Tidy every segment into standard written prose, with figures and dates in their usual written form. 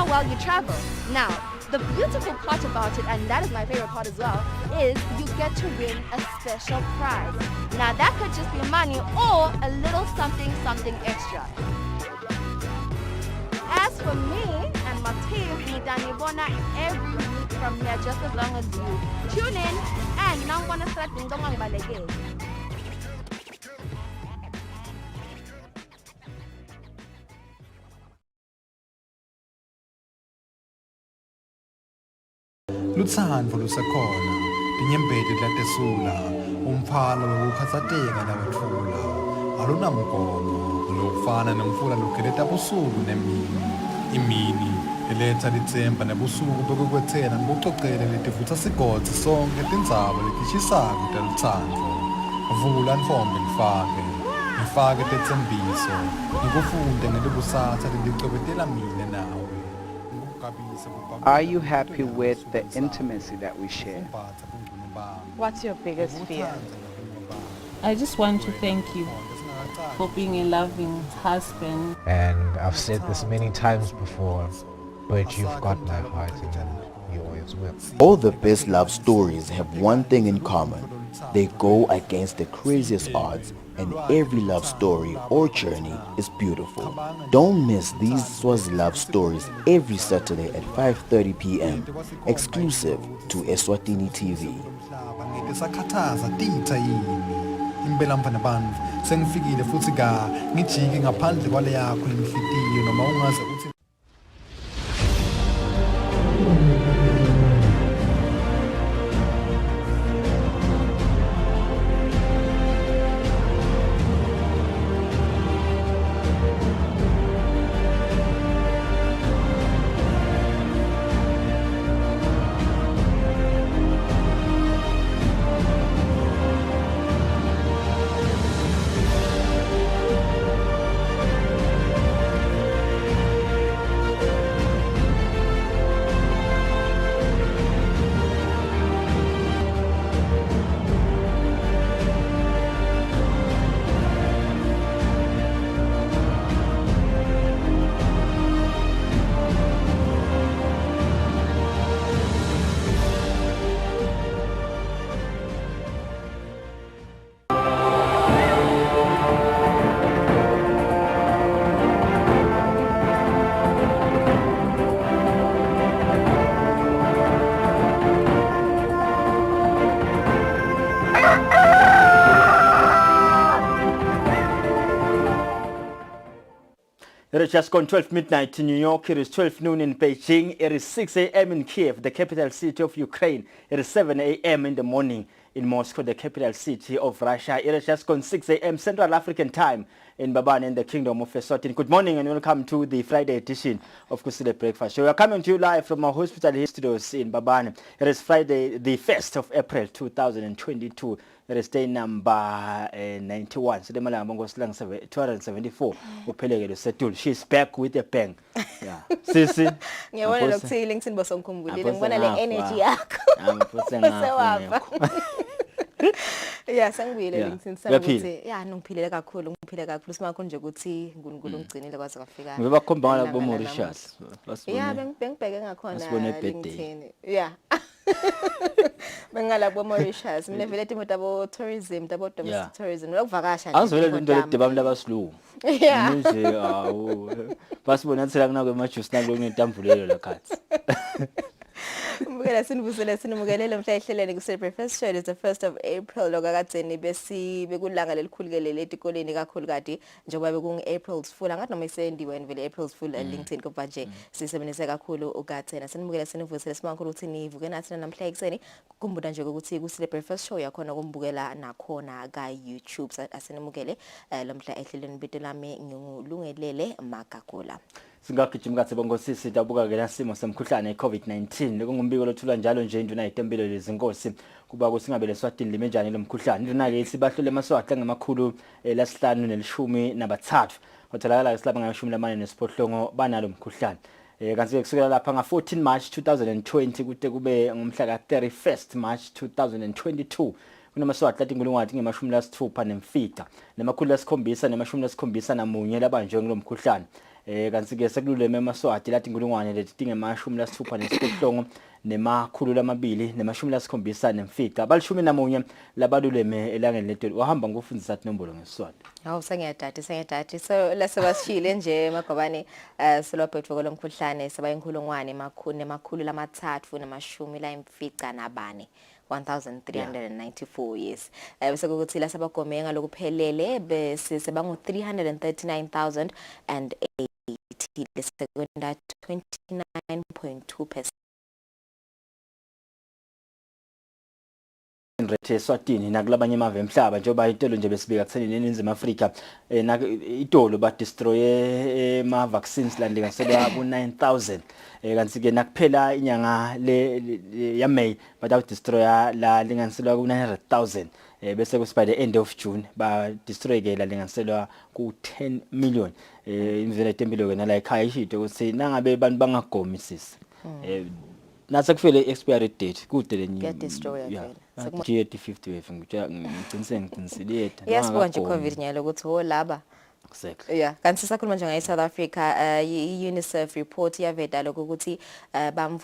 how well you travel. Now, the beautiful part about it, and that is my favorite part as well, is you get to win a special prize. Now that could just be money or a little something extra. As for me and my team, Nidanibona every week from here, just as long as you tune in and now wanna start Dingdong Balege. Lutsandvo lusekhona tinyembeti latesula umphalo wekukhatsateka lawetfula alunamgomo lofana nemfula lukheleta busuku nemini imini eletha litsemba nebusuku bekukwethena ngikucocele letivutsa sigodzi sonke tindzaba letishisako telutsandvo vula ntfombi ngifake tetsembiso ngikufunde ngelikusatsa lelicwebetela mine nawe. Are you happy with the intimacy that we share? What's your biggest fear? I just want to thank you for being a loving husband. And I've said this many times before, but you've got my heart and you always will. All the best love stories have one thing in common. They go against the craziest odds, and every love story or journey is beautiful. Don't miss these Swazi love stories every Saturday at 5:30 p.m. exclusive to Eswatini TV. Impela mfana bantfu sengifikile futhi ngijike ngaphandle kwale yakho lenhlitiyo noma ungaze uthi It is just gone 12 midnight in New York. It is 12 noon in Beijing. It is 6 a.m. in Kiev, the capital city of Ukraine. It is 7 a.m. in the morning in Moscow, the capital city of Russia. It is just gone 6 a.m. Central African time in Babane in the Kingdom of Eswatini. Good morning and welcome to the Friday edition of Kusile Breakfast Show. We are coming to you live from our hospital studios in Babane. It is Friday, the 1st of April 2022. It is day number 91. So the Malama goes 274. She's back with a bang. Yeah. Sisi. Ngiyabona lokuthi LinkedIn bosongikhumbulile ngibona le energy yakho. Yeah, sangibuyele LinkedIn sangithi ngiphilele kakhulu simakho nje ukuthi uNkulunkulu ungigcinile kwaze kwafika. Ngiba khomba la bo Mauritius. Yeah, bengibheke ngakhona LinkedIn. Yeah. Bengala bo Mauritius mina vele timoto abo tourism tabo domestic tourism lokuvakasha nje. Azivele into ledibam labasilu. Yeah. Nje awu basibona thina kunakwe majuice nalo ngetamvulelo la khathi. Mbukela sinibusele sinemukelele mhla ehleleni ku Breakfast Show. It's the 1st of April lokakatseni bekulanga lelikhulukelele etikoleni kakhulu kade njengoba bekungu April's Fool angathi noma isendiwe vele April's Fool LinkedIn kodwa nje sisebenzise kakhulu ukatsena. Sinibukela sinivusele simakhulu ukuthi nivuke nathi namhla ekseni kukumbuda nje ukuthi ku Breakfast Show yakhona kumbukela nakhona ka YouTube. Asinimukele lomhla ehleleni bithi lami ngilungelele Magagula. Singagijima kathi bongosisi dabuka ke nasimo semkhuhlane iCovid-19 lekungumbiko lothula njalo nje induna itempilo lezinkosi kuba kusingabe leSwatini lime njani lomkhuhlane induna ke sibahlule emaswahla ngamakhulu lasihlanu nelishumi nabathathu otholakala isilaba ngashumi lamane nesiphohlongo banalo umkhuhlane kanti kusukela lapha nga14 March 2020 kude kube ngomhla ka31st March 2022 kunamaswahla atinkulungwane ngemashumi lasithupha nemfica namakhulu lasikhombisa nemashumi lasikhombisa namunye labanjwe ngilomkhuhlane kanti ke sekululeme eMaswati lathi inkulungwane letinge amashumi lasithupha nesiphohlongo nemakhulu lamabili nemashumi lasikhombisa nemfica abalishumi namunye labaluleme elangeni lethu wahamba ngofundisa inombolo ngeSiswati. Hawu sengiyadadi so lasebashile nje Magobane silobhethu kolomkhuhlane seba inkulungwane nemakhulu lamathathu namashumi la imfica nabane 1394 yes bese kuthi la sabagome ngalokuphelele bese sebangu 339,080 lesekunda 29.2%. Eswatini nakulabanye amave emhlaba njengoba itolo nje besibika kutheni eNingizimu Afrika itolo ba destroye ma vaccines landingaselwa ku 9000 kanti ke nakuphela inyanga le ya May bada destroya la linganiselwa ku 900,000 bese ku by the end of June ba destroy ke la linganiselwa ku 10 million imvela tempilo ke nala ekhaya ishito ukuthi nangabe abantu bangagomi sisi nase kufele expiry date kude lenye get destroyer vele sekuje 50 wave ngiqinisile yes konje covid nyalo ukuthi ho laba exactly yeah kanti sisakhuluma nje ngayi South Africa UNICEF report yaveda lokuthi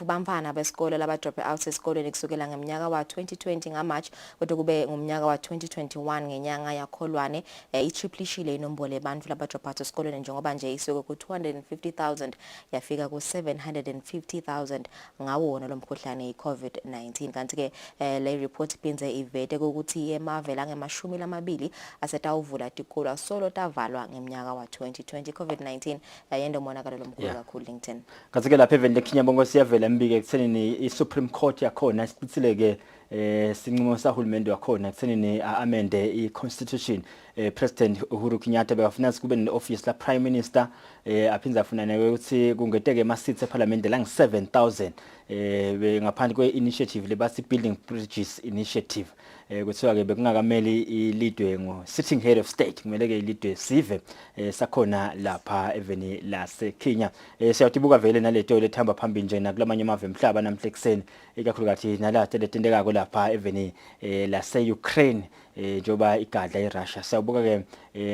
bamfana besikole laba drop out esikoleni kusukela ngeminyaka wa 2020 ngaMarch kodwa kube ngomnyaka wa 2021 ngenyanga yakholwane itriplishile inombolo abantu laba drop out esikoleni njengoba nje isuke ku 250,000 yafika ku 750,000 ngawona lo mkhuhlane iCovid-19 kanti ke le report iphinze ivete ukuthi emavela ngemashumi lamabili asetawuvula tikolo solo tavalwa ngeminyaka wa 2020 COVID-19 yayenda umonakalo lomkhulu kakhulu LinkedIn. Kanti ke lapha evele Kinyabongo siyavela mbike ekuthenini iSupreme Court yakhona isicithile ke sinqumo sahulumende wakhona ekuthenini amende iConstitution President Uhuru Kenyatta bekafuna kube ne-office la Prime Minister aphinza afuna nawe ukuthi kungeteke ama-seats eParliament la ngi-7,000 ngaphandle kwe-initiative lebasi Building Bridges Initiative kuthiwa ke bekungakameli ilidwe ngo-sitting head of state kumele ke ilidwe sive sakhona lapha eveni laseKenya siyawudibuka vele naleto lethamba phambili nje nakulamanye amave emhlaba namhla ekseni ikakhulukazi nalapha letendekako lapha eveni lase-Ukraine njoba igadla iRussia siyabuka ke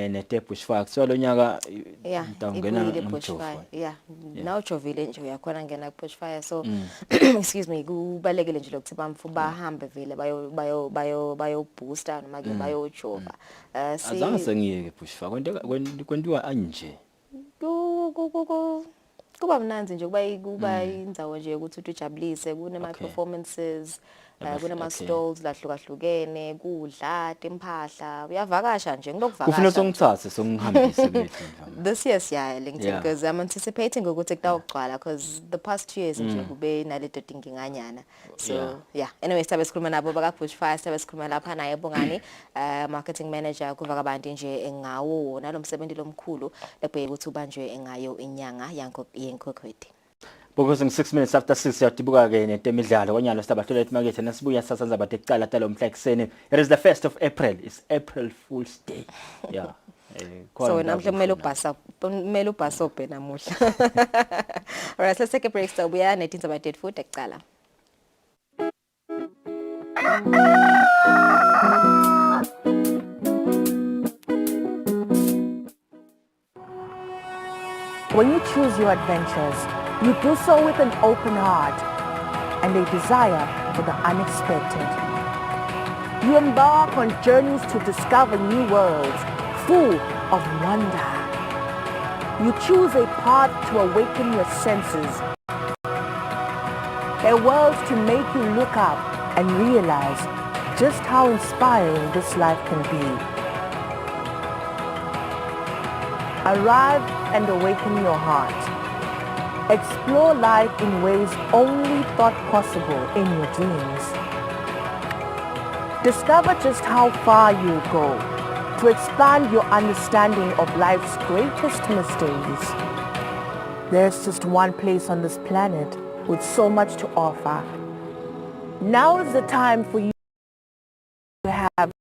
neTebushfire so lo nyaka ngitawungena bushfire now jovile nje uyakhona ngena bushfire so excuse me kubalekile nje lokuthi bamfu bahambe vele bayo booster noma ke bayo jova azange sengiyeke bushfire kwentiwa anje kuba mnanzi nje kuba indzawo nje ukuthi ujabulise kunema performances kunama stalls lahlukahlukene kudla impahla uyavakasha nje ngilokuvakasha ufuna songithathe songihambise bethu this year's LinkedIn because I'm anticipating ukuthi kutawugcwala because the past 2 years nje kube naleto tinkinganyana so anyway sabe sikhuluma nabo baka Bushfire sabe sikhuluma lapha naye Bongani marketing manager kuva kabantu nje ngawo nalomsebenzi lomkhulu lebhe ukuthi ubanjwe ngayo inyanga yenkokhwedi Because in 6 minutes after 6 siyadibuka ke netemidlalo kwanyalo sibathole emarket nasibuya sasanza bathe kuqala talo mhla ekseni it is the 1st of April it's April Fool's Day so namhle kumele ubhasa obhe namuhla alright let's take a break so we are netinza about food ekuqala When you choose your adventures, you do so with an open heart and a desire for the unexpected. You embark on journeys to discover new worlds full of wonder. You choose a path to awaken your senses, a world to make you look up and realize just how inspiring this life can be. Arrive and awaken your heart. Explore life in ways only thought possible in your dreams. Discover just how far you'll go to expand your understanding of life's greatest mysteries. There's just one place on this planet with so much to offer. Now is the time for you to have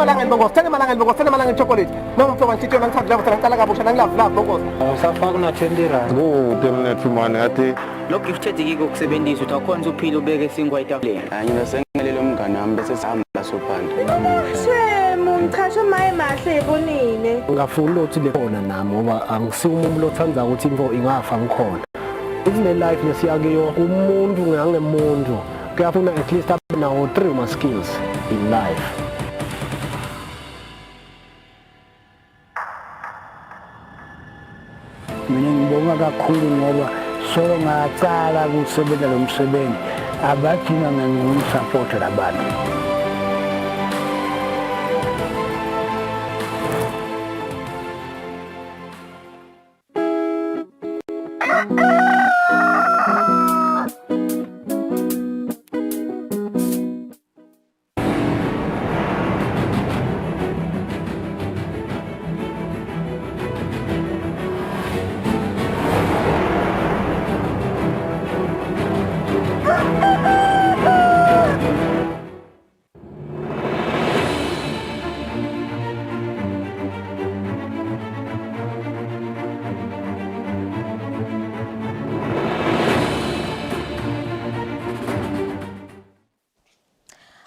Malanga Mbongo, malanga ngibokosela malanga chocolate noma mfo ngithithi yona ngithatha lava ngicala kabusha nangilava bokoza Usafaka na 20 rand. kude mina thumane athi lo gift edike ukusebenzisa uthi akhona uphila ubeke singwa etafuleni mina sengelele umngane wami bese sihamba sophanda Shemo ngichashe maye mahle ebonile. ngafuna ukuthi lekhona nami ngoba angisiyo umuntu othanda ukuthi info ingafa ngikhona isine life nesiyakiyo umuntu ngangemuntu kuyafuna at least abe nawo 3 ma skills in life. Mina ngibonga kakhulu ngoba so ngacala ukusebenza lo msebenzi abadinga ngingumsupport labantu.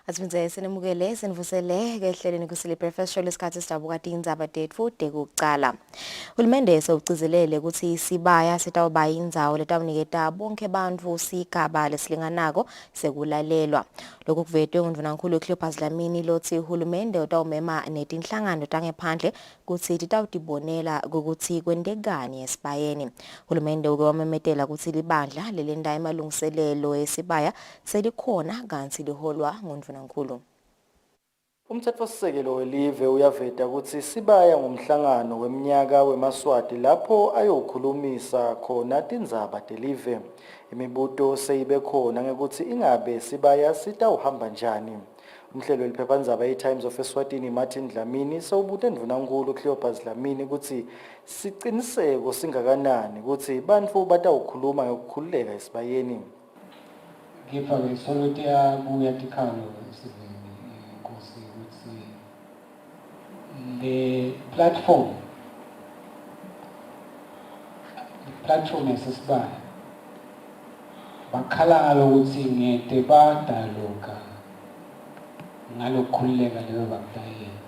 Asibenze senemukele senivusele ke hleleni Kusile Breakfast Show lesikhathi sidabuka indzaba tetfu dekucala. Uhulumende sewugcizelele ukuthi isibaya sitawuba indzawo letawuniketa bonke bantfu sigaba lesilinganako sekulalelwa. Lokhu kuvetwe nguNdunankulu Cleopas Dlamini lothi uhulumende utawumema netinhlangano tangephandle kutsi titawutibonela ukuthi kwendekani esibayeni. Uhulumende uke wamemetela ukuthi libandla lelenda emalungiselelo esibaya selikhona kanti liholwa nguNdunankulu. Umthethosisekelo welive uyaveta ukuthi sibaya ngomhlangano weminyaka weMaswati lapho ayokhulumisa khona tindzaba telive. Imibuto seyibe khona ngekuthi ingabe sibaya sitawuhamba njani. Umhlelo weliphephandzaba iTimes of Eswatini Martin Dlamini sewubute Ndunankulu Cleopas Dlamini ukuthi siciniseko singakanani ukuthi bantfu batawukhuluma ngokukhululeka esibayeni. Kepha ke solo tiyabuya tikhalo esiveni inkosi ukuthi le platform yasesibaya bakhala ukuthi ngete badaloka ngalokukhululeka leyo bakudayela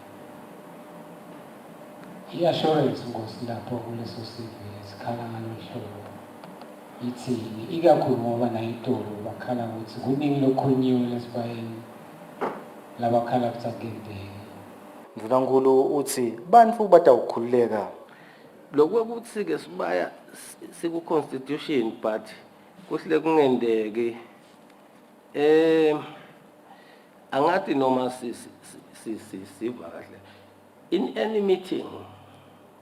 i-assurance inkosi lapho kuleso sivi sikhala ngalohlobo ithini ikakhulu ngoba nayitolo bakhala ukuthi kuningi lokhonyiwe lesibayeni labakhala kutsakendeke. Ndunankulu uthi bantfu batawukhululeka. Lokuthi ke sibaya siku constitution but kuhle kungendeke angathi noma siva kahle in any meeting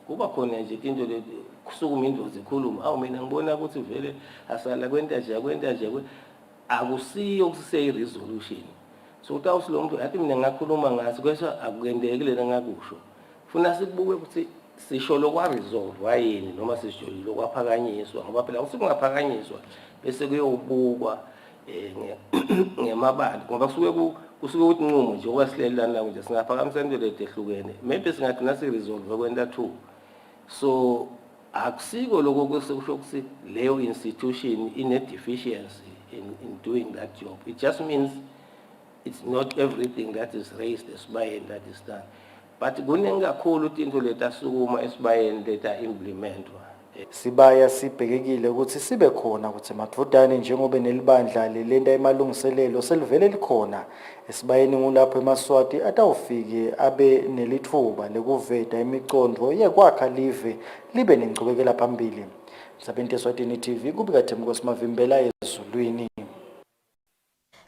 kuba khona nje into le kusukuma indlozi ikhuluma awu mina ngibona ukuthi vele asala kwenta nje akusiyo kusise resolution so utawusi lo muntu athi mina ngakhuluma ngathi kwesha akuyendekile ngakusho funa sibuke ukuthi sisho lokwa resolve wayini noma sisho lokwaphakanyiswa ngoba phela usingaphakanyiswa bese kuyobukwa ngemabali ngoba kusuke ukuthi inqumo nje okwasilelela nje singaphakamisa into letehlukene maybe singathina si resolve kwenta 2 so akusiko lokho kusho ukuthi leyo institution ine deficiency in doing that job. It just means it's not everything that is raised esibayeni that is done, but kuningi kakhulu into letasukuma esibayeni leta implementwa. Sibaya sibhekekile ukuthi sibe khona ukuthi madvodane njengoba nelibandla lelenda emalungiselelo selivele likhona esibayeni ngulapho eMaswati atawufike abe nelithuba lekuveta imicondvo yekwakha live libe nengcubekela phambili. Msabenti Eswatini TV kubika Themko Simavimbela ezulwini.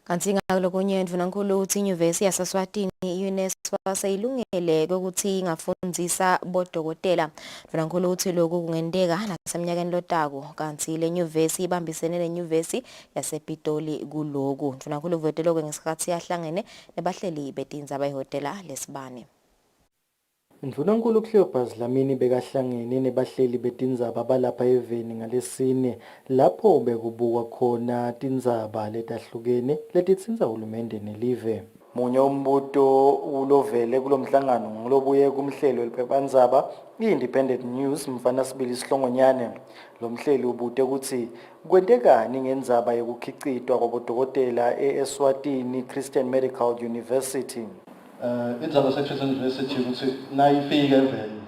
Kanti ngalokunye Ndunankulu uthi inyuvesi yaseSwatini UNESCO seyilungele ukuthi ingafundzisa bodokotela. Ndunankulu uthi lokhu kungendeka nasemnyakeni lotako kanti le nyuvesi ibambisene nenyuvesi yasePitoli kuloku. Ndunankulu uvotela ngesikhathi yahlangene nebahleli betindzaba ehotela lesibane. Ndunankulu Cleopas Dlamini bekahlangene nebahleli betindzaba balapha eveni ngalesine lapho bekubukwa khona tindzaba letahlukene letitsinza uhulumende nelive. Munye umbuto ulovele kulomhlangano ngilobuye kumhlelo weliphephandzaba i-Independent News Mfana Sibili Sihlongonyane. Lo mhleli ubute ukuthi kwentekani ngendzaba yokukhicitwa kwabodokotela e-Eswatini Christian Medical University. Indzaba se-Christian University ukuthi nayifika eveni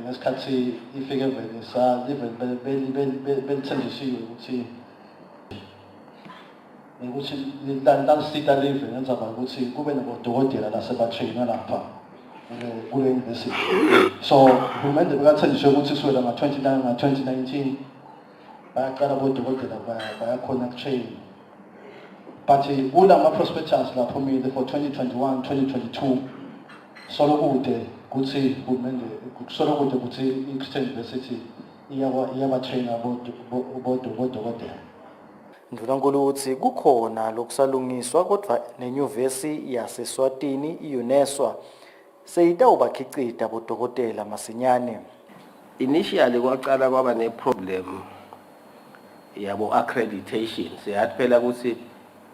ngesikhathi ifika eveni belithenjisiwe ukuthi lalisita live ngendzaba ukuthi kube nabodokotela lasebatrainwe lapha kule university. So uhulumende bekathenjiswe ukuthi kusukela nga-2019 bayaqala abodokotela bayakhona kutrain. But ulama prospectus laphumile for 2021 2022 solo kude ukuthi uhulumende solo kude ukuthi i-Christian University iyabatrain abodokotela. Ndvunankhulu uthi kukhona lokusalungiswa kodwa nenyuvesi yaseswatini i-UNESWA seyitawubakhicita bodokotela masinyane. Initially kwaqala kwaba ne-problem yabo accreditation. Siyathi phela ukuthi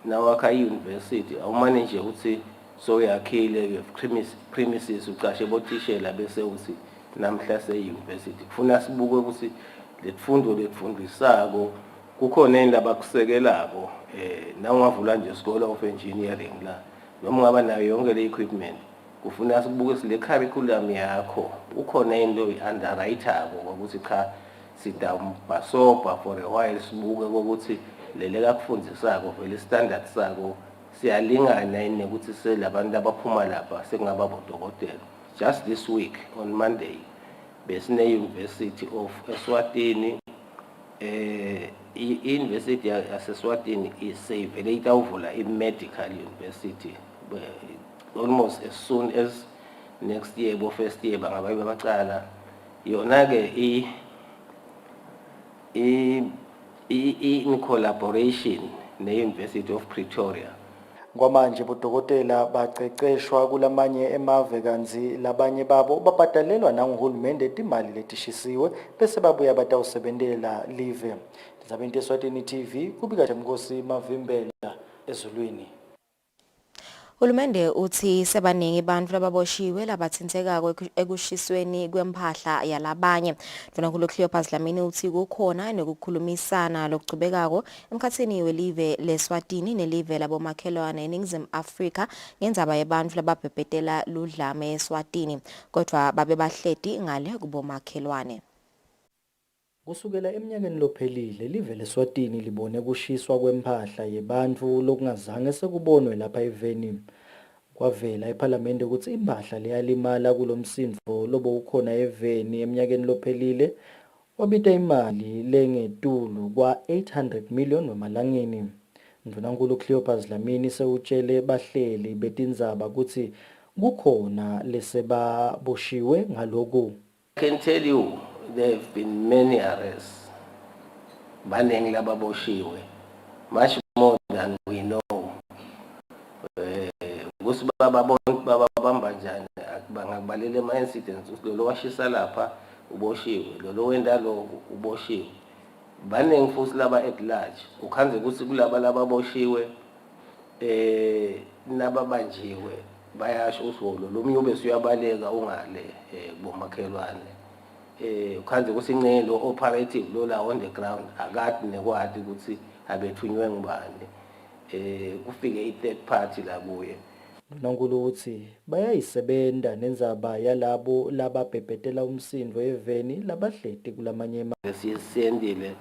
nawakha i-university awumane nje ukuthi soyakhile premises uqashe bothishela bese uthi namhla se-university. Kufuna sibuke ukuthi letfundo letfundisako kukhona indaba kusekelako nawungavula nje School of Engineering la noma ngaba nayo yonke le equipment kufuna sibuke sile curriculum yakho ukhona into i-underwriter ukuthi cha sidambhasoba for a while sibuke ukuthi lele kakufundisako vele standard sako siyalingana yini ukuthi selabantu abaphuma lapha sekungaba bodokotela. Just this week on Monday besine University of Eswatini i-University yaseswatini isevele itawuvula i-medical university almost as soon as next year first year bangabe bacala yona ke in collaboration ne-University of Pretoria. Kwamanje bodokotela baqeqeshwa kulamanye emave kanzi labanye babo babhadalelwa nanguhulumende imali letishisiwe bese babuya batawusebentela live. Ndizabente Eswatini TV kubika Mkosi Mavimbela ezulwini. Hulumende uthi sebaningi abantu lababoshiwe labathintekako ekushisweni kwempahla yalabanye. Ndvunankhulu Cleopas Dlamini uthi kukhona nokukhulumisana lokugcubekako emkhathini welive leSwatini nelive labomakhelwane eNingizimu Afrika ngendzaba yabantu lababhebhetela ludlame eSwatini kodwa babe bahleti ngale kubomakhelwane. Kusukela eminyakeni lophelile live leSwatini libone kushiswa kwempahla yebantu lokungazange sekubonwe lapha eveni. Kwavela eParliament ukuthi impahla leyalimala kulomsindvo lobo ukhona eveni eminyakeni lophelile wabita imali lengetulu kwa 800 million wemalangeni. Ndvunankhulu Cleopas Dlamini sewutshele bahleli betindzaba ukuthi kukhona lesebaboshiwe ngaloku. I can tell you there have been many arrests. Baningi lababoshiwe. Much more than we know. Babamba njani bangabalele ama incidents lo washisa lapha uboshiwe lo wenda lo uboshiwe baningi futhi laba at large ukhanze ukuthi kulaba lababoshiwe nababanjiwe bayasho usolo lo myube siyabaleka ungale kubomakhelwane ukhanze ukuthi incelo operative lo la on the ground akade nekwadi ukuthi abethunywe ngibani kufike i-third party la kuye. Ndvunankhulu uthi bayayisebenta nendzaba yalabo lababhebhetela umsindvo eveni labahleti kulamanye siyendile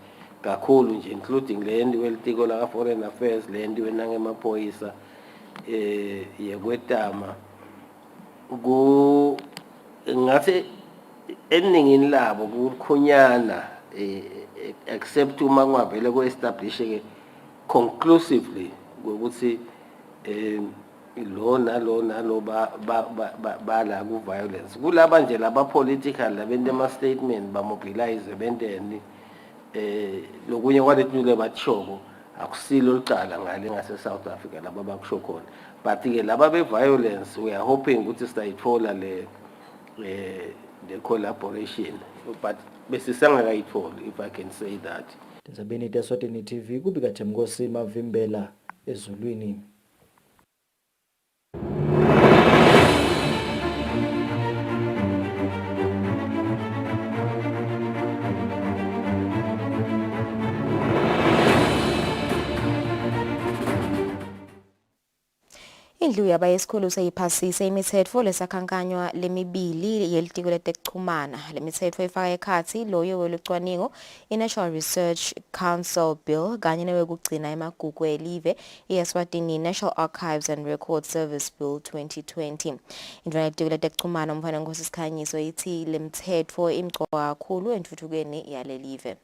kakhulu nje including le ndiwe litiko la foreign affairs le ndiwe nangemaphoyisa yekwetama ngathi eningini labo kukhunyana except uma ngavele ko establish ke conclusively ukuthi lo nalo bala ku violence kulaba nje laba political labente ama statement ba mobilize bendeni lokunye kwalethi bathshoko akusilo licala ngale ngase South Africa laba bakusho khona but ke laba be violence we are hoping ukuthi sitayithola the collaboration but besisangakayitholi if I can say that. Ndizabeni Eswatini TV kubika Mkosi Mavimbela ezulwini. Indlu yabayesikhulu seyiphasise imithetho lesakhankanywa lemibili yelitiko letekuxhumana. Lemithetho ifaka ekhathi loyo welucwaningo i-National Research Council Bill kanye newekugcina emagugu elive i-Eswatini National Archives and Record Service Bill 2020. Indlela yelitiko letekuxhumana umfana Nkosi Sikhanyiso ithi lemithetho imqoka kakhulu enthuthukweni yalelive.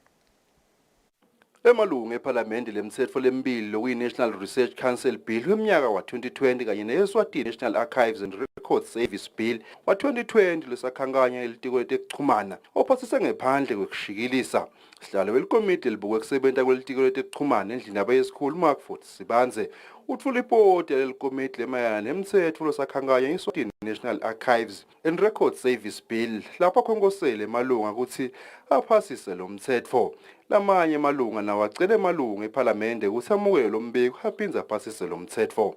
Emalungu ePhalamende lemithetho lemibili lokuyi-National Research Council Bill weminyaka wa-2020 kanye ne-Eswatini National Archives and Record Service Bill wa-2020 lesakhankanya elitiko letekuxhumana ophasise ngephandle kwekushikilisa. Sihlalo welikomiti libukwe kusebenta kwelitiko letekuxhumana endlini yabayesikhulu Markford Sibanze utfula ipoti yalelikomiti lemayana nemithetho lesakhankanya i-Eswatini National Archives and Record Service Bill lapho khonkosele emalunga ukuthi aphasise lo mthetho. Lamanye emalunga nawacele emalunga ePhalamende ukuthi amukele lo mbiko aphindze aphasise lo mthetho.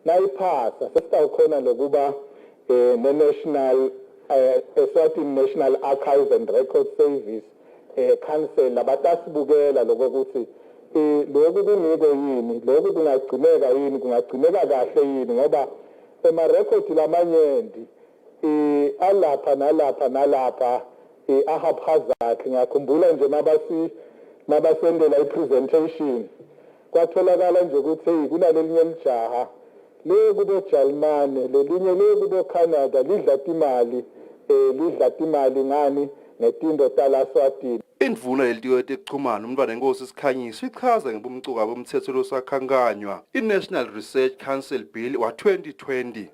Nayiphasa sesitawukhona lokuba ne-National Eswatini National Archives and Record Service Council labatasibukela lokuthi lokhu kuniko yini, lokhu kungagcineka yini, kungagcineka kahle yini ngoba ema-record lamanyenti alapha nalapha ahaphazard. Ngiyakhumbula nje nabasendela i-presentation kwatholakala nje ukuthi kunalelinye lijaha lekubo Germany lelinye lekubo Canada lidla imali ngani netindo tala Swatini. Indvuna yelitiko letekuxhumana umntwana Nkosi Sikhanyiso ichaza ngebumcuka bomthetho losakhankanywa i-National Research Council Bill wa-2020.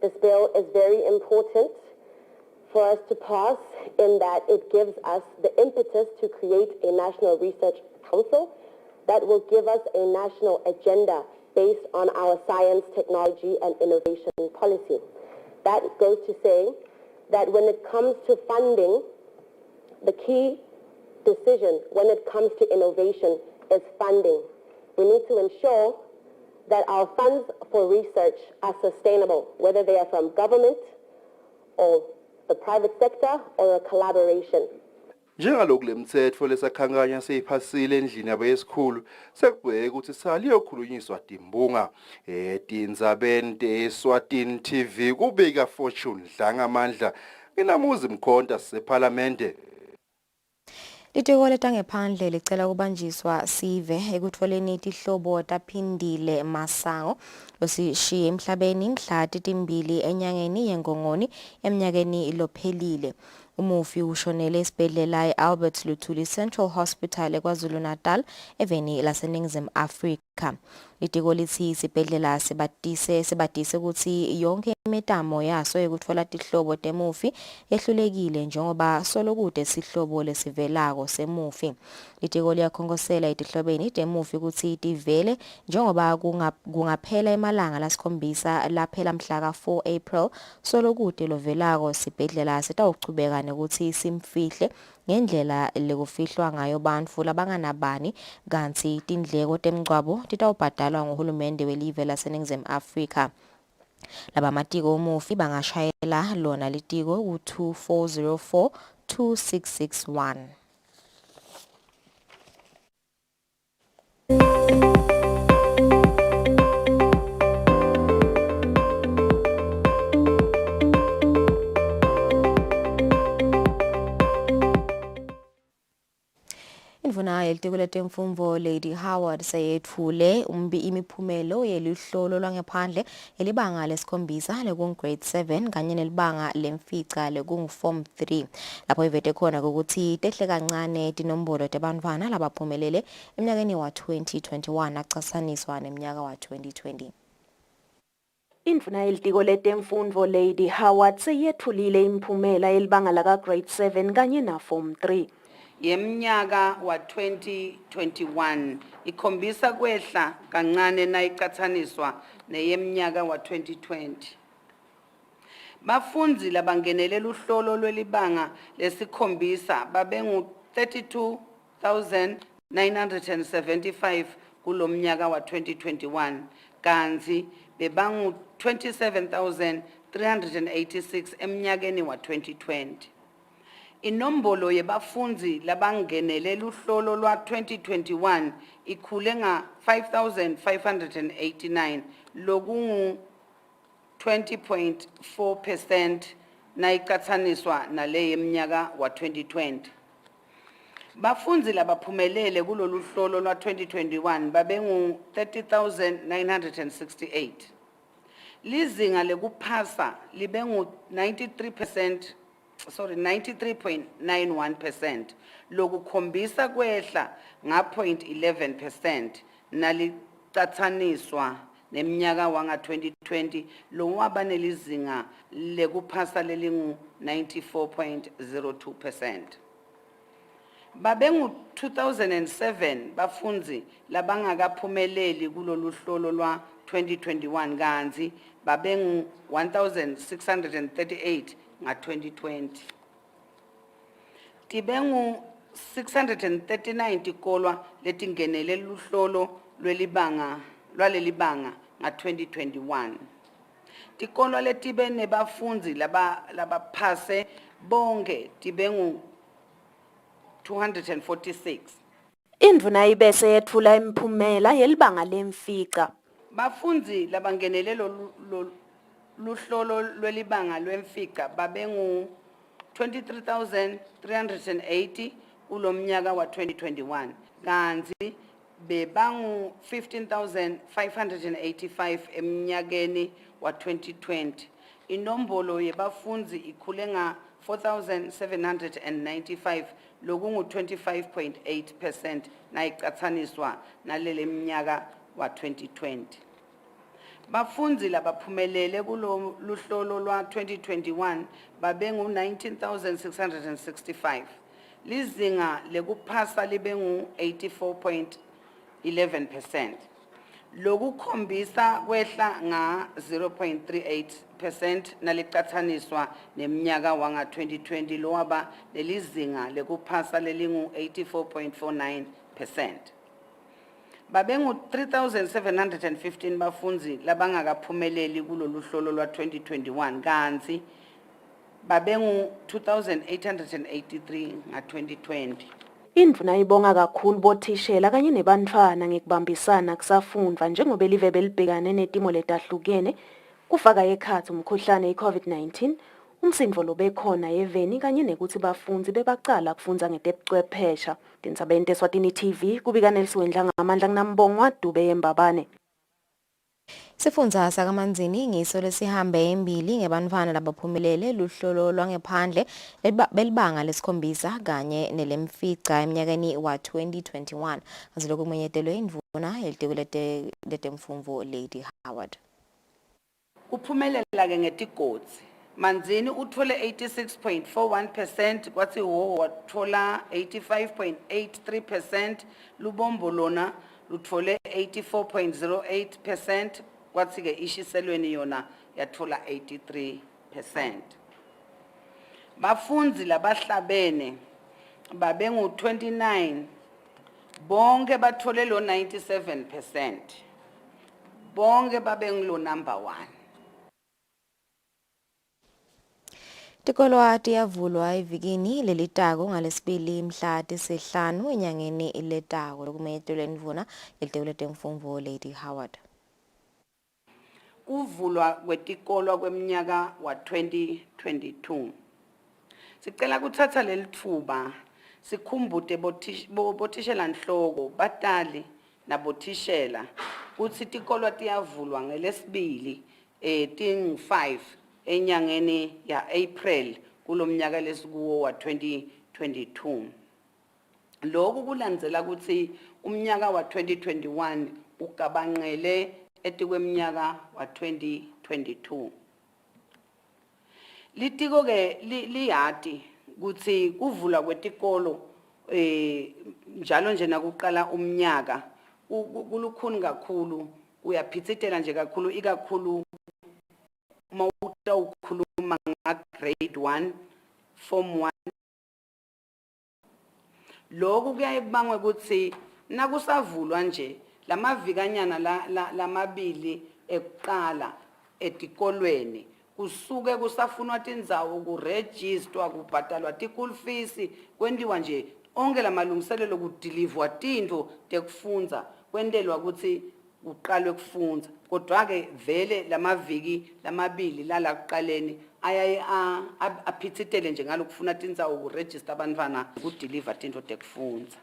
This bill is very important for us to pass in that it gives us the impetus to create a National Research Council that will give us a national agenda based on our science, technology, and innovation policy. That goes to say that when it comes to funding, the key decision when it comes to innovation is funding. We need to ensure that our funds for research are sustainable, whether they are from government or the private sector or a collaboration. Njengaloku lemithetho lesakhankanya seyiphasile endlini yabayesikhulu sekubheka ukuthi saliyokhulunyiswa timbunga etindzabeni te-Eswatini TV kubika Fortune Dlangamandla nginamuzi Mkhonta sePhalamende. Litiko letangephandle licela kubanjiswa sive ekutfoleni tihlobo taphindile masango losishiye emhlabeni mhla timbili enyangeni yengongoni eminyakeni lophelile. Umufi ushonele esibhedlela e-Albert Luthuli Central Hospital eKwaZulu Natal eveni laseNingizimu Afrika. Litiko lithi isibhedlela sibatise ukuthi yonke imetamo yaso ekutfola tihlobo temufi yehlulekile njengoba solokude sihlobo lesivelako semufi. Litiko liyakhongosela etihlobeni temufi ukuthi tivele njengoba kungaphela emalanga lasikhombisa laphela mhla ka-4 April solokude lovelako sibhedlela sitawuchubeka ukuthi simfihle ngendlela lekufihlwa ngayo bantfu labanganabani kanti tindleko temgcwabo titawubhadalwa nguhulumende welive laseNingizimu Afrika. Laba matiko umufi bangashayela lona litiko ku-2404 2661. Indvuna yelitiko letemfundvo Lady Howard seyetfule imiphumelo yeluhlolo lwangephandle elibanga lesikhombisa lekung-grade 7 kanye nelibanga lemfica lekung-form 3 lapho ivete khona ukuthi tehle kancane tinombolo tebantfwana labaphumelele eminyakeni wa-2021 acasaniswa neminyaka wa-2020. Indvuna yelitiko letemfundvo Lady Howard seyetfulile imiphumela elibanga laka-grade 7 kanye na-form 3. Yemnyaka wa 2021 ikhombisa kwehla kancane nayicatsaniswa neyemnyaka wa 2020. Bafundzi labangenelela uhlolo lwelibanga lesikhombisa babengu 32,975 kulomnyaka wa 2021 kanzi bebangu 27,386 emnyakeni wa 2020. Inombolo yebafundzi labangenelela uhlolo lwa 2021 ikhule nga 5,589 lokungu 20.4% nayiqathaniswa nale yeminyaka wa 2020. Bafunzi labaphumelele kulolu hlolo lwa 2021 babengu 30,968. Lizinga lekuphasa libengu 93.91%, lokukhombisa kwehla nga 0.11% nalicathaniswa neminyaka wanga 2020 lowaba nelizinga lekuphasa lelingu 94.02%. Babengu 2007 bafunzi labangakaphumeleli kulolu hlolo lwa 2021 kanzi babengu 1638 nga 2020. Tibengu 639 tikolwa letingenele luhlolo lwalelibanga nga 2021. Tikolwa letibe nebafunzi labaphase bonke tibengu 246. Indvuna ibese yetfula imiphumela yelibanga lemfica. Bafunzi labangenele luhlolo lwelibanga lwemfica babengu 23,380 kulomnyaka wa 2021 kanzi bebangu 15,585 eminyakeni wa 2020. Inombolo yebafunzi ikhule nga 4,795 lokungu 25.8% nayiqathaniswa nalele minyaka wa 2020. Bafunzi labaphumelele kulo luhlolo lwa 2021 babengu 19,665. Lizinga lekuphasa libengu 84.11%. Lokukhombisa kwehla nga 0.38% nalicathaniswa neminyaka wanga 2020 lowaba lelizinga lekuphasa lelingu 84.49%. Babengu 3,715 bafunzi labangakaphumeleli kulolu hlolo lwa 2021 kanzi babengu 2,883 nga 2020. Indvuna ibonga kakhulu bothishela kanye nebantfwana ngekubambisana kusafundwa njengoba live belibhekane netimo letahlukene kufaka ekhatsi umkhuhlane i-COVID-19, umsindvo lobekhona yeveni kanye nekuthi bafundzi bebacala kufundza ngetebuchwephesha. Tindzabeni Eswatini TV kubika Nelisiwendla ngamandla kunambongwa Dube Yembabane. Sifundza sakamanzini ngiso lesihambe embili ngebantfwana labaphumelele luhlolo lwangephandle belibanga lesikhombisa kanye nelemfica eminyakeni wa 2021. Azilokhu kumenyetelwe indvuna yelitiko letemfundvo Lady Howard. Kuphumelela ke ngetigotsi. Manzini uthole 86.41%, kwathi Hoho wathola 85.83%, Lubombo lona luthole 84.08%, kwathi ke Ishiselweni yona yathola 83%. Bafunzi labahlabene babengu 29 bonke bathole lo 97%. Bonke babengu lo number 1. Tikolwa tiyavulwa evikini lelitako ngalesibili mhla tisihlanu enyangeni letako lokumenyetelwe indvuna yelitiko letemfundvo Lady Howard. Kuvulwa kwetikolwa kweminyaka wa 2022. Sicela kuthatha lelithuba sikhumbute bothishela nhloko batali nabothishela kutsi tikolwa tiyavulwa ngelesibili ting5 enyangeni ya April kulomnyaka lesikuwo wa 2022. Lokhu kulandzela kutsi umnyaka wa 2021 ugabanqele etikweminyaka wa 2022. Litiko ke liyati kutsi kuvula kwetikolo njalo nje nakuqala umnyaka kulukhuni kakhulu uyaphitsitela nje kakhulu ikakhulu mawutawukhuluma grade 1 form 1. Lokhu kuyaye kubangwe ukuthi nakusavulwa nje lamavikanyana lamabili ekuqala etikolweni kusuke kusafunwa tindzawo kurejistwa kubhatalwa ti-school fees kwendiwa nje onke lamalungiselelo kudilivwa tintfo tekufundza kwentelwa ukuthi uqalwe kufunza kodwa ke vele lamaviki lamabili lala kuqaleni ayaye aphithitele nje ngalokufuna tinzawo ukuregister abantwana ukudeliver into tekufunza.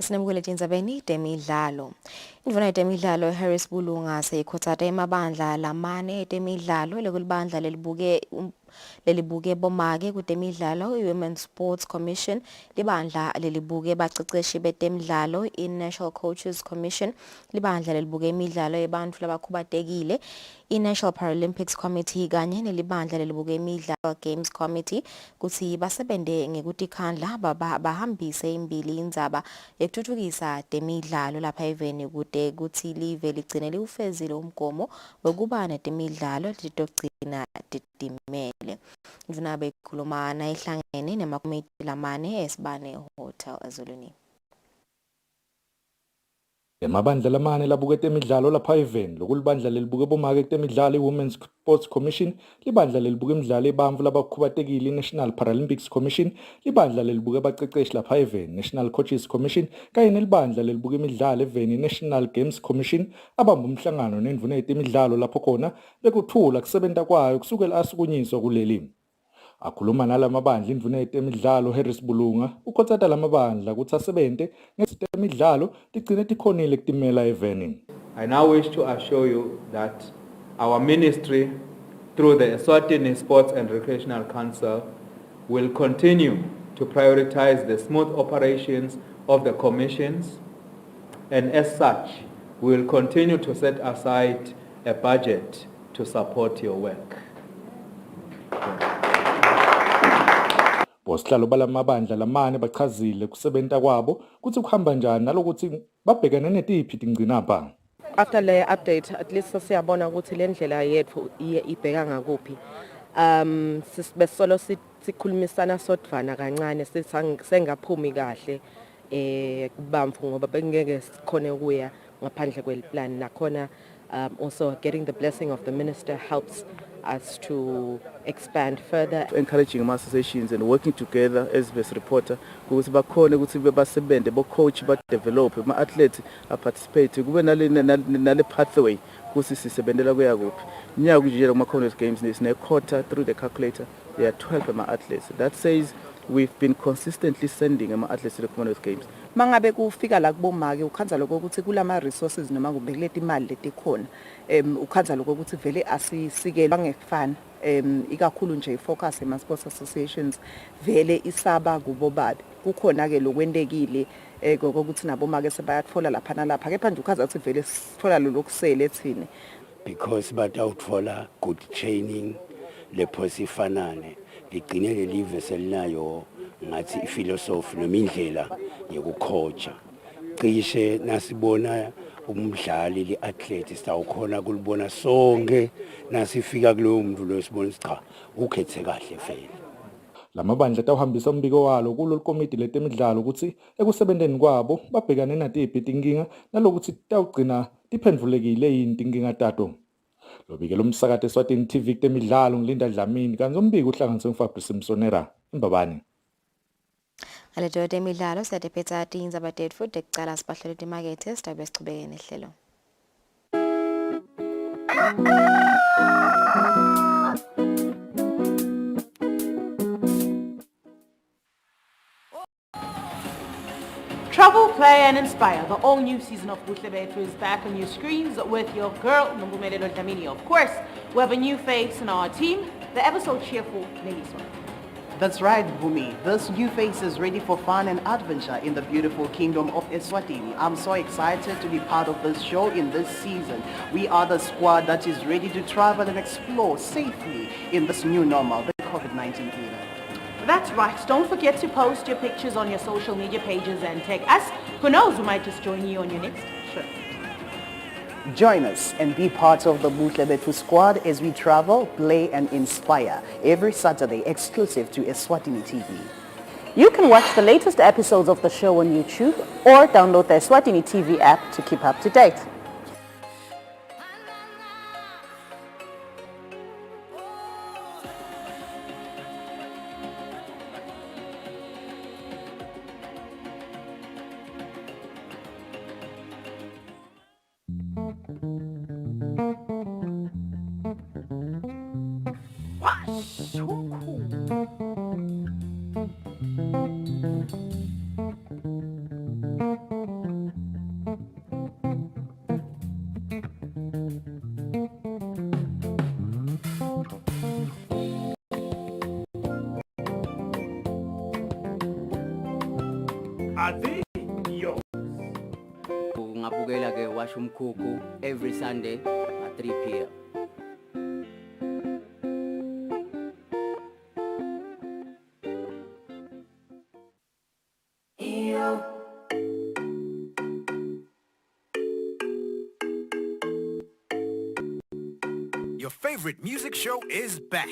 Sinemukele tindzabeni temidlalo. Indvuna yetemidlalo Harris Bulunga seyikhotsata emabandla lamane etemidlalo lekulibandla lelibuke bomake kutemidlalo i-Women's Sports Commission, libandla lelibuke baceceshi betemidlalo i-National Coaches Commission, libandla lelibuke imidlalo yebantfu labakhubatekile, i-National Paralympics Committee kanye nelibandla lelibuke imidlalo Games Committee kutsi basebente ngekutikhandla bahambise imbili indzaba yekutfutfukisa temidlalo lapha eveni kute kutsi live ligcine liwufezile umgomo wekuba netemidlalo letitogcina titimele. Indvuna beyikhuluma nayihlangene nemakomiti lamane eSibane Hotel eZulwini. Emabandla lamane labuke temidlalo lapha eveni lokulibandla lelibuke bomake temidlalo i-Women's Sports Commission, libandla lelibuke imidlalo ebantfu labakhubatekile i-National Paralympics Commission, libandla lelibuke baceceshi lapha eveni National Coaches Commission kanye nelibandla lelibuke imidlalo eveni National Games Commission abamba umhlangano nendvuna yetemidlalo lapho khona bekuthula kusebenta kwayo kusukela asukunyiswa kuleli. Akhuluma nalamabandla indvuna yetemidlalo Harris Bulunga ukhotsata lamabandla kutsi asebente ngetemidlalo tigcine tikhonile kutimela eveni. I now wish to assure you that our ministry through the Eswatini Sports and Recreational Council will continue to prioritize the smooth operations of the commissions, and as such we will continue to set aside a budget to support your work. Bosihlalo balamabandla lamane bachazile kusebenta kwabo kutsi kuhamba njani nalokuthi babhekane netiphi tingcinapha. After the update, at least siyabona ukuthi le ndlela yethu ibheka ngakuphi. Besolo sikhulumisana sodvana kancane sengaphumi kahle kubamfu ngoba bengeke sikhone ukuya ngaphandle kweliplan nakhona. Also getting the blessing of the minister helps us to expand further. Encouraging associations and working together as best reporter ukuthi bakhona ukuthi bebasebenze bo coach ba develop ama athletes participate kube nale pathway ukuthi sisebenzela kuya kuphi. Nyaka kujela kuma Commonwealth Games nesine quota through the calculator there are 12 ama athletes. That says we've been consistently sending ama athletes to the Commonwealth Games. Mangabe kufika la kubomake ukhanza lokho ukuthi kulama resources noma kube kuleti imali letikhona ukhanza lokho ukuthi vele asisikele bangefana ikakhulu nje focus ema sports associations vele isaba kubo babi kukhona ke lokwentekile ukuthi nabomake sebayatfola lapha nalapha kepha nje ukhanza ukuthi vele sithola lokusele ethini because batawutfola good training lephosifanane ligcine lelive selinayo ngathi iphilosophy noma indlela yokukhocha cishe nasibona umdlali liathlete sitawukhona kulibona sonke nasifika kulowo muntu lo sibona cha ukhethe kahle vele. Lamabandla tawuhambisa umbiko walo kulo komiti letemidlalo ukuthi ekusebenteni kwabo babhekane natiphi tinkinga nalokuthi tawugcina tiphendvulekile yini tinkinga tato. Lobikela umsakato Eswatini TV temidlalo ngilinda Dlamini kanti umbiko uhlanganise uFabrice Msonera imbabane. Ngaleto temidlalo siyatephetsa tindzaba tetfu tekucala sibahlele timakethe sitabe sichubeke nehlelo. Travel, play and inspire. The all-new season of Buhle Bethu is back on your screens with your girl, Nombumelelo Dlamini. Of course, we have a new face in our team, the ever so cheerful Neliswa. That's right, Bhumi. This new face is ready for fun and adventure in the beautiful kingdom of Eswatini. I'm so excited to be part of this show in this season. We are the squad that is ready to travel and explore safely in this new normal, the COVID-19 era. That's right. Don't forget to post your pictures on your social media pages and tag us. Who knows, we might just join you on your next trip. Join us and be part of the Buhle squad as we travel, play and inspire every Saturday exclusive to Eswatini TV. You can watch the latest episodes of the show on YouTube or download the Eswatini TV app to keep up to date. Ungabukela ke washa umkhukhu every Sunday at 3 p.m. Your favorite music show is back.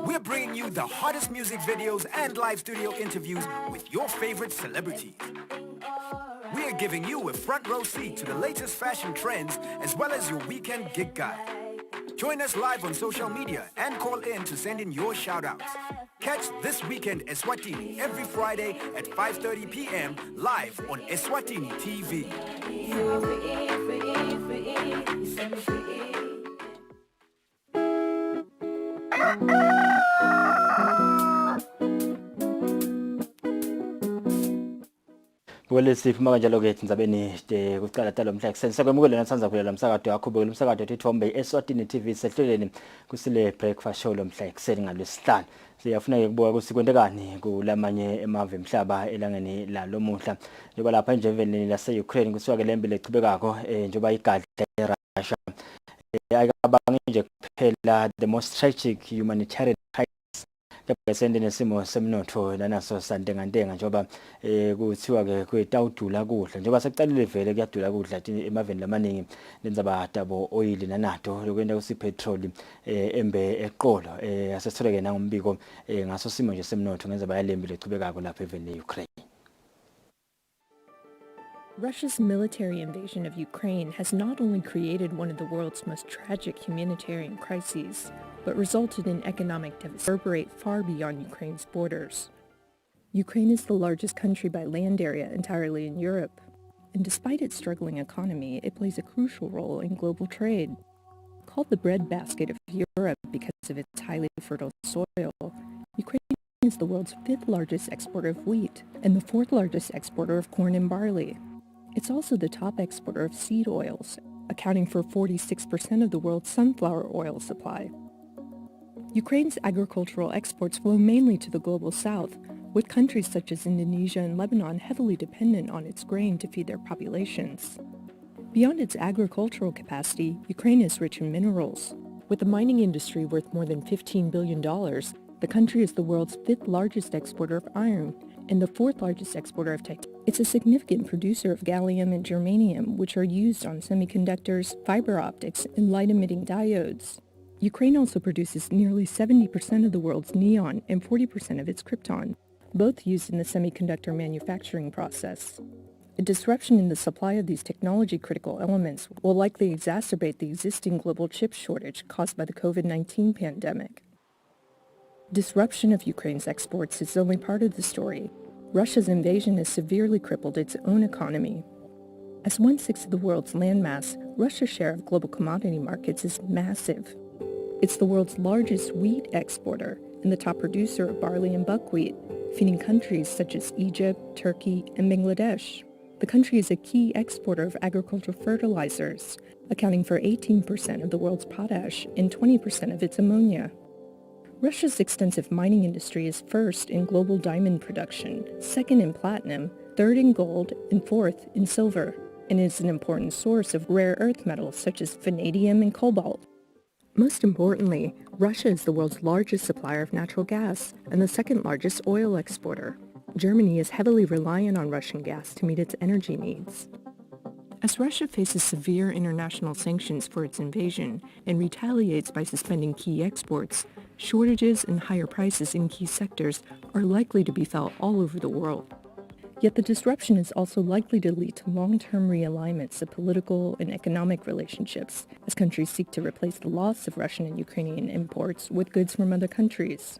We're bringing you the hottest music videos and live studio interviews with your favorite celebrities. We are giving you a front row seat to the latest fashion trends as well as your weekend gig guide. Join us live on social media and call in to send in your shout-outs. Catch This Weekend Eswatini every Friday at 5:30 p.m. live on Eswatini TV. Well, siphuma kanjalo ke indzabeni kucala talo mhla ekseni sekwemukela natsanza kulela umsakado wakho beke umsakado ethithombe Eswatini TV sehleleni kusile breakfast show lomhla ekseni ngalesihlanu siyafuna ke kubuka kusikwendekani kulamanye emave emhlaba elangeni la lomuhla njengoba lapha enjeveni lase Ukraine kusuka ke lembe lechubekako njengoba igadla eRussia ayikabangi nje kuphela the most tragic humanitarian besende nesimo semnotho lanaso santengantenga njoba kuthiwa ke kwetawudula kudla njoba sekucalile vele kuyadula kudla emaveni lamaningi lenzaba tabo oil nanato lokwenda kusipetrol embe eqolo asesitholeke nangombiko ngaso simo nje semnotho ngenzaba yalembi lechubekako lapha eveni leUkraine. Russia's military invasion of Ukraine has not only created one of the world's most tragic humanitarian crises, but resulted in economic devastation reverberate far beyond Ukraine's borders. Ukraine is the largest country by land area entirely in Europe, and despite its struggling economy, it plays a crucial role in global trade. Called the breadbasket of Europe because of its highly fertile soil, Ukraine is the world's fifth largest exporter of wheat and the fourth largest exporter of corn and barley. It's also the top exporter of seed oils, accounting for 46% of the world's sunflower oil supply. Ukraine's agricultural exports flow mainly to the global south, with countries such as Indonesia and Lebanon heavily dependent on its grain to feed their populations. Beyond its agricultural capacity, Ukraine is rich in minerals. With the mining industry worth more than $15 billion, the country is the world's fifth largest exporter of iron and the fourth largest exporter of titanium. It's a significant producer of gallium and germanium, which are used on semiconductors, fiber optics, and light-emitting diodes. Ukraine also produces nearly 70% of the world's neon and 40% of its krypton, both used in the semiconductor manufacturing process. A disruption in the supply of these technology-critical elements will likely exacerbate the existing global chip shortage caused by the COVID-19 pandemic. Disruption of Ukraine's exports is only part of the story. Russia's invasion has severely crippled its own economy. As 1/6 of the world's landmass, Russia's share of global commodity markets is massive. It's the world's largest wheat exporter and the top producer of barley and buckwheat, feeding countries such as Egypt, Turkey, and Bangladesh. The country is a key exporter of agricultural fertilizers, accounting for 18% of the world's potash and 20% of its ammonia. Russia's extensive mining industry is first in global diamond production, second in platinum, third in gold, and fourth in silver, and is an important source of rare earth metals such as vanadium and cobalt. Most importantly, Russia is the world's largest supplier of natural gas and the second largest oil exporter. Germany is heavily reliant on Russian gas to meet its energy needs. As Russia faces severe international sanctions for its invasion and retaliates by suspending key exports, shortages and higher prices in key sectors are likely to be felt all over the world. Yet the disruption is also likely to lead to long-term realignments of political and economic relationships as countries seek to replace the loss of Russian and Ukrainian imports with goods from other countries.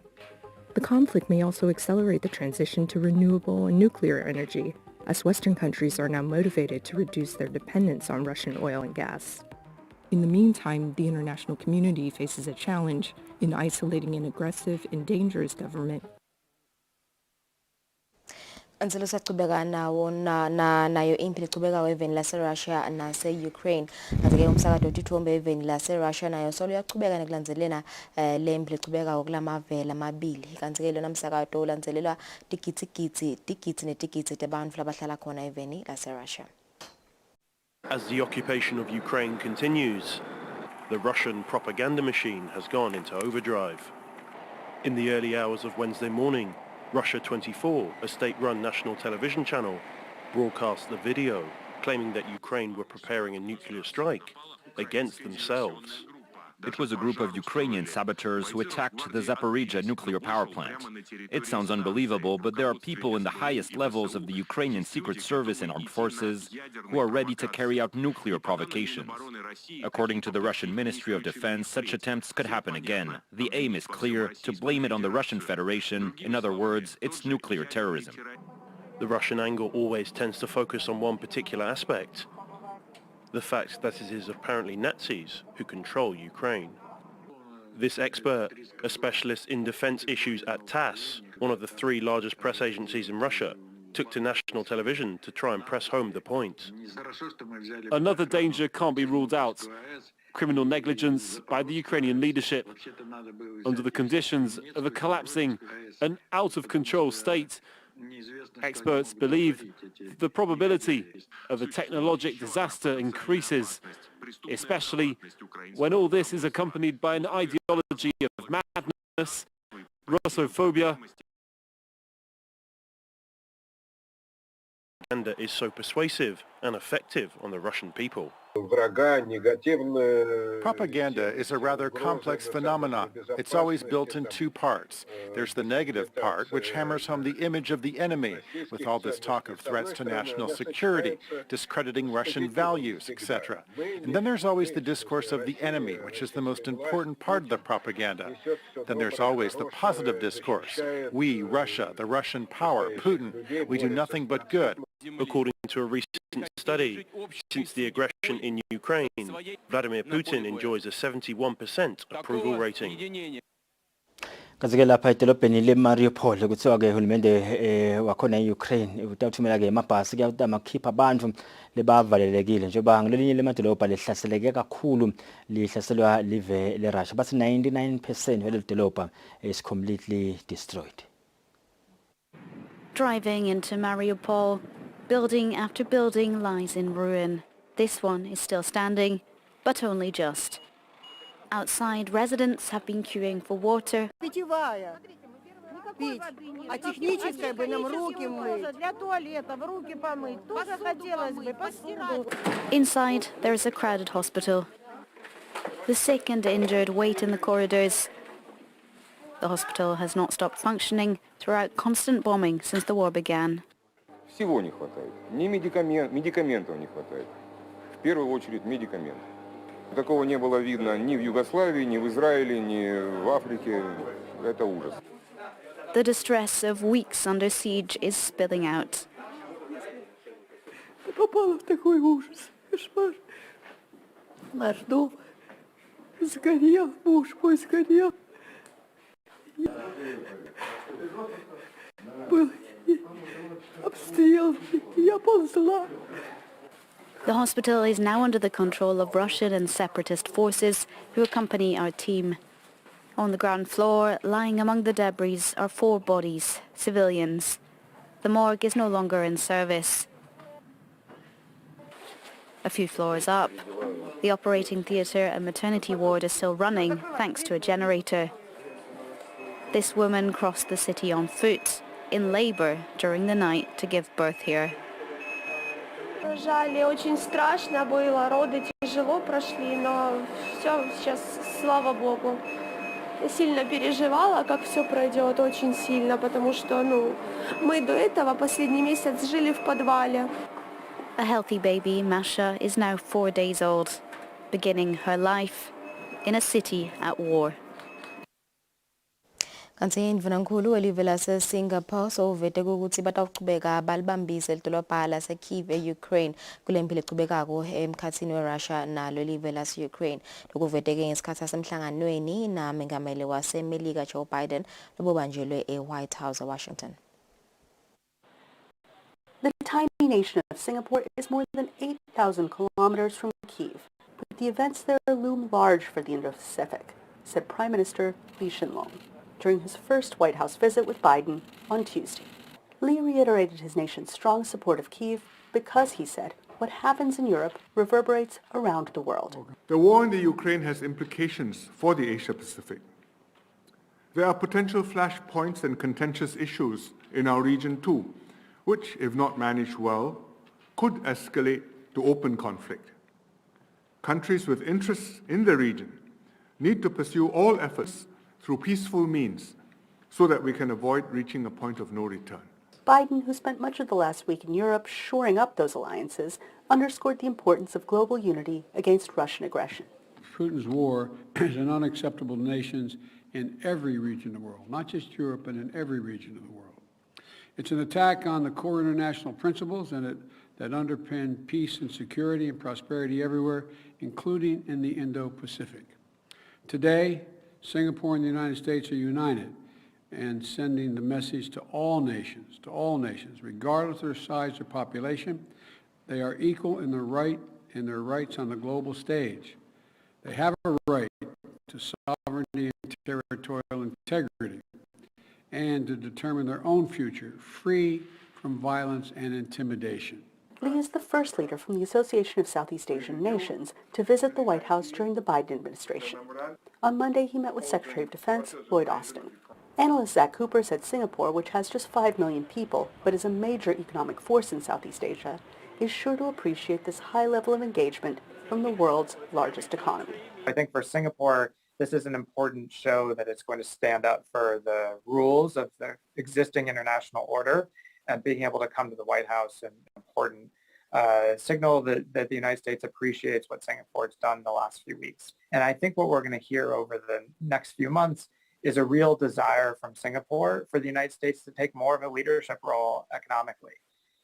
The conflict may also accelerate the transition to renewable and nuclear energy, as Western countries are now motivated to reduce their dependence on Russian oil and gas. In the meantime, the international community faces a challenge in isolating an aggressive and dangerous government. Anselo sachubeka nayo impi lichubeka eveni lase Russia nase Ukraine. Kanti-ke umsakazo othithombe eveni lase Russia nayo solo uyachubeka nekulandzelela le impi lichubeka okulamavela amabili. Kanti-ke lona umsakazo ulandzelelwa tigitsi netigitsi tebantfu labahlala khona eveni lase Russia. As the occupation of Ukraine continues, the Russian propaganda machine has gone into overdrive. In the early hours of Wednesday morning, Russia 24, a state-run national television channel, broadcast the video claiming that Ukraine were preparing a nuclear strike against themselves. It was a group of Ukrainian saboteurs who attacked the Zaporizhzhia nuclear power plant. It sounds unbelievable, but there are people in the highest levels of the Ukrainian Secret Service and armed forces who are ready to carry out nuclear provocations. According to the Russian Ministry of Defense, such attempts could happen again. The aim is clear: to blame it on the Russian Federation. In other words, it's nuclear terrorism. The Russian angle always tends to focus on one particular aspect: the fact that it is apparently Nazis who control Ukraine. This expert, a specialist in defense issues at TASS, one of the 3 largest press agencies in Russia, took to national television to try and press home the point. Another danger can't be ruled out: criminal negligence by the Ukrainian leadership. Under the conditions of a collapsing and out-of-control state, experts believe the probability of a technologic disaster increases, especially when all this is accompanied by an ideology of madness, Russophobia. Propaganda is so persuasive and effective on the Russian people. Propaganda is a rather complex phenomenon. It's always built in 2 parts. There's the negative part, which hammers home the image of the enemy, with all this talk of threats to national security, discrediting Russian values, etc. And then there's always the discourse of the enemy, which is the most important part of the propaganda. Then there's always the positive discourse. We, Russia, the Russian power, Putin, we do nothing but good. According to a recent study, since the aggression in Ukraine, Vladimir Putin enjoys a 71% approval rating. Kanti-ke lapha edolobheni le-Mariupol kuthiwa-ke uhulumende wakhona e-Ukraine utawuthumela-ke amabhasi amakhipha abantu lebavalelekile njengoba ngelinye lemadolobha lihlaseleke kakhulu lihlaselwa live le-Russia. Bathi 99% waleli dolobha is completely destroyed. Driving into Mariupol, building after building lies in ruin. This one is still standing, but only just. Outside, residents have been queuing for water. Inside, there is a crowded hospital. The sick and injured wait in the corridors. The hospital has not stopped functioning throughout constant bombing since the war began. Всего не хватает. Медикаментов не хватает. В первую очередь медикаментов. Такого не было видно ни в Югославии, ни в Израиле, ни в Африке. Это ужас. The distress of weeks under siege is spilling out. Попала в такой ужас, кошмар. Наш дом сгорел, муж мой сгорел. Был обстрел, я ползла. The hospital is now under the control of Russian and separatist forces who accompany our team. On the ground floor, lying among the debris, are 4 bodies, civilians. The morgue is no longer in service. A few floors up, the operating theatre and maternity ward is still running thanks to a generator. This woman crossed the city on foot, in labour during the night to give birth here. Рожали, очень страшно было, роды тяжело прошли, но все сейчас, слава богу. Я сильно переживала, как все пройдет, очень сильно, потому что, мы до этого последний месяц жили в подвале. A healthy baby, Masha, is now 4 days old, beginning her life in a city at war. Kanti imvunankulu welive lase-Singapore sovete ukuthi bataqhubeka balibambise lidolobha lase-Kyiv e-Ukraine kule mpilo eqhubekako emkhathini we-Russia nalo elive lase-Ukraine. Lokuvete-ke ngesikhathi sasemhlanganweni namengameli waseMelika Joe Biden lobubanjelwe e-White House eWashington. The tiny nation of Singapore is more than 8,000 kilometers from Kyiv, but the events there loom large for the Indo-Pacific, said Prime Minister Lee Hsien-loong during his first White House visit with Biden on Tuesday. Lee reiterated his nation's strong support of Kyiv because, he said, what happens in Europe reverberates around the world. The war in the Ukraine has implications for the Asia-Pacific. There are potential flashpoints and contentious issues in our region too, which, if not managed well, could escalate to open conflict. Countries with interests in the region need to pursue all efforts through peaceful means so that we can avoid reaching a point of no return. Biden, who spent much of the last week in Europe shoring up those alliances, underscored the importance of global unity against Russian aggression. Putin's war is an unacceptable to nations in every region of the world, not just Europe, but in every region of the world. It's an attack on the core international principles that underpin peace and security and prosperity everywhere, including in the Indo-Pacific. Today, Singapore and the United States are united and sending the message to all nations, regardless of their size or population. They are equal in their rights on the global stage. They have a right to sovereignty and territorial integrity and to determine their own future, free from violence and intimidation. Lee is the first leader from the Association of Southeast Asian Nations to visit the White House during the Biden administration. On Monday, he met with Secretary of Defense Lloyd Austin. Analyst Zach Cooper said Singapore, which has just 5 million people but is a major economic force in Southeast Asia, is sure to appreciate this high level of engagement from the world's largest economy. I think for Singapore, this is an important show that it's going to stand up for the rules of the existing international order, and being able to come to the White House an important signal that the United States appreciates what Singapore has done the last few weeks. And I think what we're going to hear over the next few months is a real desire from Singapore for the United States to take more of a leadership role economically.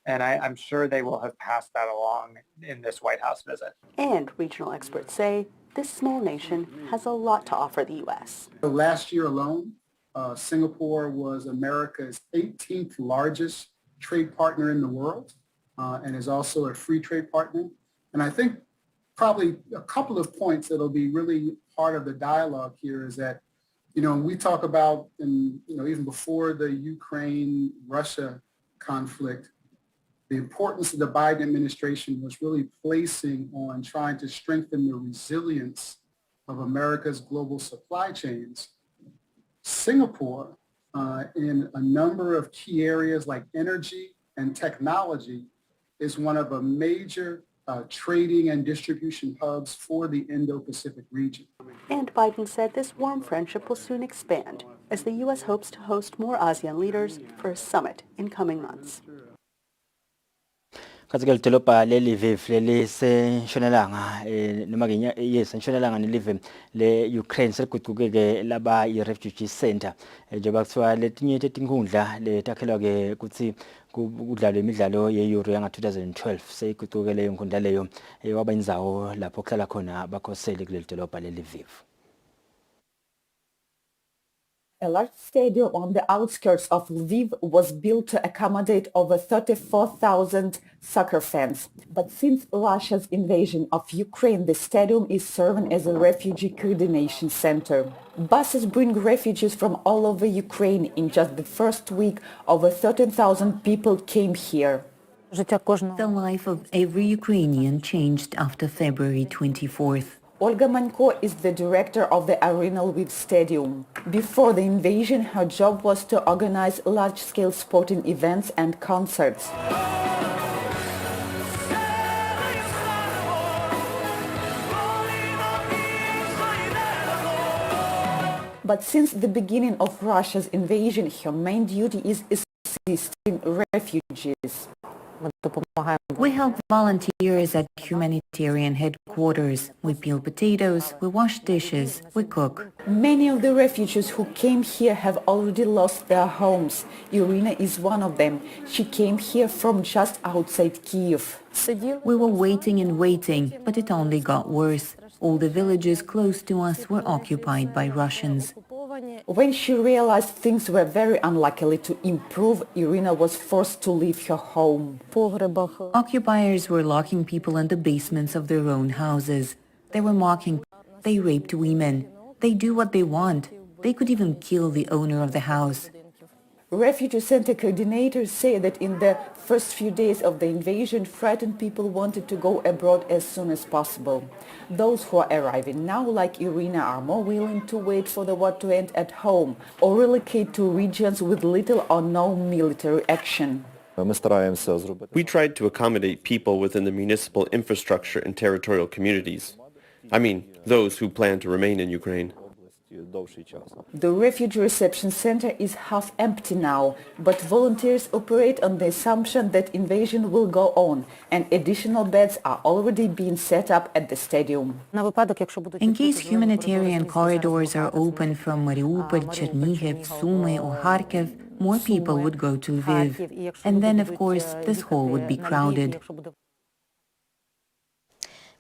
And I'm sure they will have passed that along in this White House visit. And regional experts say this small nation has a lot to offer the U.S. Last year alone, Singapore was America's 18th largest trade partner in the world and is also a free trade partner. And I think probably a couple of points that'll be really part of the dialogue here is that, we talk about, and even before the Ukraine-Russia conflict, the importance of the Biden administration was really placing on trying to strengthen the resilience of America's global supply chains. Singapore, in a number of key areas like energy and technology, is one of a major trading and distribution hubs for the Indo-Pacific region. And Biden said this warm friendship will soon expand as the U.S. hopes to host more ASEAN leaders for a summit in coming months. Katika lidolobha leliviv lelisenshonalanga noma ke yesentshonalanga nelive le-Ukraine seliguquke laba i-refugee center njengoba kuthiwa letinye tinkundla letakhelwa ke kuthi kudlalwe imidlalo ye-Euro yanga 2012 seyiguquke leyo nkundla leyo waba indzawo lapho kuhlala khona abakhoseli kuleli dolobha leliviv. A large stadium on the outskirts of Lviv was built to accommodate over 34,000 soccer fans. But since Russia's invasion of Ukraine, the stadium is serving as a refugee coordination center. Buses bring refugees from all over Ukraine. In just the first week, over 13,000 people came here. The life of every Ukrainian changed after February 24th. Olga Manko is the director of the Arena Lviv Stadium. Before the invasion, her job was to organize large-scale sporting events and concerts. But since the beginning of Russia's invasion, her main duty is assisting refugees. We help volunteers at humanitarian headquarters. We peel potatoes, we wash dishes, we cook. Many of the refugees who came here have already lost their homes. Irina is one of them. She came here from just outside Kiev. We were waiting and waiting, but it only got worse. All the villages close to us were occupied by Russians. When she realized things were very unlikely to improve, Irina was forced to leave her home. Occupiers were locking people in the basements of their own houses. They were mocking. They raped women. They do what they want. They could even kill the owner of the house. Refugee center coordinators say that in the first few days of the invasion, frightened people wanted to go abroad as soon as possible. Those who are arriving now, like Irina, are more willing to wait for the war to end at home or relocate to regions with little or no military action. We tried to accommodate people within the municipal infrastructure and territorial communities. I mean, those who plan to remain in Ukraine. The refugee reception center is half empty now, but volunteers operate on the assumption that invasion will go on, and additional beds are already being set up at the stadium. In case humanitarian corridors are open from Mariupol, Chernihiv, Sumy or Kharkiv, more people would go to Lviv. And then, of course, this hall would be crowded.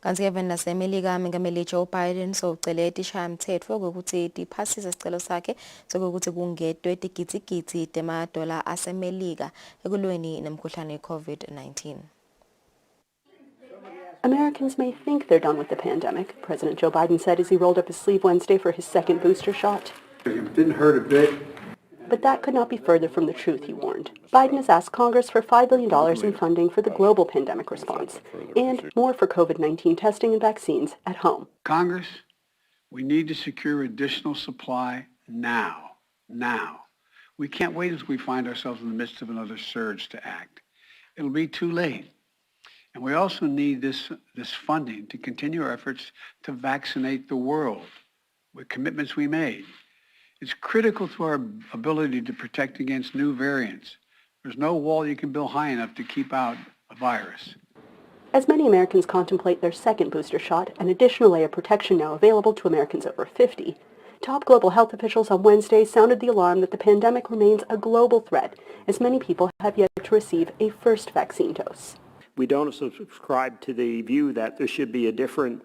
Kanti ke nasemelika mengameli Joe Biden socela isishayamthetho ukuthi iphasise isicelo sakhe sokuthi kungedwe itigidzi $10 asemelika ekulweni nemkhuhlane COVID-19. Americans may think they're done with the pandemic, President Joe Biden said as he rolled up his sleeve Wednesday for his second booster shot. It didn't hurt a bit. But that could not be further from the truth, he warned. Biden has asked Congress for $5 billion in funding for the global pandemic response and more for COVID-19 testing and vaccines at home. Congress, we need to secure additional supply now. Now. We can't wait as we find ourselves in the midst of another surge to act. It'll be too late. And we also need this funding to continue our efforts to vaccinate the world with commitments we made. It's critical to our ability to protect against new variants. There's no wall you can build high enough to keep out a virus. As many Americans contemplate their second booster shot, an additional layer of protection now available to Americans over 50, top global health officials on Wednesday sounded the alarm that the pandemic remains a global threat, as many people have yet to receive a first vaccine dose. We don't subscribe to the view that there should be a different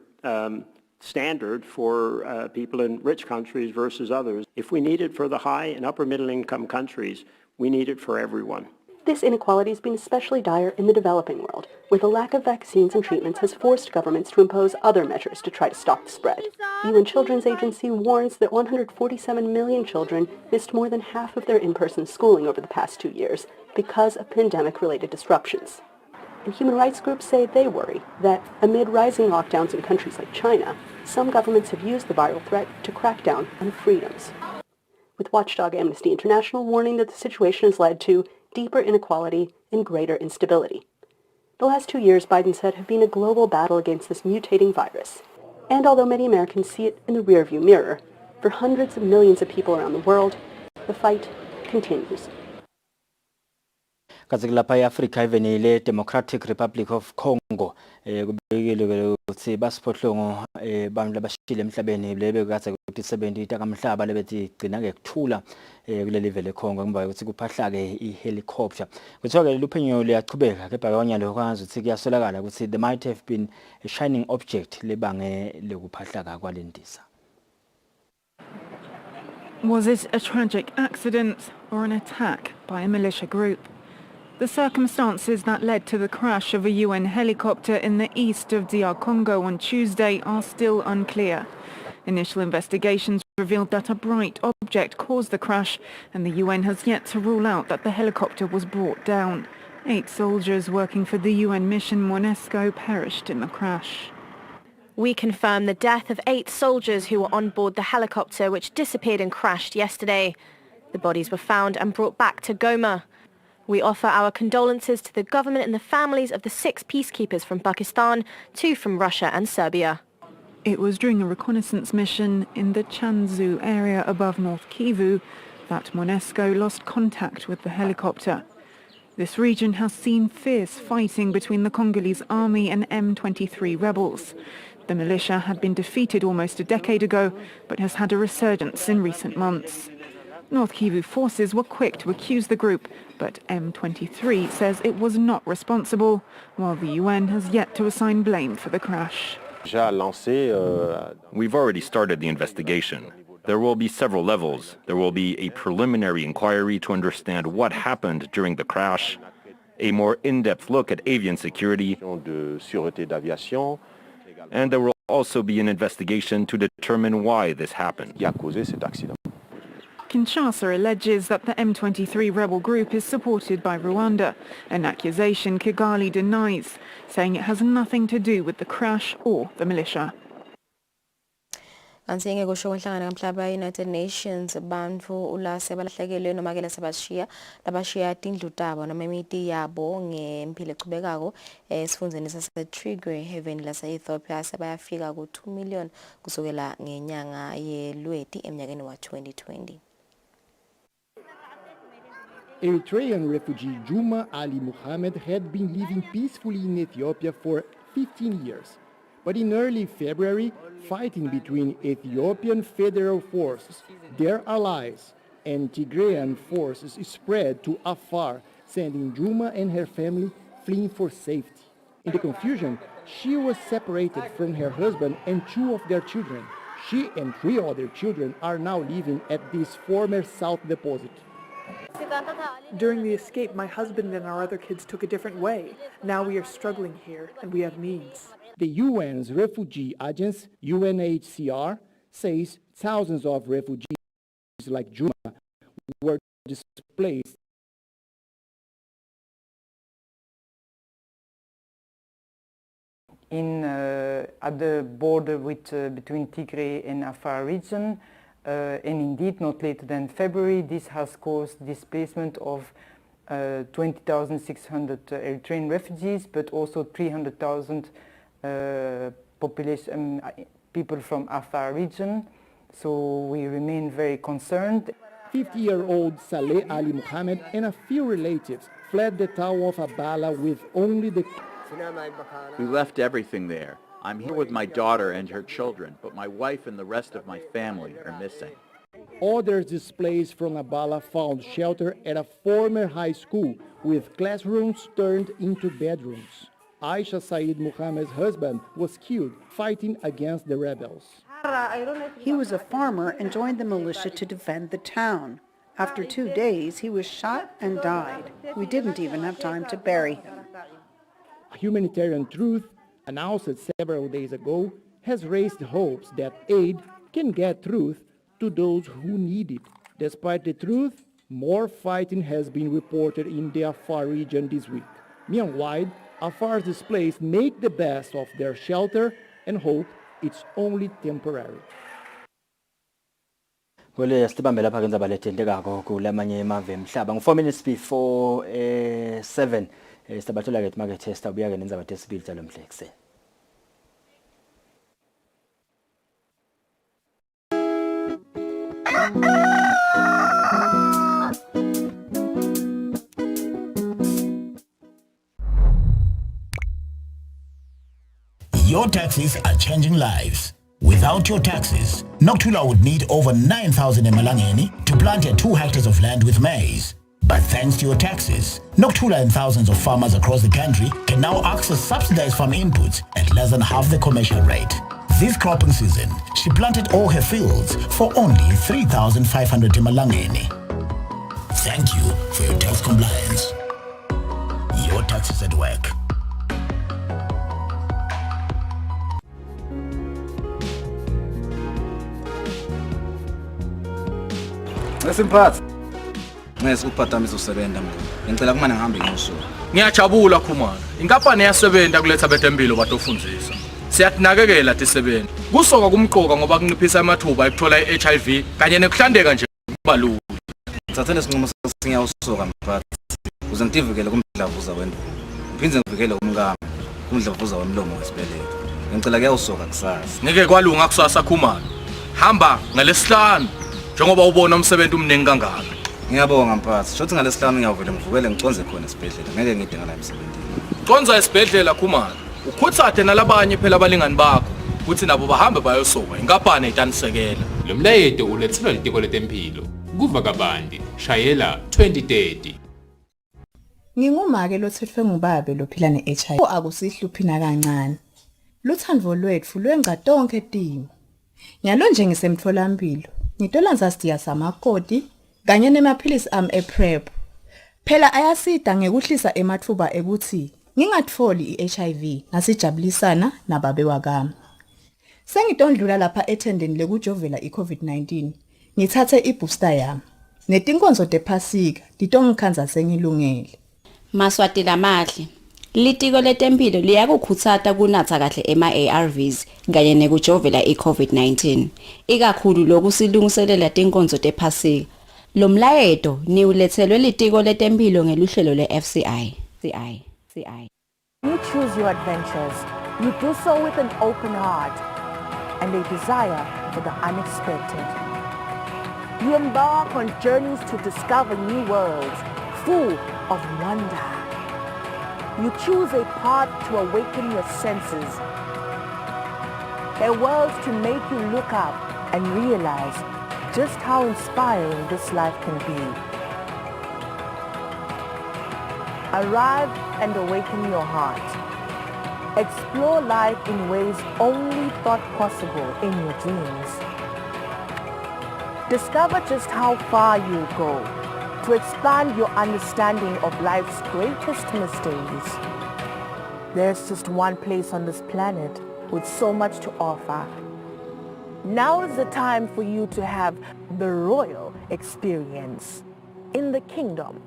standard for people in rich countries versus others. If we need it for the high and upper middle income countries, we need it for everyone. This inequality has been especially dire in the developing world, where the lack of vaccines and treatments has forced governments to impose other measures to try to stop the spread. The UN Children's Agency warns that 147 million children missed more than half of their in-person schooling over the past 2 years because of pandemic-related disruptions. And human rights groups say they worry that, amid rising lockdowns in countries like China, some governments have used the viral threat to crack down on freedoms. With watchdog Amnesty International warning that the situation has led to deeper inequality and greater instability. The last 2 years, Biden said, have been a global battle against this mutating virus. And although many Americans see it in the rearview mirror, for hundreds of millions of people around the world, the fight continues. Kazi lapha eAfrica even ile Democratic Republic of Congo kubekile ukuthi basiphohlongo bamla bashile emhlabeni lebe kaze ukuthi 70 takamhlaba lebethi gcina ke kuthula kuleli vele eCongo ngoba ukuthi kuphahla ke ihelicopter kuthiwa ke luphenyo liyachubeka kepha kwanya lokwazi ukuthi kuyasolakala ukuthi there might have been a shining object lebange lokuphahla kwalendisa. Was it a tragic accident or an attack by a militia group? The circumstances that led to the crash of a UN helicopter in the east of DR Congo on Tuesday are still unclear. Initial investigations revealed that a bright object caused the crash, and the UN has yet to rule out that the helicopter was brought down. 8 soldiers working for the UN mission MONUSCO perished in the crash. We confirm the death of 8 soldiers who were on board the helicopter which disappeared and crashed yesterday. The bodies were found and brought back to Goma. We offer our condolences to the government and the families of the 6 peacekeepers from Pakistan, 2 from Russia and Serbia. It was during a reconnaissance mission in the Chanzu area above North Kivu that Monesco lost contact with the helicopter. This region has seen fierce fighting between the Congolese army and M23 rebels. The militia had been defeated almost a decade ago, but has had a resurgence in recent months. North Kivu forces were quick to accuse the group, but M23 says it was not responsible, while the UN has yet to assign blame for the crash. We've already started the investigation. There will be several levels. There will be a preliminary inquiry to understand what happened during the crash, a more in-depth look at avian security, and there will also be an investigation to determine why this happened. Kinshasa alleges that the M23 rebel group is supported by Rwanda, an accusation Kigali denies, saying it has nothing to do with the crash or the militia. Kanti kusho kwenhlangano kamhlaba United Nations bantfu ulase balahlekelwe noma ke labashiya tindlu tabo noma imiti yabo ngempilo echubekako esifundeni sase-Tigray Haven lase-Ethiopia sebayafika ku-2 million kusukela ngenyanga yeLweti emnyakeni wa 2020. Eritrean refugee Juma Ali Muhammad had been living peacefully in Ethiopia for 15 years. But in early February, fighting between Ethiopian Federal Forces, their allies, and Tigrayan forces spread to Afar, sending Juma and her family fleeing for safety. In the confusion, she was separated from her husband and 2 of their children. She and 3 other children are now living at this former salt deposit. During the escape, my husband and our other kids took a different way. Now we are struggling here, and we have needs. The UN's refugee agency, UNHCR, says thousands of refugees like Juma were displaced at the border between Tigray and Afar region, and indeed not later than February, this has caused displacement of 20,600 Eritrean refugees, but also 300,000 population people from Afar region. So we remain very concerned. 50-year-old Saleh Ali Muhammad and a few relatives fled the town of Abala with only the... We left everything there. I'm here with my daughter and her children, but my wife and the rest of my family are missing. Others displaced from Abala found shelter at a former high school with classrooms turned into bedrooms. Aisha Said Muhammad's husband was killed fighting against the rebels. He was a farmer and joined the militia to defend the town. After 2 days, he was shot and died. We didn't even have time to bury him. Humanitarian Truth, announced several days ago, has raised hopes that aid can get truth to those who need it. Despite the truth, more fighting has been reported in the Afar region this week. Meanwhile, Afar's displaced make the best of their shelter and hope it's only temporary. Kwele sibambe lapha ke ndzaba letendekako kulamanye emave emhlaba ngo 4 minutes before 7 sibathola ke market test ubuya ke nendzaba tesibili talo mhlekse. Your taxes are changing lives. Without your taxes, Noktula would need over 9,000 emalangeni to plant 2 hectares of land with maize. But thanks to your taxes, Noktula and thousands of farmers across the country can now access subsidized farm inputs at less than half the commercial rate. This cropping season, she planted all her fields for only 3,500 emalangeni. Thank you for your tax compliance. Your taxes at work. Ngesimphathi ngesuphathamisa usebenza mngani. Ngicela kumane ngihambe ngosuku. Ngiyajabula khumana. Inkampani yasebenza kuletha betempilo batofundzisa. Siyatinakekela tisebenza. Kusoka kumqoka ngoba kunciphisa amathuba ekuthola iHIV kanye nekuhlandeka nje kubalula. Ngithathe nesinqumo singiyawusoka mphathi. Uze ngitivukele kumdlavuza wendlu. Ngiphinde ngivikele umkami kumdlavuza wemlomo wesibeletho. ngicela kuyawusoka kusasa. Ngeke kwalunga kusasa Khumalo. Hamba ngalesihlanu njengoba ubona umsebenzi umningi kangaka. Ngiyabonga mphathi. Shothi ngalesihlanu ngiyavele ngivukele ngiconze khona esibhedlela. Ngeke ngide ngala emsebenzini. Conza esibhedlela Khumalo. Ukhuthathe nalabanye phela abalingani bakho ukuthi nabo bahambe bayosoka. Inkapani etanisekela. Lo mlayeto ulethelwa litiko letempilo. Kuva kabanti shayela 2030. Ngingumake lothethwe ngubabe lophila ne-HIV. Akusihluphi kancane. Luthando lwethu lwengatonke timo. Nyalo nje ngisemtholampilo. Ngitola nzasiya samakoti kanye nemaphilisi ami ePrep. Phela ayasida ngekuhlisa emathuba ekuthi ngingatholi iHIV nasijabulisana nababe wakami. Sengitondlula lapha ethendeni lekujovela iCovid-19. Ngithathe ibooster yami. Netinkonzo tephasika ditongikhanza sengilungele. Maswati lamahle. Litiko letempilo liyakukhutsata kunatha kahle ema-ARVs kanye nekujovela iCovid-19. Ikakhulu lokusilungiselela tinkonzo tephasika. Lo mlayeto niulethelwe litiko letempilo ngeluhlelo le-FCI. You choose your adventures. You do so with an open heart and a desire for the unexpected. You embark on journeys to discover new worlds full of wonder. You choose a path to awaken your senses, a world to make you look up and realize just how inspiring this life can be. Arrive and awaken your heart. Explore life in ways only thought possible in your dreams. Discover just how far you'll go to expand your understanding of life's greatest mysteries. There's just one place on this planet with so much to offer. Now is the time for you to have the royal experience in the kingdom.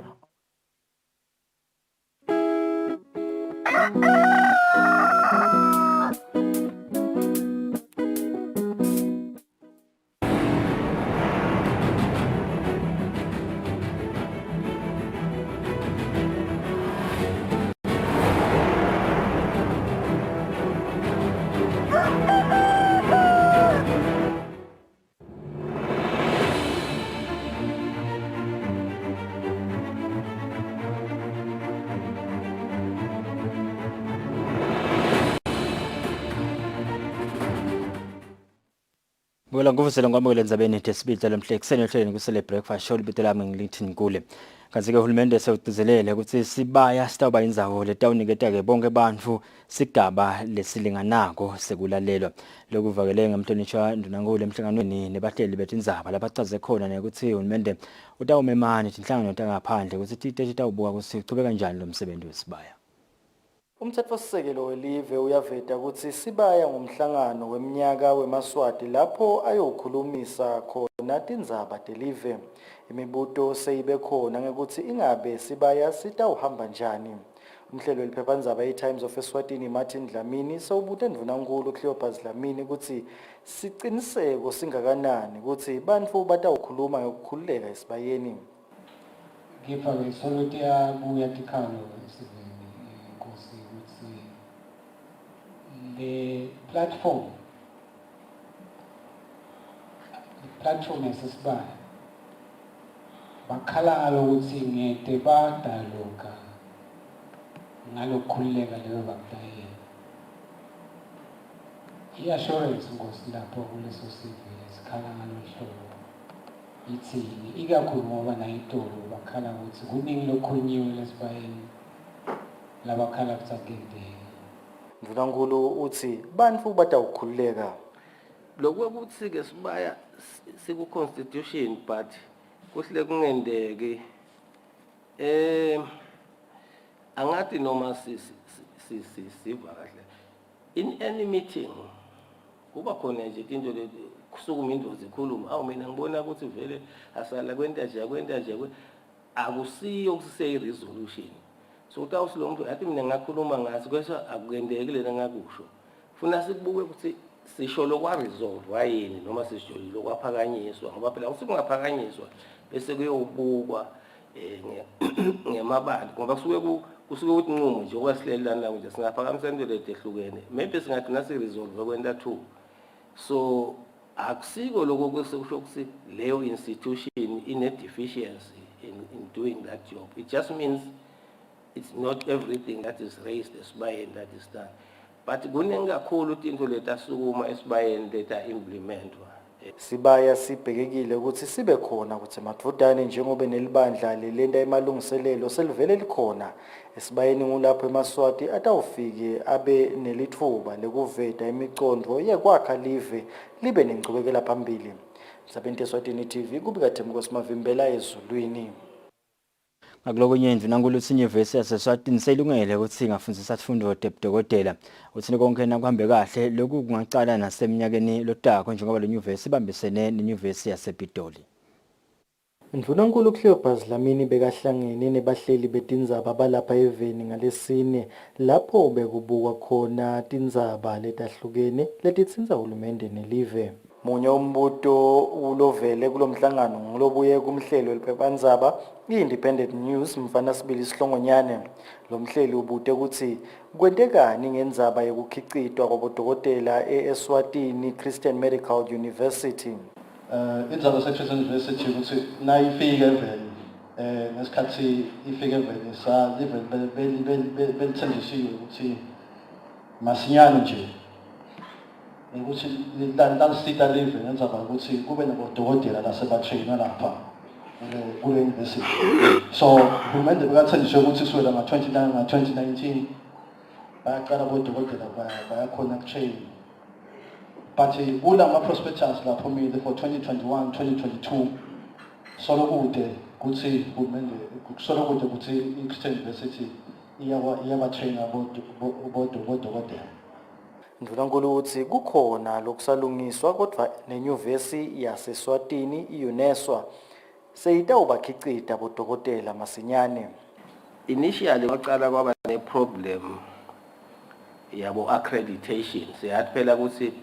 Bola nguvusela ngwamukele ndzabeni tesibili lemhlekuseni ehleleni kusele breakfast show libitela lami ngilithi Nkule. Kanti ke uhulumende sewugcizelele ukuthi sibaya sitawuba indzawo letawuniketa ke bonke bantfu sigaba lesilinganako sekulalelwa. Lokuvakele ngamhlonishwa Ndunankulu emhlanganweni nebahleli betindzaba labachaze khona ukuthi uhulumende utawumemani tinhlangano tangaphandle ukuthi titawubuka ukuthi uchube kanjani lo msebenzi wesibaya. Umthetho-sisekelo welive uyaveta ukuthi sibaya ngumhlangano weminyaka wemaswati lapho ayokhulumisa khona tindzaba telive. Imibuto seyibe khona ngekuthi ingabe sibaya sitawuhamba njani. Umhlelo weliphephandzaba i-Times of Eswatini Martin Dlamini sewubute Ndunankulu Cleopas Dlamini ukuthi siciniseko singakanani ukuthi bantfu batawukhuluma ngokukhululeka esibayeni. Kepha ke solo tiyabuya tikhalo the platform yasesibaya bakhala ukuthi ngete badaloka ngalokukhululeka leyo bakudayela i-assurance ngosi lapho kuleso sivile sikhala ngalohlobo ithini ikakhulu ngoba nayitolo bakhala ukuthi kuningi lokhonyiwe lesibayeni labakhala kutsakendeka. Ndunankulu uthi bantfu batawukhululeka. Lokuthi ke sibaya siku constitution but kuhle kungendeke angathi noma siva kahle in any meeting kuba khona nje into kusukuma indlozi ikhuluma awu mina ngibona ukuthi vele asala kwenta nje akusiyo kusise resolution. So utawusilo muntu athi mina ngakhuluma ngathi kwesa akuyendeki lena ngakusho. Funa sikubuke ukuthi sisho lokwa resolve ayini noma sisho lokwaphakanyiswa ngoba phela usingaphakanyiswa bese kuyobukwa ngemabali ngoba kusuke kusuke ukuthi inqumo nje okwasihlelana la nje singaphakamisa into lethu ehlukene maybe singagcina siresolve kwenta 2 so akusiko lokho kusho ukuthi leyo institution ine deficiency in doing that job. It just means it's not everything that is raised esibayeni that is done, but kuningi kakhulu into leta sukuma esibayeni leta implementwa. Sibaya sibhekekile ukuthi sibe khona ukuthi madvodane njengoba nelibandla lelenda emalungiselelo selivele likhona esibayeni ngulapho eMaswati atawufike abe nelithuba lekuveta imicondo yekwakha live libe nengcubekela phambili. Sabente Eswatini TV kubika Themko Simavimbela ezulwini. Ngakulokunye indlu nankuluthi inyuvesi yaseSwatini seyilungele ukuthi ingafundisa sifundo dokotela uthini konke nakuhambe kahle lokhu kungaqala naseminyakeni lotako njengoba le nyuvesi ibambisene nenyuvesi yasePitoli. Mvunankulu Cleopas Dlamini bekahlangene nebahleli betindzaba balapha eveni ngalesine lapho bekubukwa khona tindzaba letahlukene letitsinza uhulumende nelive. Munye umbuto ulovele kulomhlangano ngilobuye kumhlelo liphephandzaba i-Independent News mfana Sibili Sihlongonyane. Lo mhleli ubute ukuthi kwentekani ngendzaba yokukhicitwa kwabodokotela eEswatini Christian Medical University. Indzaba se-Christian University ukuthi nayifika eveni ngesikhathi ifika eveni salive belithenjisiwe ukuthi masinyane nje ukuthi lalisita live ngendzaba ukuthi kube nabodokotela lasebatrainwa lapha kule university. So uhulumende bekathenjiswe ukuthi kusukela nga-2019 bayaqala abodokotela bayakhona kutrain. But kulama prospectus laphumile for 2021-2022 solo kude ukuthi uhulumende solo kude ukuthi i-Christian University iyabatraina bodokotela. Mvunankulu uthi kukhona lokusalungiswa kodwa nenyuvesi yaseSwatini i-UNESCO seyitawubakhicita bodokotela masinyane. Initially waqala kwaba ne-problem yabo accreditation seyathi phela ukuthi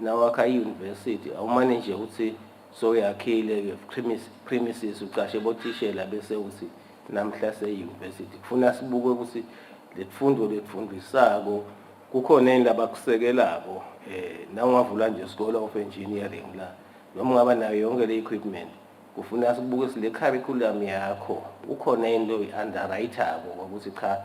nawakha i-university awumane nje ukuthi soyakhile premises uqashe bothishela bese uthi namhla se-university kufuna sibuke ukuthi lezifundo lezifundisako kukhona indaba kusekelako nawungavula nje School of Engineering la noma ngaba nayo yonke le equipment kufuna sibuke sile curriculum yakho ukhona into underwriter ukuthi cha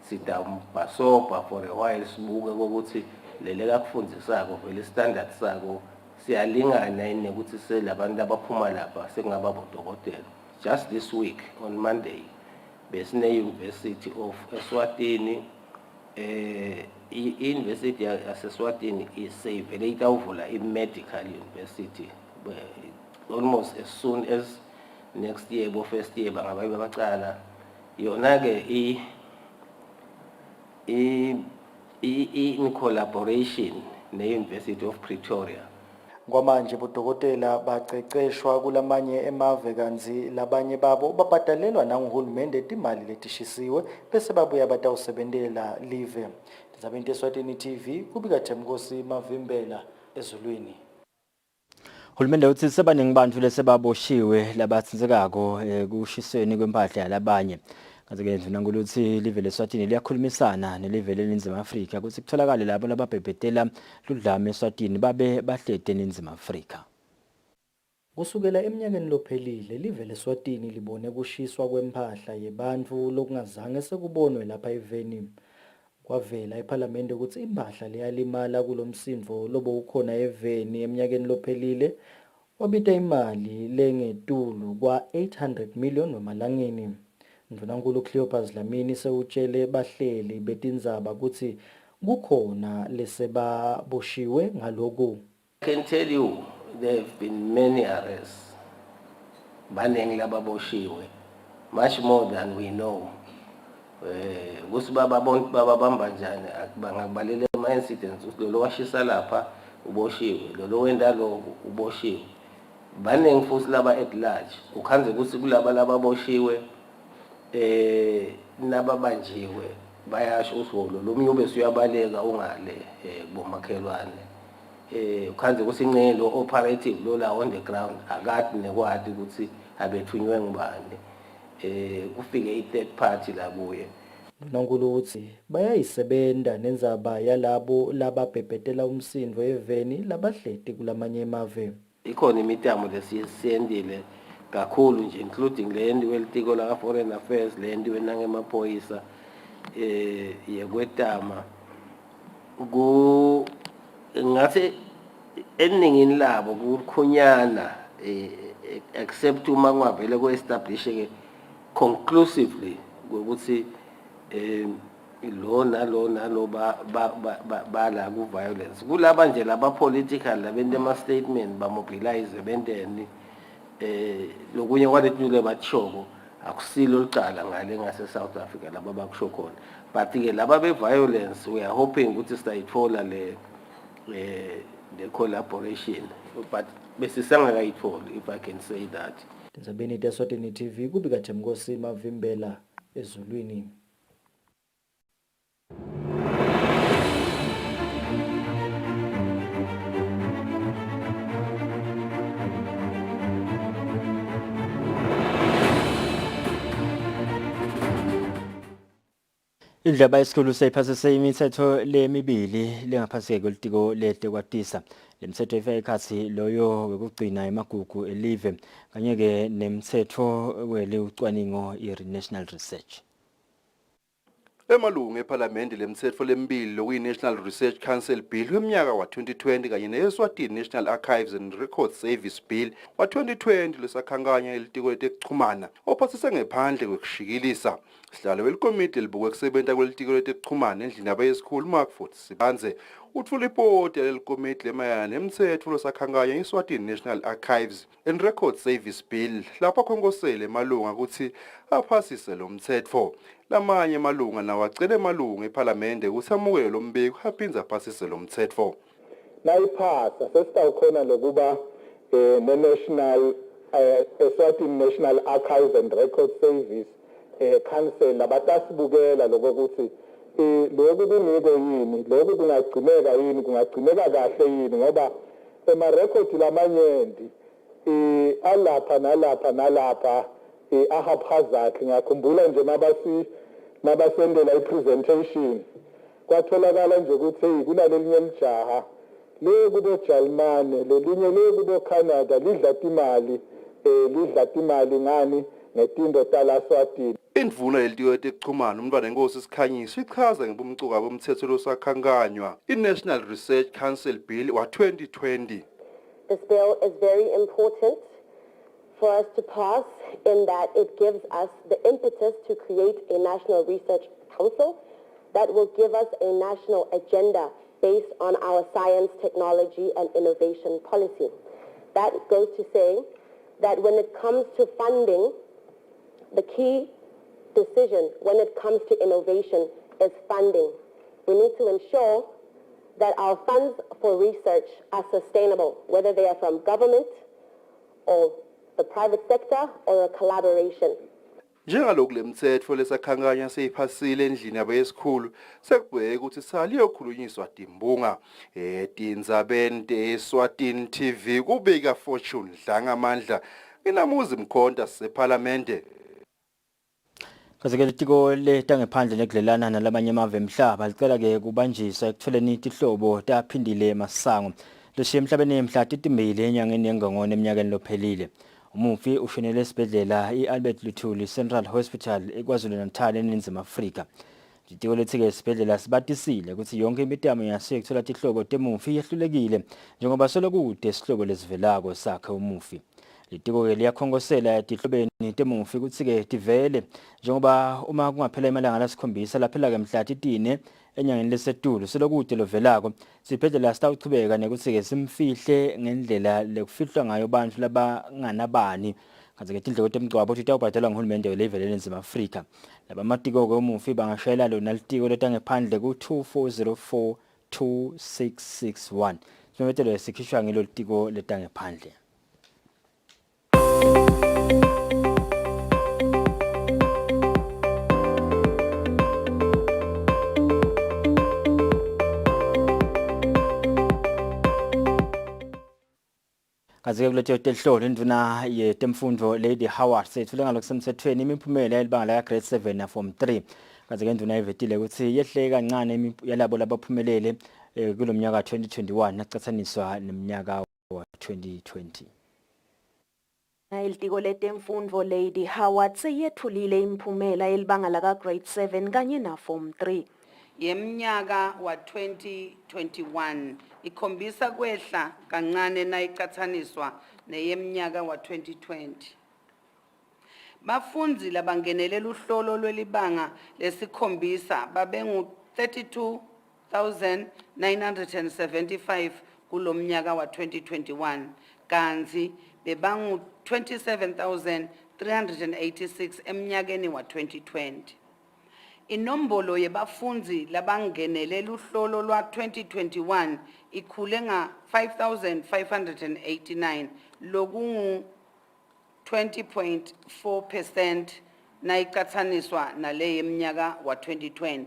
sidambhasoba for a while sibuke ukuthi lele kakufundisako vele standard sako siyalingana yini ukuthi selabantu abaphuma lapha sekungaba bodokotela. Just this week on Monday besine University of Eswatini i-University yaseSwatini isevele itawuvula i-medical university almost as soon as next year bo first year bangabaye bacala yona ke in collaboration ne-University of Pretoria. Kwamanje bodokotela baceceshwa kulamanye emave kanzi labanye babo babhadalelwa nanguhulumende imali letishisiwe bese babuya batawusebentela live. Sabente Eswatini TV kubika Themko Simavimbela ezulwini. Hulumende uthi sebaningi bantu lesebaboshiwe labatsinzekako kushisweni kwempahla yalabanye. Kanti-ke Mvunankulu uthi live leSwatini liyakhulumisana nelive leNingizimu Afrika ukuthi kutholakale labo lababhebhetela ludlame eSwatini babe bahlede eNingizimu Afrika. Kusukela eminyakeni lophelile live leSwatini libone kushiswa kwempahla yebantu lokungazange sekubonwe lapha eveni. Kwavela eParliament ukuthi impahla leyalimala kulomsindvo lobo ukhona eveni eminyakeni lophelile wabita imali lengetulu kwa 800 million wemalangeni. Mvunankulu Cleopas Dlamini sewutshele bahleli betindzaba ukuthi kukhona lesebaboshiwe ngaloku. I can tell you there have been many arrests. Baningi lababoshiwe much more than we know. Kusibaba bonke babamba njani bangabalele ama incidents lo washisa lapha uboshiwe lo wenda lo uboshiwe baningi futhi laba at large ukhanze ukuthi kulaba lababoshiwe nababanjiwe bayasho usolo lo myube uyabaleka ungale bomakhelwane ukhanze ukuthi inqelo operative lo la on the ground akade nekwadi ukuthi abethunywe ngibani kufike i third party labuye nonkulu uthi bayayisebenta nendzaba yalabo lababhebhetela umsindvo eveni labahleti kulamanye emave. Ikhona imitamo lesiyendile kakhulu nje, including le yendiwe litiko la foreign affairs, le yendiwe nangemaphoyisa yekwetama ngathi eningini labo kukhunyana except uma kungavele ku-establish conclusively ukuthi lo nalo bala ku-violence. Kulaba nje laba political labente ama-statement bamobilize benteni lokunye kwaletinule batshoko akusilo licala ngale ngase-South Africa laba bakusho khona. But-ke laba be-violence we are hoping ukuthi sitayitfola the collaboration, but besisangakayitholi, if I can say that. Ndzabeni Eswatini TV kubika Themkosi Mavimbela ezulwini. Indaba esikhulu seyiphasise imithetho lemibili lengaphasike kwelitiko letekwatisa. Lemthetho ifaka ikhathi loyo wekugcina emagugu elive kanye-ke nemthetho welucwaningo i-National Research. Emalungu ePhalamende lemthetho lemibili lokuyi-National Research Council Bill weminyaka wa-2020 kanye ne-Eswatini National Archives and Records Service Bill wa-2020 lesakhankanya elitiko letekuchumana ophasise ngephandle kwekushikilisa. Sihlalo welikomiti libukwe kusebenta kwelitiko letekuchumana endlini abayesikhulu Markford Sibanze utfula ipoti yalelikomiti lemayana nemtsetfo losakhankanya i-Eswatini National Archives and Records Service Bill lapho akhonkosele emalunga ukuthi aphasise lo mtsetfo. Lamanye emalunga nawo acele emalunga ePhalamende ukuthi amukele lo mbiko aphindze aphasise lo mtsetfo. Nayiphasa sesitawukhona lokuba ne-National Eswatini National Archives and Records Service Council labatasibukela lokho ukuthi lokhu kungiko yini, lokhu kungagcineka yini, kungagcineka kahle yini ngoba emarekhodi lamanyenti alapha nalapha ahaphazard. Ngiyakhumbula nje nabasendela i-presentation kwatholakala nje ukuthi kunalelinye lijaha lekubo Jalimane lelinye lekubo Canada lidla timali ngani netindo talaswatini. Indvuna yelitiko letekuchumana umntwana enkosi Sikhanyiso ichaza ngebumcuka bomthetho losakhankanywa i-National Research Council Bill wa-2020. This bill is very important for us to pass in that it gives us the impetus to create a National Research Council that will give us a national agenda based on our science, technology, and innovation policy. That goes to say that when it comes to funding, the key decision when it comes to innovation is funding. We need to ensure that our funds for research are sustainable, whether they are from government or the private sector or a collaboration. Njengalokhu lemthetfo lesakhankanya seyiphasile endlini abayesikhulu sekubheka ukuthi saliyokhulunyiswa timbunga etindzabeni te-Eswatini TV kubika Fortune Dlangamandla nginamuzi Mkhonta sePhalamende. Kaze-ke litiko letangephandle nekudlelana nalabanye amave emhlaba licela-ke kubanjiswa ekutholeni tihlobo taphindile masango lishiye emhlabeni mhla 2 enyangeni yeNgongoni eminyakeni lophelile. Umufi ushonele esibhedlela i-Albert Luthuli Central Hospital eKwaZulu-Natal eNingizimu Afrika. Litiko lethi-ke esibhedlela sibatisile ukuthi yonke imitamo yasiye kuthola tihlobo temufi yehlulekile njengoba solokude isihlobo lesivelako sakhe umufi. Litiko-ke liyakhongosela tihlobeni temufi ukuthi-ke tivele njengoba uma kungaphela imalanga lasikhombisa laphela-ke mhla 4 enyangeni lesetulu selokude lovelako sibhedlela sitawuchubeka nekuthi-ke simfihle ngendlela lekufihlwa ngayo bantfu labanganabani. Kaze-ke tindleko temgcwabo titawubhadalwa nguhulumende welivele leNingizimu Afrika. Laba matiko-ke umufi bangashayela lona litiko letangephandle ku-2404 2661. Simemetelo sikhishwa ngilo litiko letangephandle. Kaze-ke kulethe tehlolo induna yetemfundo Lady Howard sethule ngalokusemthethweni imiphumela yelibanga la grade 7 na form 3 kaze-ke induna ivetile ukuthi yehle kancane yalabo labaphumelele kulomnyaka 2021 nacathaniswa neminyaka wa-2020. Ilitiko letemfundvo Lady Howard seyethulile imphumela elibanga laka grade 7 kanye na form 3. Yemnyaka wa 2021 ikhombisa kwehla kancane nayicathaniswa neyemnyaka wa 2020. Bafundzi labangenelela uhlolo lwelibanga lesikhombisa babengu 32,975 kulomnyaka wa 2021 kanzi bebangu 27,386 emnyakeni wa 2020. Inombolo yebafundzi labangenelela uhlolo lwa 2021 ikhule nga 5,589 lokungu 20.4% nayicathaniswa nale yemnyaka wa 2020.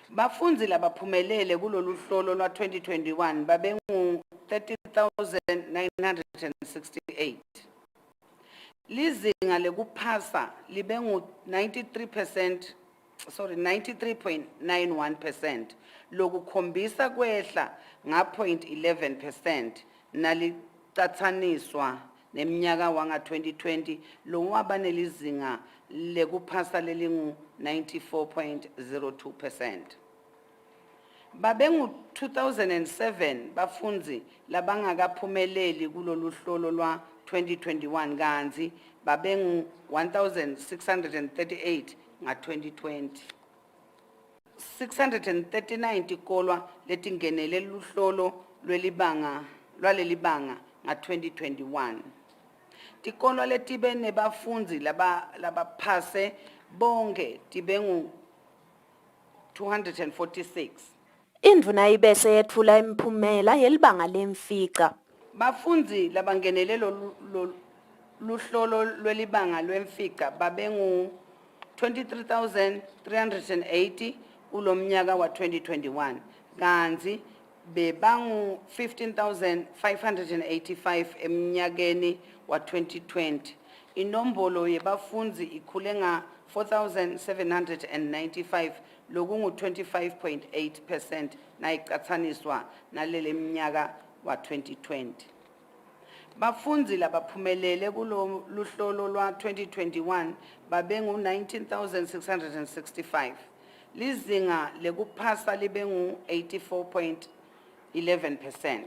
Bafundzi labaphumelele kulolu hlolo lwa 2021 babengu 30,968. Lizinga lekuphasa libengu 93.91% lokukhombisa kwehla nga 0.11% nalicathaniswa nemnyaka wanga 2020 lowaba nelizinga lekuphasa lelingu 94.02%. Babengu 2007 bafundzi labangakaphumeleli kulolu hlolo lwa 2021 kanzi babengu 1,638 nga 2020. 639 tikolwa letingenelela uhlolo lwelibanga nga 2021. Tikolwa letibe nebafundzi labaphase bonke tibengu 246. Indvuna ibese yetfula imphumela yelibanga lemfica. Bafundzi labangenelela luhlolo lwelibanga lwemfica babengu 23,380 kulomnyaka wa 2021 kanzi bebangu 15,585 emnyakeni wa 2020. Inombolo yebafundzi ikhule nga 4,795 lokungu 25.8% nayicathaniswa nalele mnyaka wa 2020. Bafundzi labaphumelele kulo luhlolo lwa 2021 babengu 19,665. Lizinga lekuphasa libengu 84.11%.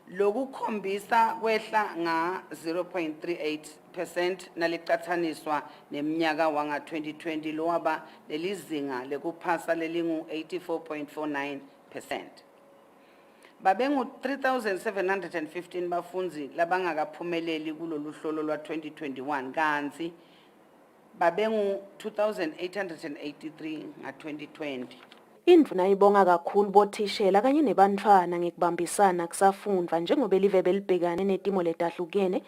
Lokukhombisa kwehla nga 0.38% nalicathaniswa nemnyaka wanga 2020 lowaba lelizinga lekuphasa lelingu 84.49%. Babengu 3,715 bafundzi labangakaphumeleli kulolu hlolo lwa 2021 kanzi babengu 2,883 nga 2020. Indvuna ibonga kakhulu bothishela kanye nebantfwana ngekubambisana kusafundwa njengoba live belibhekane netimo letahlukene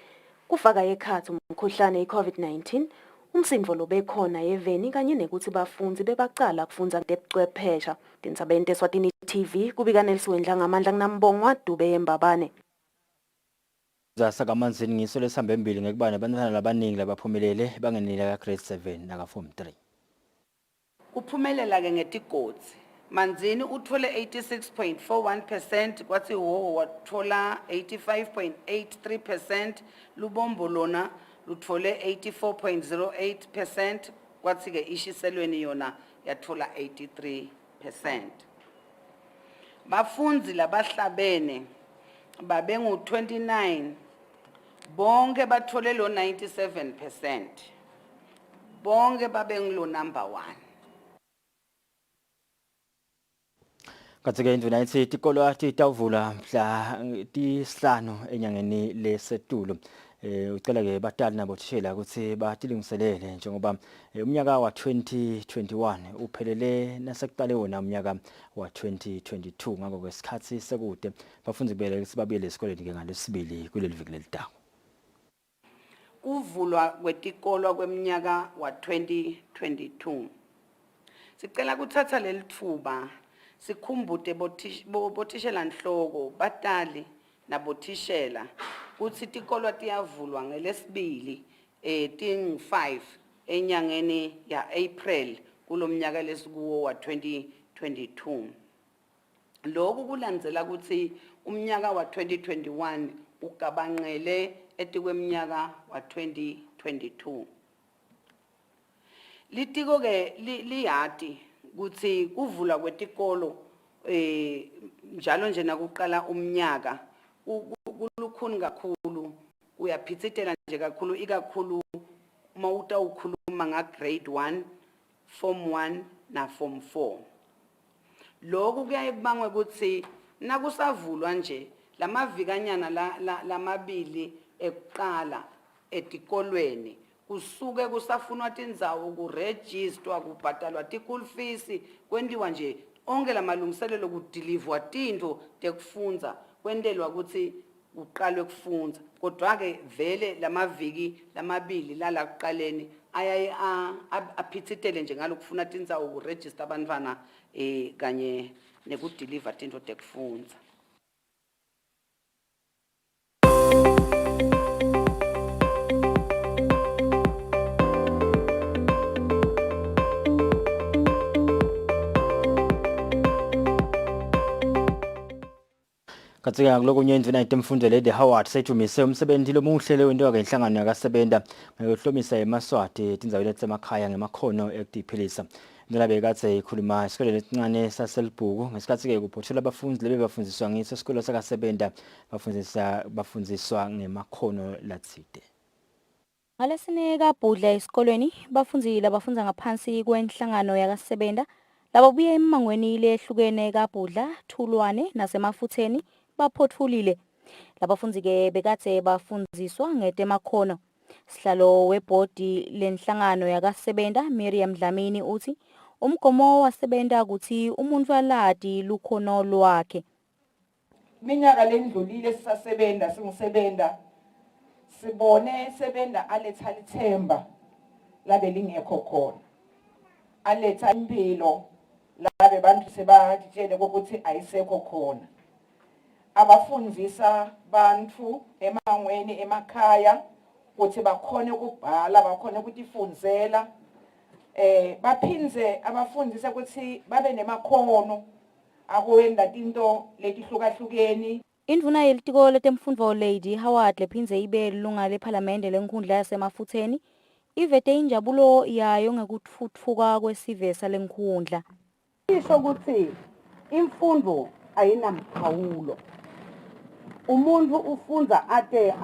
kufaka ekhatsi umkhuhlane i-COVID-19, umsindvo lobekhona yeveni kanye nekuthi bafundzi bebacala kufundza ngebucwephesha. Tindzabeni teSwatini TV kubika Nelisiwendla ngamandla kunambongwa Dube Yembabane. Zasakamanzini ngiso lesihamba embili ngekuba nabantwana labaningi labaphumelele bangenela ka grade 7 naka form 3. Kuphumelela ke ngetigodzi. Manzini uthole 86.41%, kwathi Hoho wathola 85.83%, Lubombo lona luthole 84.08%, kwathi ke Ishiselweni yona yathola 83%. Bafundzi labahlabene babengu 29 bonke bathole lo 97%. Bonke babengu lo number 1. Katsike indvuna ithi tikolwa titavula mhla tisihlanu enyangeni leSetulo. Ucela ke batali nabo thishela ukuthi batilungiselele njengoba umnyaka wa 2021 uphelele nasekuqale wona umnyaka wa 2022 ngakho kwesikhathi sekude bafundzi kubele sibabuyele esikoleni ke ngalesibili kuleli viki lelitaku. Kuvulwa kwetikolwa kweminyaka wa 2022. Sicela kuthatha lelithuba sikhumbute bothishela nhloko batali nabothishela kuthi tikolwa tiyavulwa ngelesibili ting5 enyangeni ya April kulomnyaka lesikuwo wa 2022. Lokhu kulandzela ukuthi umnyaka wa 2021 ugabanqele etikweminyaka wa 2022. Litiko ke liyati ukuthi kuvula kwetikolo njalo nje nakuqala umnyaka kulukhuni kakhulu uyaphitsitela nje kakhulu ikakhulu mawuta ukhuluma nga grade 1 form 1 na form 4. Lokhu kuyaye kubangwe ukuthi nakusavulwa nje lamavikanyana lamabili ekuqala etikolweni kusuke kusafunwa tindzawo kuregistrwa kubhatalwa ti-school fees kwendiwa nje onke lamalungiselelo kudilivwa tinto tekufundza kwentelwa ukuthi uqalwe kufundza. Kodwa ke vele lamaviki lamabili lala kuqaleni ayaye aphitsitele nje ngalokufuna tindzawo kuregister abantwana kanye nekudeliver tinto tekufundza. Katsika kulokunye indvuna itemfundo Lady Howard sethumise umsebenzi lomuhle wenziwa ngenhlangano yakasebenza ngokuhlomisa eMaswati tindzawo letemakhaya ngemakhono ekutiphilisa. Indlela bekatse ikhuluma esikoleni esincane saselibhuku ngesikhathi ke kuphothula abafundi lebe bafundiswa ngiso isikolo sakasebenza bafundiswa ngemakhono latsite. Ngalesine kaBhudla esikolweni bafundzile labafundza ngaphansi kwenhlangano yakasebenza lababuye emangweni lehlukene kaBhudla, Thulwane nasemafutheni baphothulile. Labafundzi ke bekatse bafundiswa ngetemakhono. Sihlalo webhodi lenhlangano yakasebenza Miriam Dlamini uthi umgomo wasebenza ukuthi umuntu alati lukhono lwakhe. Minyaka lendlulile sisasebenza singisebenza sibone sebenza aletha lithemba labe lingekho khona. Aletha impilo labe bantu sebaditshele ukuthi ayisekho khona. Abafundisa bantu emangweni emakhaya ukuthi bakhone ukubhala bakhone ukutifundzela baphinze abafundisa ukuthi babe nemakhono akwenza into letihlukahlukeni. Indvuna yelitiko letemfundvo Lady Howard lephindze ibe lilunga lephalamende lenkhundla yasemafutheni ivete injabulo yayo ngekutfutfuka kwesive salenkhundla. Isho ukuthi imfundo ayinamkhawulo. Umuntu ufundza ate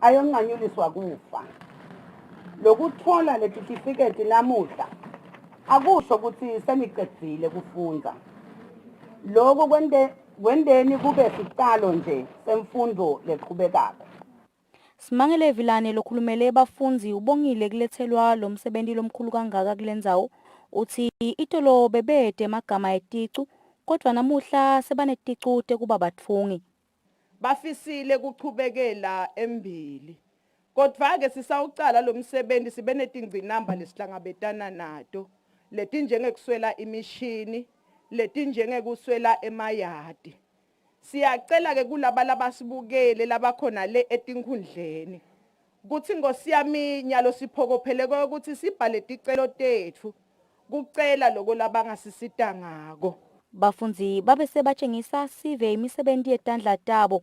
ayonqanyuliswa kufa. Lokuthola letifikethi namuhla akusho ukuthi seniqedile kufundza. Lokho kwendeni kube siqalo nje semfundo leqhubekako. Simangele Vilane lokhulumele bafundzi ubongile kulethelwa lo msebenzi lomkhulu kangaka kulendzawo uthi itolo bebede magama eticu kodwa namuhla sebaneticu tekuba batfungi. Bafisile kuchubekela embili. Kodwa ke sisawucala lo msebenzi sibe netingcinamba lesihlangabetana nato letinjengekuswela imishini letinjengekuswela emayadi. Siyacela ke kulaba labasibukele labakhona le etinkhundleni kuthi ngosiyami nyalo siphokophele ukuthi sibhale ticelo tethu kucela lokho labangasisita ngako. Bafundzi babe sebatshengisa sive imisebenti yetandla tabo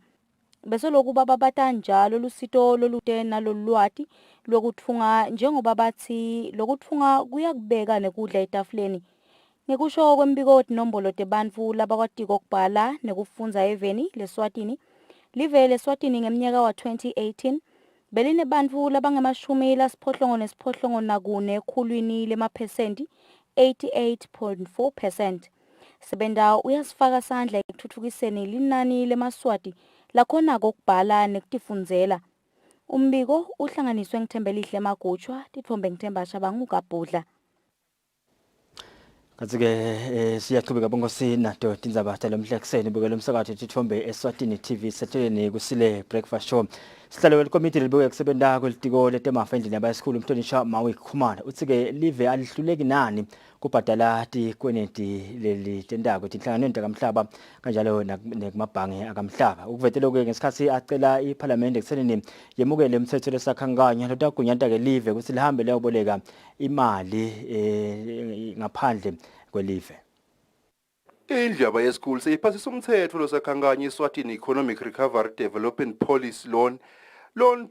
bese lokuba babata njalo lusito lolute nalolwati lokutfunga njengoba bathi lokutfunga kuyakubeka nekudla etafuleni. Ngekusho kwembiko tinombolo tebantfu labakwatiko kubhala nekufundza eveni leSwatini live leSwatini ngemnyaka wa 2018 beline bantfu labangemashumi lasiphohlongo nesiphohlongo nakune ekhulwini lemaphesenti 88.4%. Sebenta uyasifaka sandla ekutfutfukiseni linani lemaswati lakhonako kubhala nekutifundzela. Umbiko uhlanganiswe ngithembelihle Magutshwa titfombe ngithemba Shabangu kaBhudla. Katsike siyachubeka bongosi nato tindzaba talomhla kuseni bukela umsakazo tithombe Eswatini TV setheleni Kusile breakfast show Sihlalo wekomiti libuye kusebenza kwelitiko letemafa endlini yabayisikhulu umhlonisha Mawi Khumana uthi ke live alihluleki nani kubhadala tikweneti leli tendako tinhlanganweni takamhlaba kanjalo nekumabhange akamhlaba. Ukuvetela ke ngesikhathi acela iParliament ekuthenini yemukele umthetho lesakhankanya lotagunyata ke live ukuthi lihambe leyoboleka imali ngaphandle kwelive. Indaba yesikhulu seyiphasisa umthetho losakhankanya iSwatini Economic Recovery Development Policy Loan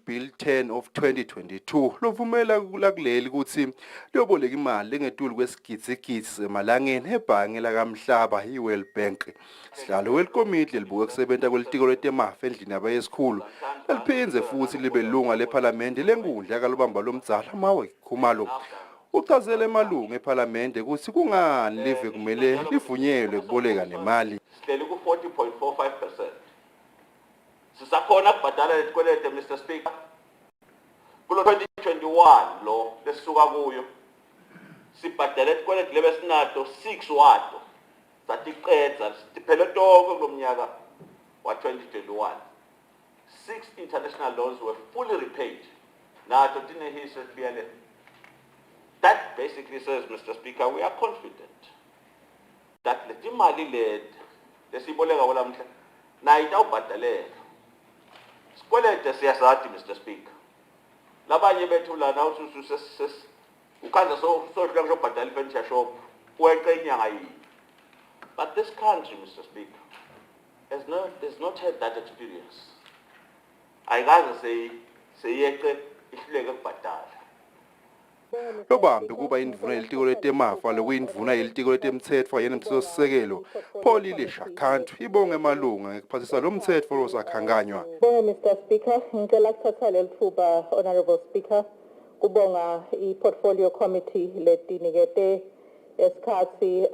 Bill 10 of 2022 lovumela kuleli ukuthi liyoboleka imali engetulu kwesigidzi semalangeni ebhange lakamhlaba iWorld Bank. Sihlalo wekomiti libuye kusebenza kwelitiko letemafa endlini yabayisikhulu liphindze futhi libe lunga leParliament lenkundla yakalubamba lomdzala Mawi Khumalo. Uchazele emalungu eParliament ukuthi kungani live kumele livunyelwe kuboleka nemali. Sihleli ku 40.45%. Sisakhona kubhadala lesikwelete Mr Speaker. Kulo 2021 lo lesisuka kuyo. Sibhadala isikwelete lebe sinato 6 wato. Satiqedza siphele tonke kulomnyaka wa 2021. 6 international loans were fully repaid. Nato tine history. That basically says, Mr. Speaker, we are confident that the imali led lesiboleka wala mhla nayita ubhadaleka. Sikwelete siyasathi Mr. Speaker. Labanye bethu lana ususes ukhanza so hlanga zobhadala ifurniture shop uyeqenya ngayi. But this country, Mr. Speaker, has not had that experience. Ayikaze seyeqe ihluleke ukubhadala. Lobambe kuba indvuna yelitiko letemafa lokuyindvuna yelitiko letemtsetfo yenemthethosisekelo Paulile Shakhantu ibonge emalunga ngekuphasisa lo mthetfo losakhankanywa. Mr. Speaker, ngicela ukuthatha leli thuba Honorable Speaker kubonga i-Portfolio Committee letinikete esikhathi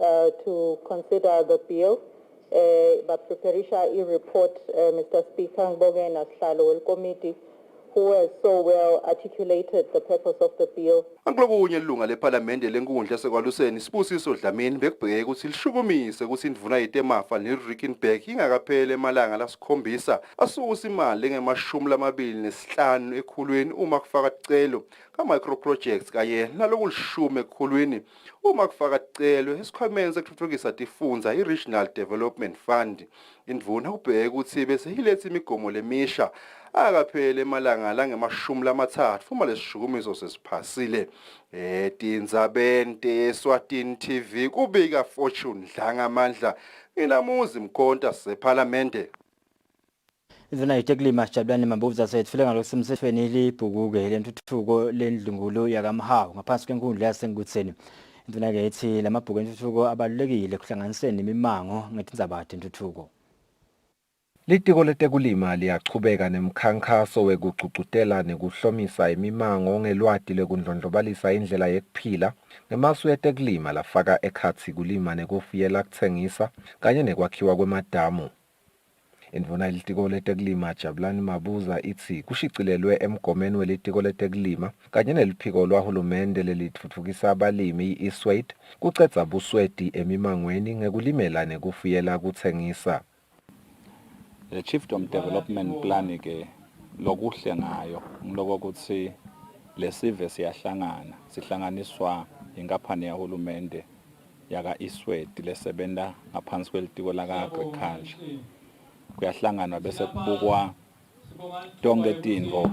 to consider the bill bapreparisha i-report Mr. Speaker ngibonge nasihlalo wekomiti who has so well articulated the purpose of the bill. Angilokunye ilunga leParliament lenkundla sekwaluseni Sibusiso Dlamini bekubheke ukuthi lishukumise ukuthi indvuna yetemafa neRickenback ingakaphele emalanga lasikhombisa asusa imali engema-25 ekhulwini uma kufaka ticelo ka-micro projects kanye nalokulishumi ekhulwini uma kufaka ticelo esikhwameni sekuthuthukisa tifundza i-Regional Development Fund. Indvuna ubheke ukuthi bese hiletha imigomo lemisha akaphele emalanga langema-30 uma lesishukumiso sesiphasile. Tindzabeni teSwatini TV kubika Fortune Dlangamandla inamuzi mkhonta seParliament. Indvuna yetekulima Jabulani Mambuza sethule ngalokusemthethweni libhukuke lentuthuko lendlungulo yakamhawu ngaphansi kwenkundla yasenkutheni. Indvuna ke ithi lamabhuku entuthuko abalulekile kuhlanganiseni imimango ngetindzaba tentuthuko. Litiko letekulima liyachubeka nemkhankaso wekucucutela nekuhlomisa imimango ngelwati lekundlondlobalisa indlela yekuphila ngemasu yetekulima lafaka ekhatsi kulima nekufuyela kutsengisa kanye nekwakhiwa kwemadamu. Indvuna yelitiko letekulima Jabulani Mabuza ithi kushicilelwe emgomeni welitiko letekulima kanye neliphiko lwahulumende lelitfutfukisa abalimi i-Eswatini kucedza busweti emimangweni ngekulimela nekufuyela kutsengisa. The Chiefdom Development Plan ke lokuhle ngayo ngilokuthi lesive sihlanganiswa inkampani yahulumende yaka Eswatini lesebenza ngaphansi kwelitiko laka agriculture. Kuyahlanganwa bese kubukwa tonke tintfo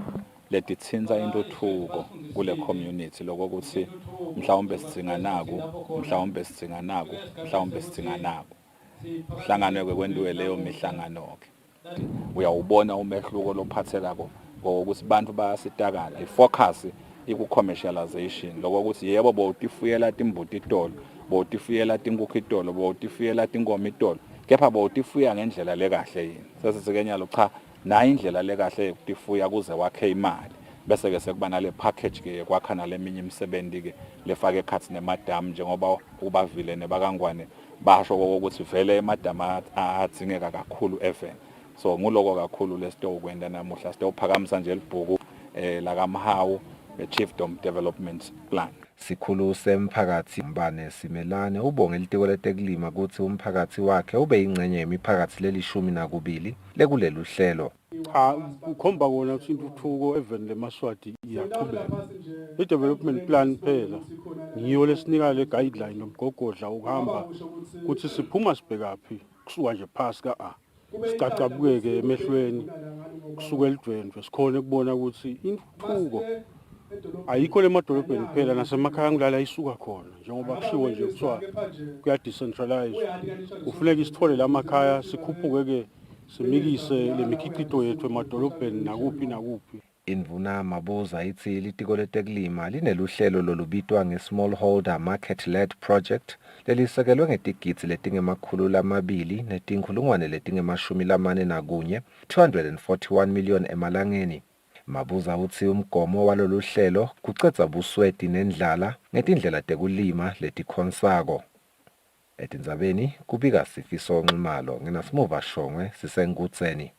letitsinza intuthuko kule community lokuthi mhlawumbe sidzinga naku hlanganwe kwentiwe leyo mihlangano ke uyawubona umehluko lophathelako ngokuthi abantu bayasitakala ifocus iku-commercialization lokuthi yebo bowutifuyela timbuti itolo bowutifuyela tinkukhu itolo bowutifuyela tinkomo itolo kepha bowutifuya ngendlela lekahle yini sesizikenyalo cha nayo indlela lekahle yokutifuya kuze wakhe imali bese ke sekuba nale package ke kwakha naleminye imisebenzi ke lefake ekhathi nemadamu njengoba ubavile nebakangwane basho ukuthi vele emadamu adingeka kakhulu even so nguloko kakhulu lesitokwenda namuhla sitophakamisa nje libhuku lakamhawu Chiefdom Development Plan. Sikhulu semphakathi Mbane Simelane ubonge litiko letekulima ukuthi umphakathi wakhe ube ingcenye yemiphakathi lelishumi nakubili lekulelu hlelo. Cha ukhomba kona ukuthi intuthuko even leMaswati iyaqhubeka. I-development plan phela ngiyo lesinika le guideline nomgogodla ukuhamba ukuthi siphuma sibhekaphi kusuka nje phasi ka sicacabukeke emehlweni kusuka elidwendwe sikhona ukubona ukuthi intuthuko ayikho lemadolobheni kuphela nasemakhaya ngilala isuka khona njengoba kushiwo nje kuthiwa kuya decentralize kufuneka isithole lamakhaya sikhuphuke ke simikise lemikhiqido yethu emadolobheni nakuphi. Indvuna Mabuza ithi litiko letekulima lineluhlelo lolubitwa nge-smallholder market-led project lelisekelwe ngetigidzi letingemakhulu lamabili netinkhulungwane letingemashumi lamane nakunye 241 million emalangeni. Mabuza uthi umgomo walolu hlelo kucedza busweti nendlala ngetindlela tekulima letikhonsako. Etindzabeni kubika Sifiso Nxumalo nginasimuva Shongwe sisenkutseni.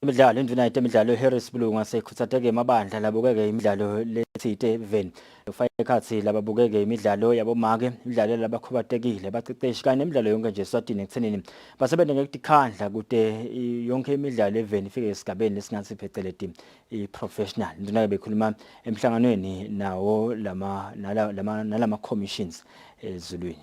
Imidlalo induna yetemidlalo Harris Bulunga sekhuthatheke emabandla labukeke imidlalo lethite even ufake ekhathi lababukeke imidlalo yabomake imidlalo labakhubatekile baceceshi kanye nemidlalo yonke nje Eswatini ekuthenini basebenza ngekukhandla kude yonke imidlalo even ifike esigabeni lesingathi phecelezi i-professional. Induna bekhuluma emhlanganweni nawo nalama commissions ezulwini.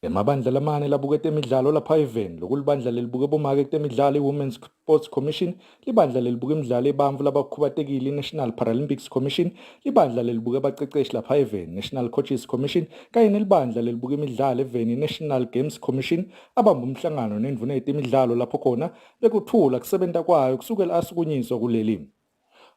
Emabandla lamane labukete imidlalo lapha even lokulibandla lelibuke bomake kutemidlalo iWomen's Sports Commission, libandla lelibuke imidlalo ebantfu labakhubatekile iNational Paralympics Commission, libandla lelibuke abaceceshi lapha even National Coaches Commission kanye nelibandla lelibuke imidlalo even iNational Games Commission abamba umhlangano nendvuna yetemidlalo lapho khona bekuthula kusebenta kwayo kusukela asukunyiswa kuleli.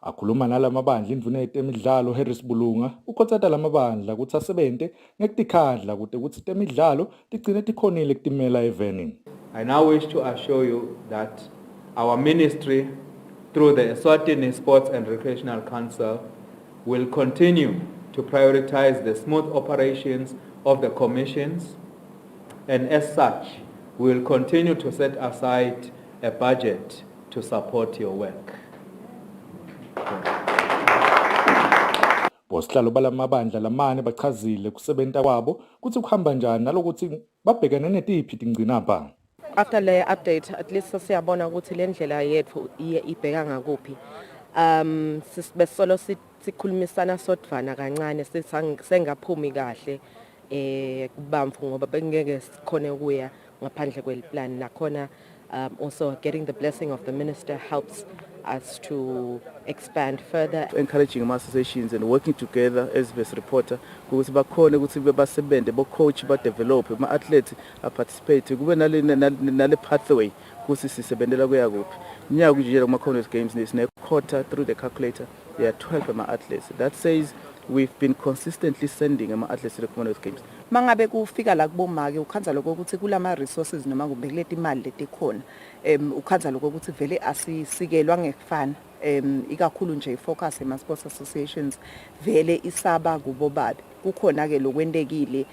Akhuluma nalamabandla indvuna yetemidlalo Harris Bulunga ukhotsata lamabandla ukuthi asebente ngekutikhandla kude ukuthi temidlalo tigcine tikhonile kutimela eveni. I now wish to assure you that our ministry through the Eswatini Sports and Recreational Council will continue to prioritize the smooth operations of the commissions, and as such we will continue to set aside a budget to support your work. Bosihlalo balamabandla lamane bachazile kusebenta kwabo kuthi kuhamba njani nalokuthi babhekane netiphi tingcinamba. After the update at least siyabona ukuthi le ndlela yethu ibheka ngakuphi. Besolo sikhulumisana sodvana kancane sengaphumi kahle kubamfu ngoba bengeke sikhone ukuya ngaphandle kweliplan nakhona. Also getting the blessing of the minister helps us to expand further. Encouraging my associations and working together as best reporter ukuthi bakhona ukuthi basebente bo coach ba develop ma athletes participate kube nale pathway ukuthi sisebenzela kuya kuphi. Nyaka nje kuma Commonwealth Games ne quarter through the calculator there are 12 ama athletes. That says we've been consistently sending ama athletes to the Commonwealth Games. Mangabe kufika la kubomake ukhanza lokho ukuthi kulama resources noma kubeleta imali letikhona ukhanza lokho ukuthi vele asisikelwa ngekufana ikakhulu nje focus ema sports associations vele isaba kubo babi kukhona ke lokwentekile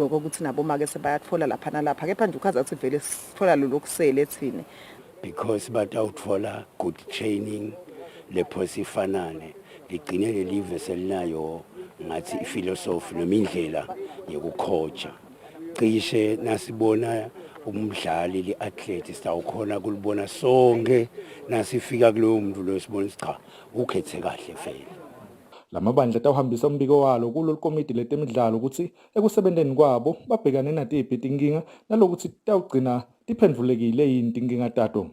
ngokuthi nabomake sebayatfola lapha nalapha kepha nje ukhanza ukuthi vele sithola lokusele ethini because batawutfola good training lephosi fanane ligcine lelive selinayo ngathi iphilosophy noma indlela yokukhocha cishe nasibona umdlali liathlete sitawukhona kulibona sonke nasifika kulowo muntu lo sibona cha ukhethe kahle vele. Lamabandla tawuhambisa umbiko walo kulolu komiti letemidlalo ukuthi ekusebenteni kwabo babhekane natiphi inkinga nalokuthi tawugcina tiphendvulekile yini inkinga tato.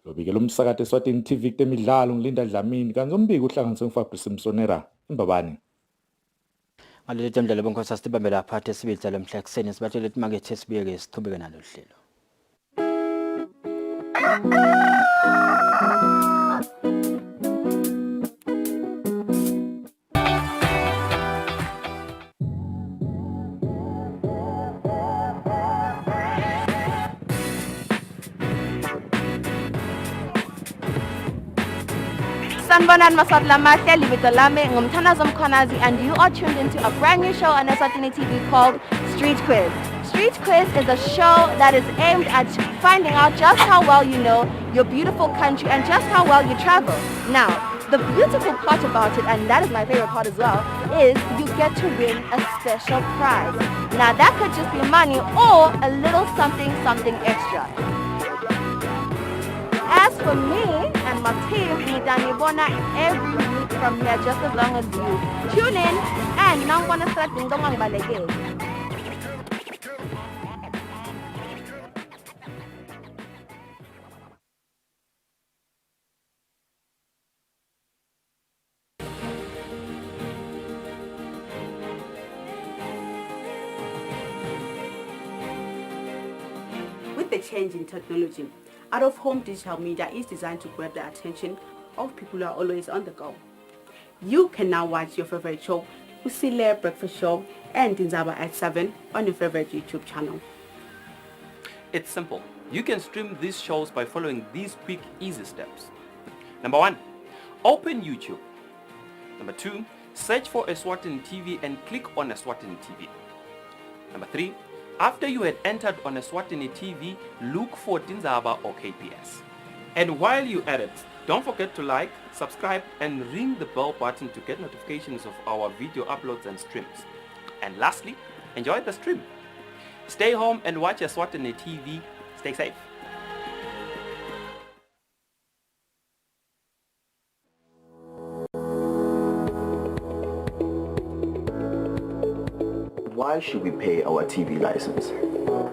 Lobike lomsakato Eswatini TV kutemidlalo ngilinda Dlamini kanti umbiko uhlanganiswe nguFabrice Msonera imbabane. Ngaleli temidlalo bonkosi sibambe lapha esibitsa lemhla kuseni sibatshele ukuthi make sibuye ke siqhubeke nalo hlelo. Sanibonani Maswati lamahle libito lami ngumthanazo Mkhonazi and you are tuned into a brand new show on Eswatini TV called Street Quiz. Street Quiz is a show that is aimed at finding out just how well you know your beautiful country and just how well you travel. Now, The beautiful part about it, and that is my favorite part as well, is you get to win a special prize. Now that could just be money or a little something extra. As for me and my team, Nidanibona every week from here, just as long as you tune in and now I'm gonna start doing the one balege. With the change in technology, out-of-home digital media is designed to grab the attention of people who are always on the go. You can now watch your favorite show, Kusile Breakfast Show, and Tinzaba at 7 on your favorite YouTube channel. It's simple. You can stream these shows by following these quick, easy steps. Number 1, open YouTube. Number 2, search for Eswatini TV and click on Eswatini TV. Number 3, after you had entered on Eswatini TV, look for Tinzaba or KPS. And while you're at it, don't forget to like, subscribe, and ring the bell button to get notifications of our video uploads and streams. And lastly, enjoy the stream. Stay home and watch Eswatini TV. Stay safe. Why should we pay our TV license?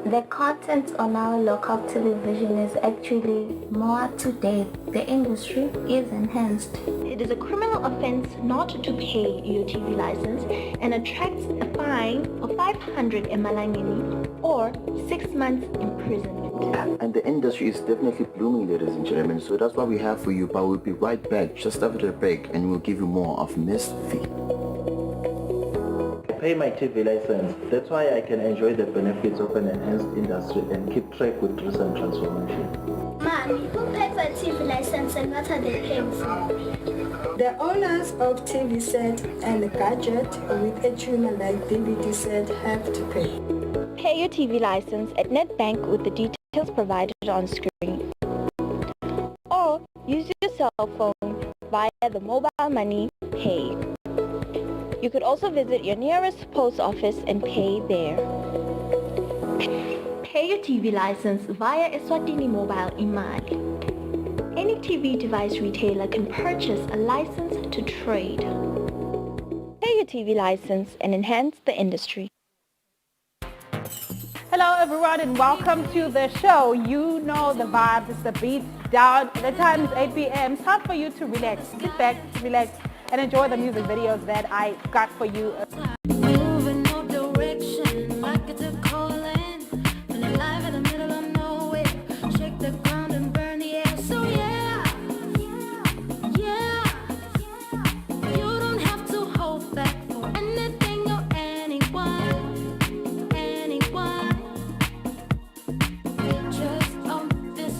The content on our local television is actually more up to date. The industry is enhanced. It is a criminal offense not to pay your TV license and attracts a fine of 500 emalangeni or 6 months imprisonment. And the industry is definitely blooming, ladies and gentlemen. So that's what we have for you, but we'll be right back just after the break and we'll give you more of Miss V. Pay my TV license. That's why I can enjoy the benefits of an enhanced industry and keep track with recent transformation. Mommy, who pays for a TV license and what are they paying for? The owners of TV set and a gadget with a tuner like DVD set have to pay. Pay your TV license at NetBank with the details provided on screen. Or use your cell phone via the mobile money pay. You could also visit your nearest post office and pay there. Pay your TV license via Eswatini Mobile Imali. Any TV device retailer can purchase a license to trade. Pay your TV license and enhance the industry. Hello everyone and welcome to the show. You know the vibe, it's the beat down. The time is 8 p.m. It's time for you to relax. Sit back, relax, and enjoy the music videos that I got for you. Moving no direction, like it's a calling. And alive in the middle of nowhere. Shake the ground and burn the air. So yeah, you don't have to hold back for anything or anyone. Just on this.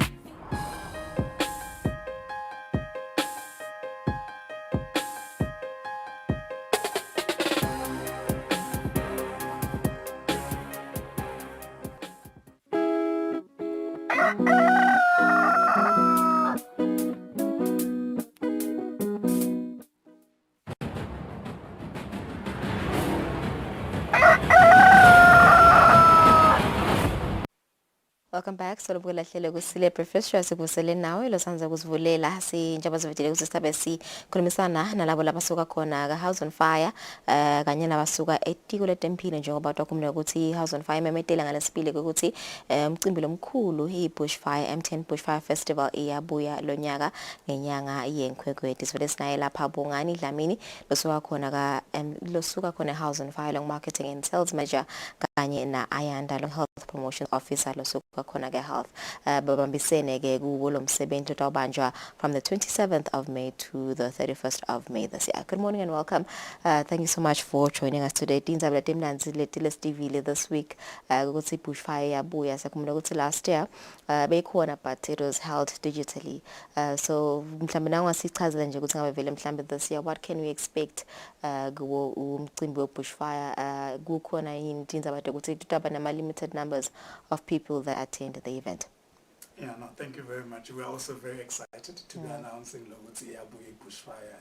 Welcome back. Solubukela hlelo Kusile Breakfast sibusele nawe losanza kusivulela sinjaba zivetele kusisitabe sikhulumisana nalabo labasuka khona ka House on Fire kanye nabasuka etiko letempile njengoba twakhumula ukuthi House on Fire memetela ngalesibili ukuthi umcimbi lomkhulu iBushfire M10 Bushfire Festival iyabuya lonyaka ngenyanga yenkhwekhweti sivele sinaye lapha Bongani Dlamini losuka khona House on Fire long marketing and sales manager kanye na Ayanda long health promotion officer losuka khona ke health babambisene ke kuwo lo msebenzi otawubanjwa from the 27th of May to the 31st of May this year. Good morning and welcome. Thank you so much for joining us today. Tinzaba temnanzi letile TV this week ukuthi Bushfire yabuya sakhumula ukuthi last year beyikhona but it was held digitally. So mhlambe nangwa sichazela nje ukuthi ngabe vele mhlambe this year what can we expect kuwo umcimbi we Bushfire kukhona yini Tinzaba ukuthi tutaba nama limited numbers of people that attend the event. Yeah, no, thank you very much. We are also very excited to be announcing Loguti Abuye Bushfire.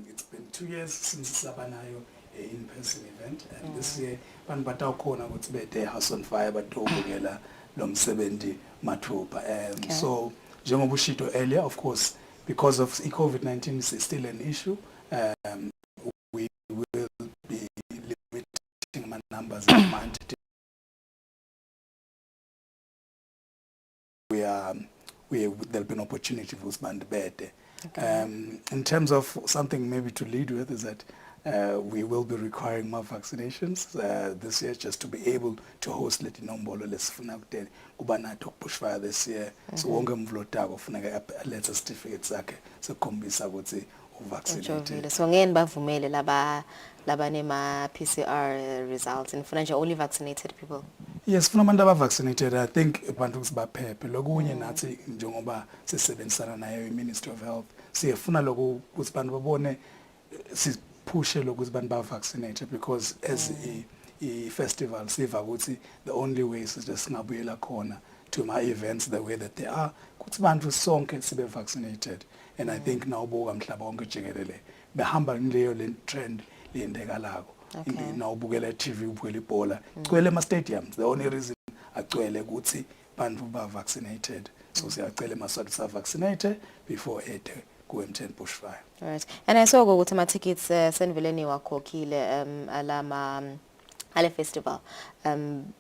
It's been 2 years since Sabanayo in-person event, and this year, ban batawkhona ukuthi bethe House on Fire batobukela lo msebenzi mathuba. So, njengoba ushito earlier, of course, because of COVID-19 is still an issue, we will be limiting my numbers in mind. There'll be an opportunity for Usbandibete. In terms of something maybe to lead with is that we will be requiring more vaccinations this year just to be able to host Letinombolo lesifuna kuteni kuba nato bushfire this year. So wonke umvlotako ufuneka aletha certificate zakhe sekhombisa ukuthi uvaccinated. So ngeni bavumele laba nema PCR results nifuna nje only vaccinated people. Yes, funa abantu abavaccinated. I think abantu sibaphephe lokunye nathi njengoba sisebenzisana nayo iMinistry of Health siyefuna lokho ukuthi abantu babone siphushe lokuthi abantu bavaccinated because as a festival siva ukuthi the only way is just singabuyela khona to my events the way that they are ukuthi abantu sonke sibe vaccinated, and I think nawubuka mhlaba wonke jikelele behamba leyo le trend leyendekalako. Nawubukela TV ubukela ibhola gcwele ama stadiums, the only reason agcwele ukuthi bantu ba vaccinated, so siyacela emaswati sa vaccinated before ede ku M10 bushfire. All right, and I saw ukuthi ama tickets senveleni wakhokhile ale festival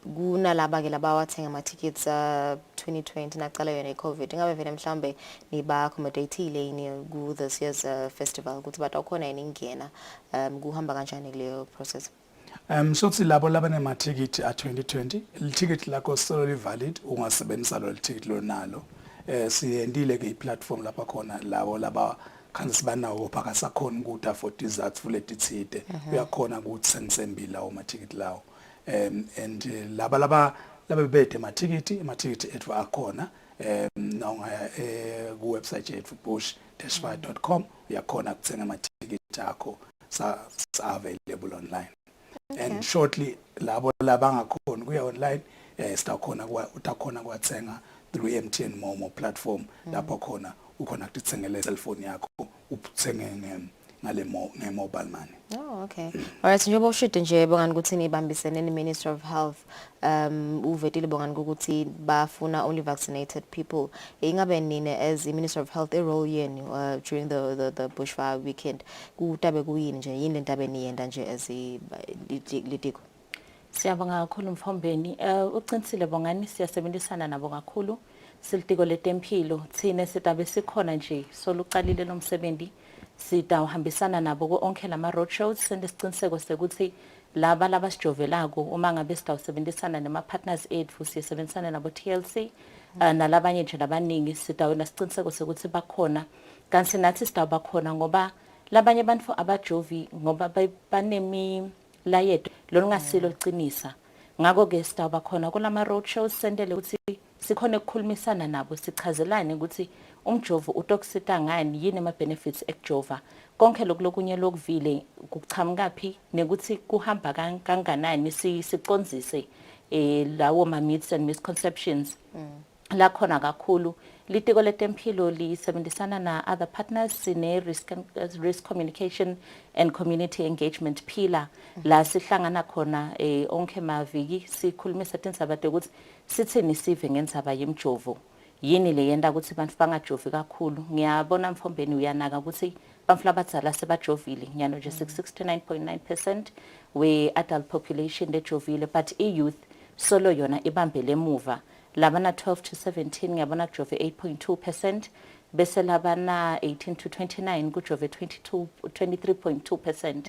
kunalaba ke labawathenga ama tickets 2020 naqala yona iCovid ngabe vele mhlambe niba accommodateile ini ku this year's festival ukuthi batawukhona yini ingena kuhamba kanjani kuleyo process? So labo labane ticket a 2020 il ticket lakho solely valid ungasebenzisa lo ticket lonalo siyendile ke platform lapha khona labo laba kanti sibanawo phakasakhona ukuthi afford izathu fule titsite uyakhona ukuthi sensembili lawo ma ticket lawo and laba bethe ma ticket ethu akhona nawungaya ku website yethu bush-fire.com uyakhona ukuthenga ama ticket akho sa available online. And shortly labo labangakhona kuya online utakhona kwathenga through MTN Momo platform lapho khona ukhona ukuthengela cellphone yakho uthenge nge-mobile money. Oh, okay. All right, njengoba ushide nje bongani ukuthi nibambisene ne-Ministry of Health uvetile bongani ukuthi bafuna only vaccinated people. Ingabe nini as i-Ministry of Health role yenu during the bushfire weekend kutabe kuyini nje yini lento abeniyenda nje as litiko? Siyabonga kakhulu Mfombeni. Uqinisile bongani siyasebenzisana nabo kakhulu. Silitiko letempilo thina sitabe sikhona nje soluqalile lo msebenzi sitawuhambisana nabo ku onke lama road shows sendisiqiniseko sekuthi laba labasijovelako uma ngabe sitawusebenzisana nama partners ethu siyasebenzisana nabo TLC nalabanye nje labaningi sitawena siqiniseko sekuthi bakhona kanti nathi sitawubakhona ngoba labanye abantu abajovi ngoba banemi layeto lo ngasilo liqinisa ngako ke sitawubakhona kulama road shows sendele ukuthi sikhona ukukhulumisana nabo sichazelane ukuthi umjovo utokusita ngani yini ama benefits ekujova konke lokunye lokuvile kuchamukaphi nekuthi kuhamba kanganani siqonzise lawo ma myths and misconceptions la khona kakhulu litiko letempilo lisebenzisana na other partners sine risk communication and community engagement pillar la sihlangana khona onke maviki sikhulumisa tindzaba ukuthi sithini sive ngendzaba yemjovo yini le yenda ukuthi abantu bangajovi kakhulu. Ngiyabona Mfombeni uyanaka ukuthi bamfla abadzala sebajovile nyano nje 69.9% we adult population lejovile but youth solo yona ibambele emuva labana 12 to 17 ngiyabona kujove 8.2% bese labana 18 to 29 kujove 23.2%.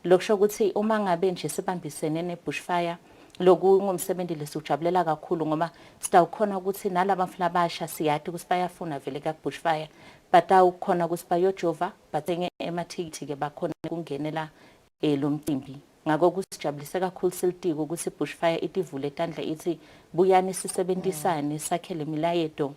Lokusho ukuthi uma ngabe nje sibambisene nebushfire loku ngumsebenzi lesiujabulela kakhulu ngoba sitawukhona ukuthi nalaba mfla abasha siyati ukuthi bayafuna vele ka bushfire batawukhona ukuthi bayojova bathenge emathikithi ke bakhona kungenela lo mcimbi ngako kusijabulise kakhulu silitiko ukuthi bushfire itivule tandla ithi buyani sisebenzisane sakhele milayeto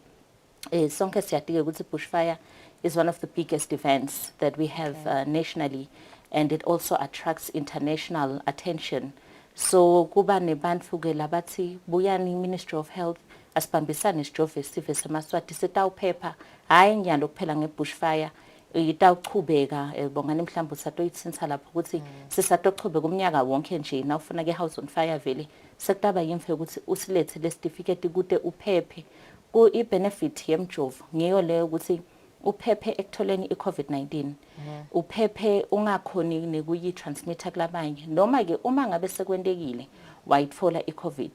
sonke siyatike ukuthi bushfire is one of the biggest events that we have nationally and it also attracts international attention. So kuba nebantu ke labathi buyani Ministry of Health asibambisane sijove isifo semaswati sitawuphepha hayi nyalo kuphela ngebushfire itawuchubeka bongani mhlawumbe usatoyithinta lapho ukuthi sisatochubeka umnyaka wonke nje na ufuna ke house on fire vele sekutaba yimfe ukuthi usilethe le certificate kude uphephe ku i-benefit yemjovo ngiyo leyo ukuthi uphephe ekutholeni i-COVID-19 uphephe ungakhoni nekuyi-transmitter kulabanye noma ke uma ngabe sekwentekile wayitfola i-COVID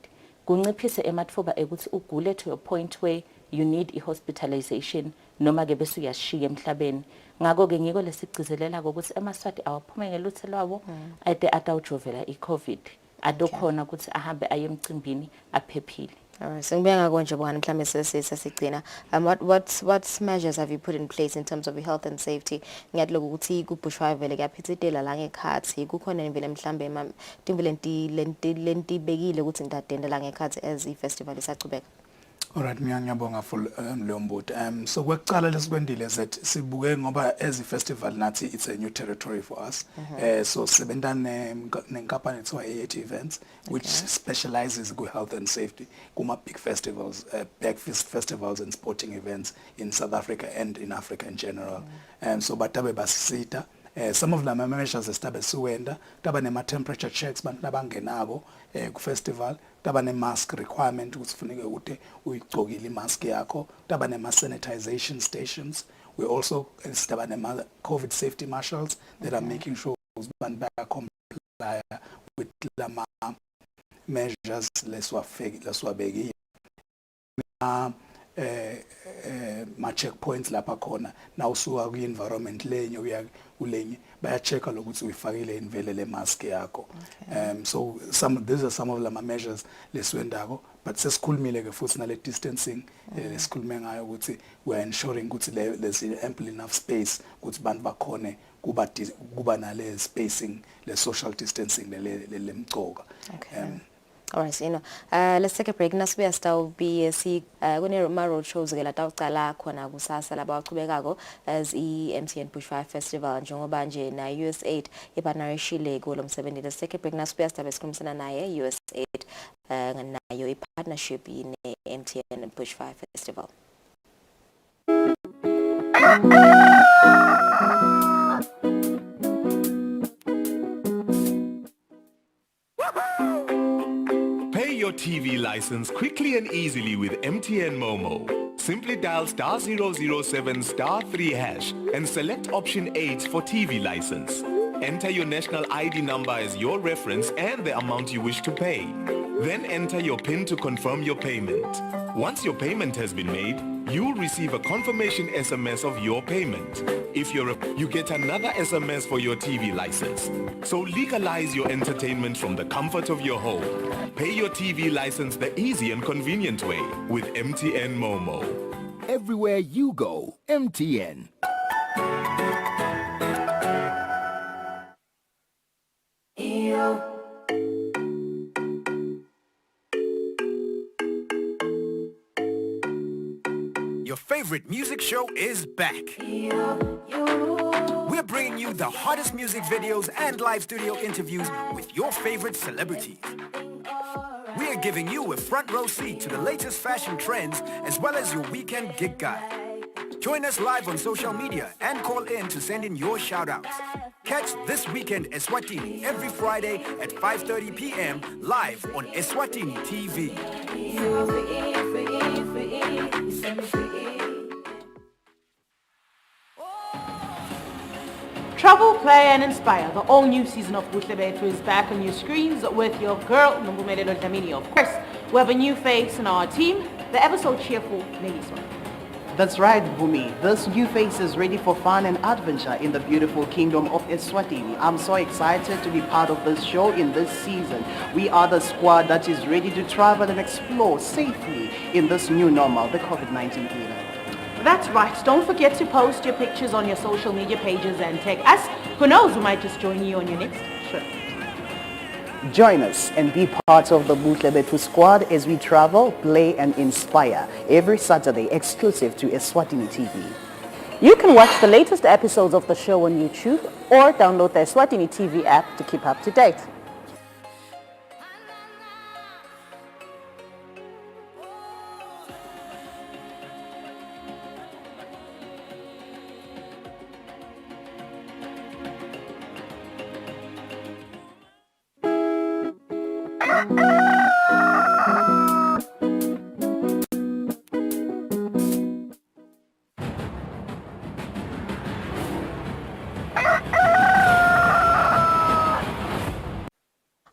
kunciphise ematfuba ekuthi ugule to a point where you need i-hospitalization noma ke bese uyashiya emhlabeni ngako ke ngiko lesigcizelela ukuthi emaswati awaphume ngeluthe lwawo ade atawujovela i-COVID adokhona ukuthi ahambe aye emcimbini aphephile. Alright, so ngibeka konje bongani mhlambe sesigcina. What measures have you put in place in terms of your health and safety? Ngiyathi lokuthi ku bushfire vele kuyaphithitela la ngekhathi kukhona vele mhlambe lenti bekile ukuthi ngitatenda la ngekhathi as I festival isachubeka. Alright, ngiyabonga for leyo mbuto. So kwekucala lesikwendile that sibuke ngoba as a festival nathi it's a new territory for us. So sebenza nenkampani ethiwa AT Events which specializes ku health and safety kuma big festivals, festivals and sporting events in South Africa and in Africa in general. So batabe basisita some of them measures estabe suwenda taba nema temperature checks bantu labangenabo ku festival taba ne mask requirement ukuthi kufuneka ukuthi uyigcokile imask yakho taba nema sanitization stations. We also taba nema COVID safety marshals that are making sure bantu comply with lama measures leswabekile ma checkpoints lapha khona na usuka ku environment lenye uya kulenye baya checka lokuthi uyifakile invele le mask yakho. So these are some of the measures leswendako but sesikhulumile ke futhi nale distancing lesikhulume ngayo ukuthi we are ensuring ukuthi there's ample enough space ukuthi bantu bakhone kuba nale spacing le social distancing le mgcoka. Alright, so, let's take a break. Nasibuya sitawubi kune road shows ke la tawucala khona kusasa laba waqhubekako as i-MTN Bushfire Festival njengoba nje na US8 ipartnership kulo msebenzi. Let's take a break. Nasibuya sitabe sikhulumisana naye US8 nayo i-partnership ne-MTN Bushfire Festival. Pay your TV license quickly and easily with MTN Momo. Simply dial *007 *3# and select option 8 for TV license. Enter your national ID number as your reference and the amount you wish to pay. Then enter your PIN to confirm your payment. Once your payment has been made, you'll receive a confirmation SMS of your payment. If you get another SMS for your TV license. So legalize your entertainment from the comfort of your home. Pay your TV license the easy and convenient way with MTN Momo. Everywhere you go, MTN. Your favorite music show is back. We're bringing you the hottest music videos and live studio interviews with your favorite celebrities. We're giving you a front row seat to the latest fashion trends as well as your weekend gig guide. Join us live on social media and call in to send in your shout-outs. Catch This Weekend Eswatini every Friday at 5:30 p.m. live on Eswatini TV. Travel, play and inspire. The all-new season of Buhle Bethu is back on your screens with your girl, Nombumelelo Dlamini. Of course, we have a new face in our team, the ever so cheerful Negiswa. That's right, Bumi. This new face is ready for fun and adventure in the beautiful kingdom of Eswatini. I'm so excited to be part of this show in this season. We are the squad that is ready to travel and explore safely in this new normal, the COVID-19 era. That's right. Don't forget to post your pictures on your social media pages and tag us. Who knows, we might just join you on your next trip. Join us and be part of the Buhle Bethu squad as we travel, play and inspire every Saturday exclusive to Eswatini TV. You can watch the latest episodes of the show on YouTube or download the Eswatini TV app to keep up to date.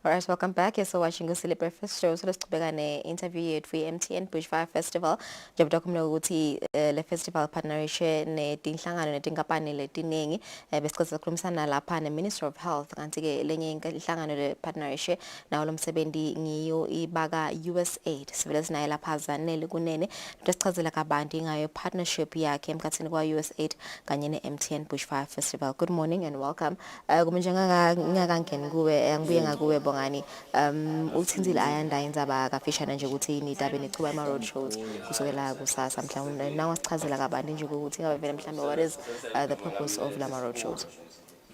Alright, welcome back. You're still watching Kusile Breakfast Show. So lesichubeka ne-interview yethu ye-MTN Bushfire Festival. Njengoba kumele ukuthi le festival partnerishe netinhlangano netinkampani letiningi besiqeda ukukhulumisana lapha ne-Ministry of Health kanti ke lenye inhlangano le partnerishe nawo lo msebenzi ngiyo ibaka USAID. Sivele sinaye lapha Zanele Kunene. Sichazela kabanti ngayo partnership yakhe emkhathini kwa USAID kanye ne-MTN Bushfire Festival. Good morning and welcome. Kumenjenga ngingakangeni kuwe ngibuye ngakuwe Bongani uthinzile ayanda indzaba kafishana nje ukuthi initabe nechuba ama road shows kusukela kusasa mhlawumbe nawe sichazela kabanti nje ukuthi ngabe vele mhlawumbe what is the purpose of lama road shows.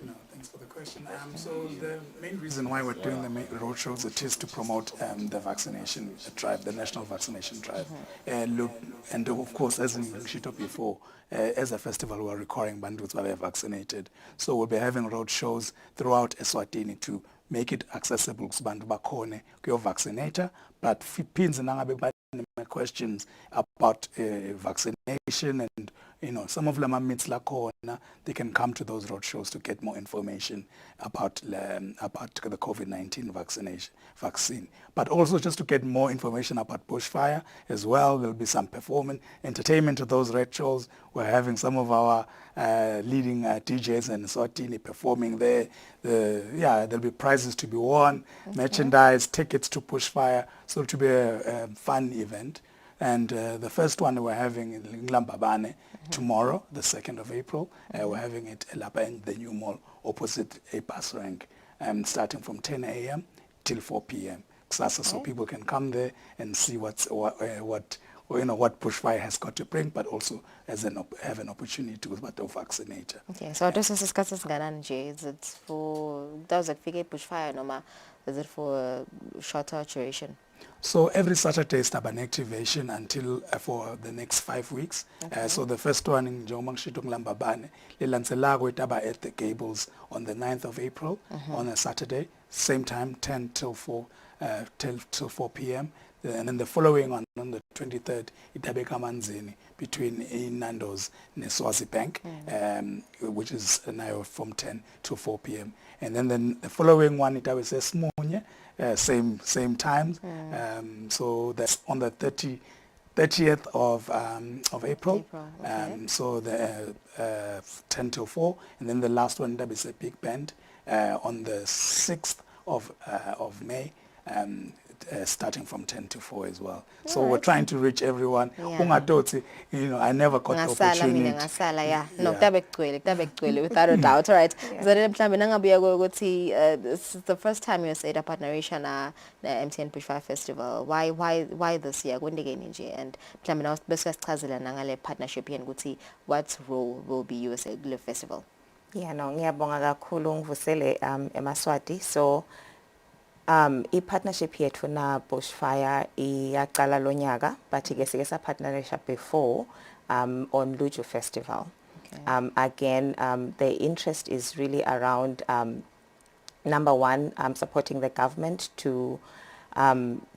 No, thanks for the question. So the main reason why we're doing the road shows it is to promote the vaccination drive, the national vaccination drive. Look, and of course, as we mentioned before, as a festival, we're requiring bandits who are vaccinated. So we'll be having road shows throughout Eswatini to make it accessible to bantu bakhone kuyo vaccinator, but pins nangabe questions about vaccination and some of them are myths lakhona, they can come to those road shows to get more information about the COVID-19 vaccine. But also just to get more information about bushfire as well. There'll be some performance, entertainment to those road shows. We're having some of our leading DJs in Eswatini performing there. There'll be prizes to be won, merchandise, tickets to bushfire. So it will be a fun event. And the first one we're having in Lambabane tomorrow, the 2nd of April. We're having it in the new mall opposite a bus rank, starting from 10 a.m. till 4 p.m. So people can come there and see what bushfire has got to bring, but also have an opportunity to go to vaccinator. Okay, so what is this discussion nje? Is it for those that figure bushfire noma is it for shorter duration? So every Saturday is an activation until for the next 5 weeks. So the first one in Jomangshitong Lambabane, Lilanselagwe Taba at the Gables on the 9th of April on a Saturday, same time 10 till 4 p.m. And then the following on the 23rd, Itabe Kamanzini between Nando's and Swazi Bank, which is now from 10 to 4 p.m. And then the following one, Itabe Sesmunye, same times. So that's on the 30th of April. So the 10 till 4, and then the last one, that is a big band on the 6th of May. Starting from 10 to 4 as well. So we're trying to reach everyone. I never got the opportunity. Without a doubt. All right. This is the first time you said a partnership na MTN Bushfire Festival. Why this year? And partnership what role will be yours at the festival? Ngiyabonga kakhulu ngivusele eMaswati. So i-partnership yethu na bushfire iyaqala lo nyaka, but ke sike sa partnership before on Luju Festival. Again, the interest is really around number one, supporting the government to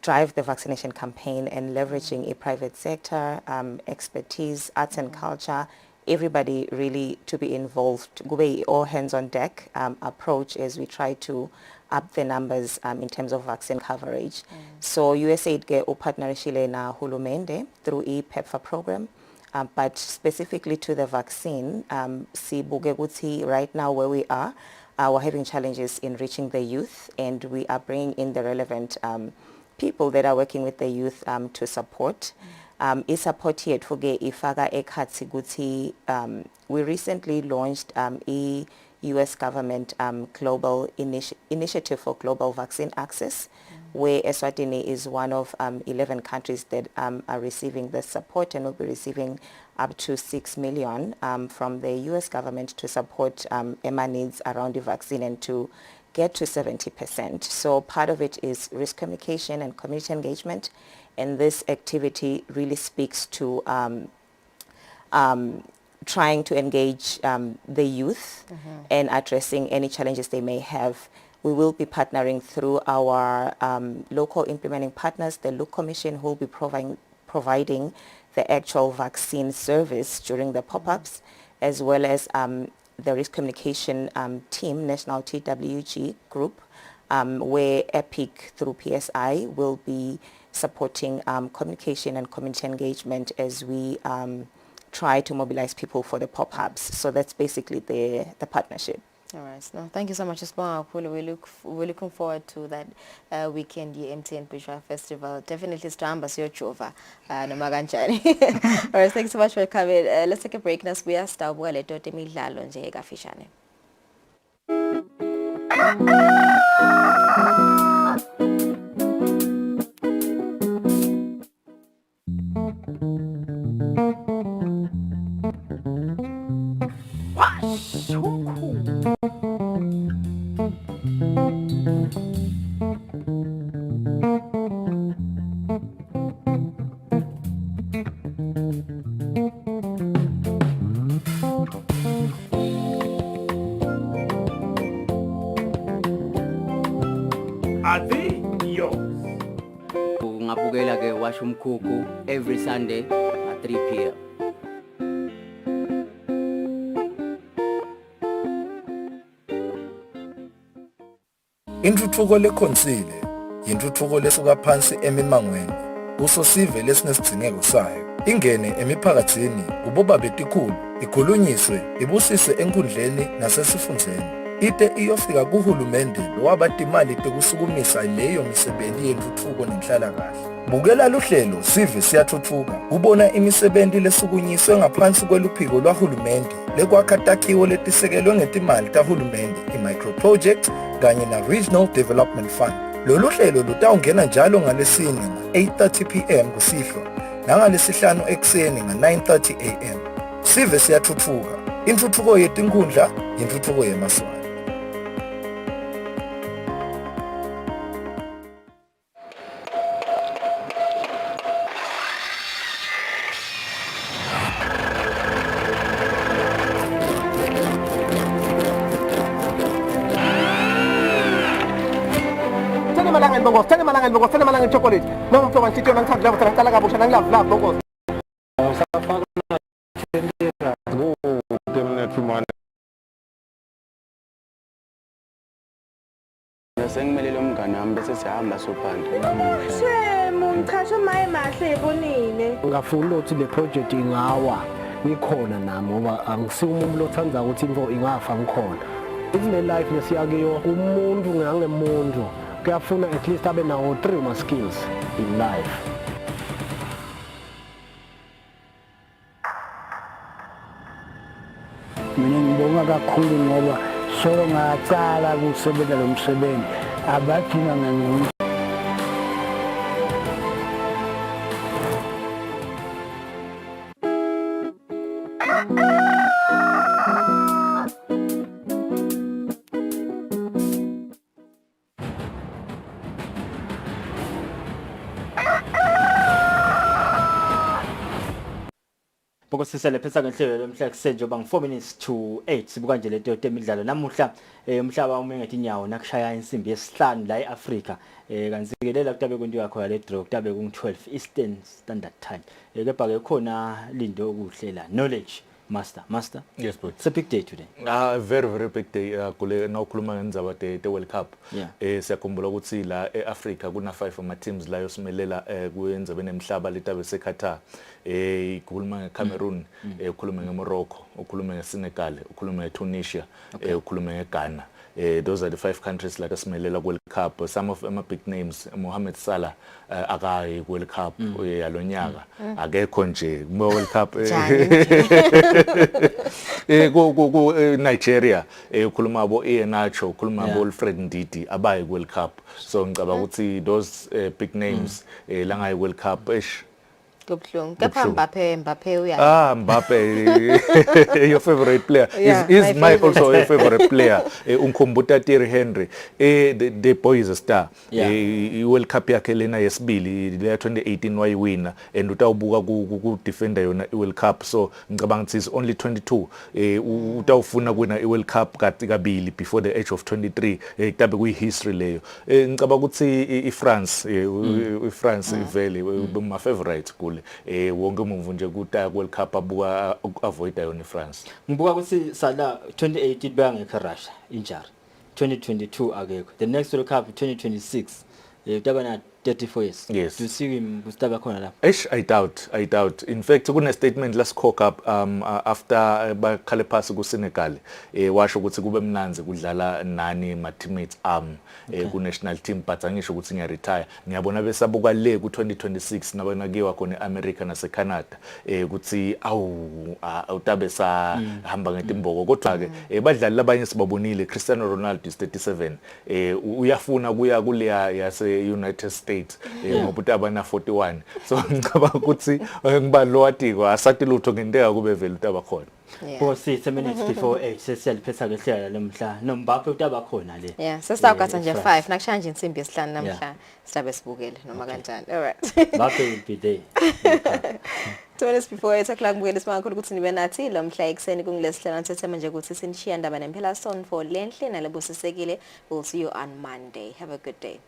drive the vaccination campaign and leveraging a private sector, expertise, arts and culture, everybody really to be involved. Gube all hands on deck approach as we try to up the numbers in terms of vaccine coverage. So USAID get partnership na hulumende through PEPFAR program, but specifically to the vaccine, right now where we are, we're having challenges in reaching the youth, and we are bringing in the relevant people that are working with the youth to support. Support yet for ifaga ekhatsi guti. We recently launched U.S. government global initiative for global vaccine access, where Eswatini is one of 11 countries that are receiving the support and will be receiving up to 6 million from the U.S. government to support EMA needs around the vaccine and to get to 70%. So part of it is risk communication and community engagement, and this activity really speaks to trying to engage the youth and addressing any challenges they may have. We will be partnering through our local implementing partners, the Look Commission, who will be providing the actual vaccine service during the pop-ups, as well as the risk communication team, National TWG group, where EPIC through PSI will be supporting communication and community engagement as we try to mobilize people for the pop-ups. So that's basically the partnership. All right. No, thank you so much, Eswatini. We're looking forward to that weekend, the MTN Bushra Festival. Definitely Stramba Siyojova noma kanjani. All right, thanks so much for coming. Let's take a break. Nasibuya sitawubuka le toto imidlalo nje ekafishane. Are they yours? Ngabukela ke washa umkhukhu every Sunday at 3 p.m. Intuthuko lekhonsile yintuthuko lesuka phansi emimangweni usosive lesinesidingeko sayo ingene emiphakathini uboba betikhulu ikhulunyiswe ibusiswe enkundleni nasesifundzeni ite iyofika kuhulumende lowabatimali tekusukumisa leyo misebenzi yentuthuko nenhlalakahle. Bukela luhlelo sive siyathuthuka ubona imisebenzi lesukunyiswe ngaphansi kweluphiko lwahulumende lekwakha takhiwo letisekelwe ngetimali tahulumende i-micro projects kanye na-Regional Development Fund. Lolu hlelo lutawungena njalo ngalesine nga-8:30 p.m. kusihlwa nangalesihlanu ekuseni nga-9:30 a.m. Sive siyathuthuka. Intuthuko yetinkundla yintuthuko yemaswala. Tani malanga chocolate. No mtu wanchitio nang tagla batang talaga busha nang love bongos. Sengimelele umngane wami bese sihamba sophanda. Shemo ngichashe maye mahle ebonile. Ngafuna ukuthi le project ingawa ngikhona nami ngoba angisiyo umuntu othandza ukuthi into ingafa ngikhona. Isine life lesiyakiyo umuntu ngangemuntu. Kuyafuna at least abe nawo 3 ma skills in life. Mina ngibonga kakhulu ngoba so ngacala kusebenza lo msebenzi abadinga ngengumuntu. Bokosisele phesa ngehlelo lomhla kusenje oba nge4 minutes to 8 sibuka nje le toto emidlalo namuhla umhlaba umengethe inyawo nakushaya insimbi yesihlanu la eAfrica kanzikelela kutabe kwentiwa khona le draw kutabe ku12 Eastern Standard Time kepha ke khona lindo okuhlela knowledge master. Yes, but it's a big day today. Very big day kule nawukhuluma ngendzaba the World Cup. Siyakhumbula ukuthi la eAfrica kuna 5 ama teams la yosimelela kuyendzabeni emhlaba letabe seQatar. Ukhuluma ngeCameroon, ukhuluma ngeMorocco, ukhuluma ngeSenegal, ukhuluma ngeTunisia, ukhuluma ngeGhana. Those are the 5 countries that asimelela World Cup. Some of them are big names. Mohamed Salah akayi World Cup yalonyaka. Akekho nje World Cup. Go Nigeria ukhuluma abo Iheanacho, ukhuluma abo Alfred Ndidi abayi World Cup. So ngicabanga ukuthi those big names la ngayi World Cup Kubhlungu. Kepha Mbappe uya. Mbappe, your favorite player. Yeah, is my my also a favorite player. Umkhumbuta Thierry Henry. The boy is a star. World Cup yakhe lena yesibili le 2018 wayiwina and utawubuka ku defender yona World Cup, so ngicabanga ukuthi is only 22. Utawufuna kuwina World Cup kabili before the age of 23. Kutabe kuyi history leyo. Ngicabanga ukuthi France France vele my favorite kule. Wonke umuntu nje kuta World Cup abuka avoid yona France. Ngibuka ukuthi sala 2018 bangekho Russia injari. 2022 akekho. The next World Cup 2026 utabana 34 years. Yes. Do you see him kustaba khona lapha? I doubt. In fact, kune statement last cock up after bakhale phasi ku Senegal washo ukuthi kube mnanzi kudlala nani ma teammates ku national team, but angisho ukuthi ngiya retire. Ngiyabona besabuka le ku 2026 nabona kiwa khona America nase Canada ukuthi utabe sa hamba ngetimboko, kodwa ke badlali labanye sibabonile. Cristiano Ronaldo is 37 uyafuna kuya kule yase United States ngoba utabana 41, so ngicabanga ukuthi ngiba lo wathiko asathi lutho ngenteka kube vele utaba khona. For 6 minutes before 8 sesiyaliphesa ke hlelo lemhla Mbappe utaba khona le. Yeah, sesawukatha nje 5 nakushaya nje insimbi yesihlanu namhla sizabe sibukele noma kanjani. All right. Mbappe will be there. 2 minutes before 8 o'clock ngibukele simakhulu ukuthi nibe nathi lo mhla ekseni kungilesihlelo ntsethema nje ukuthi sinishiya ndaba nempela son for lenhle nalebusisekile. We'll see you on Monday. Have a good day.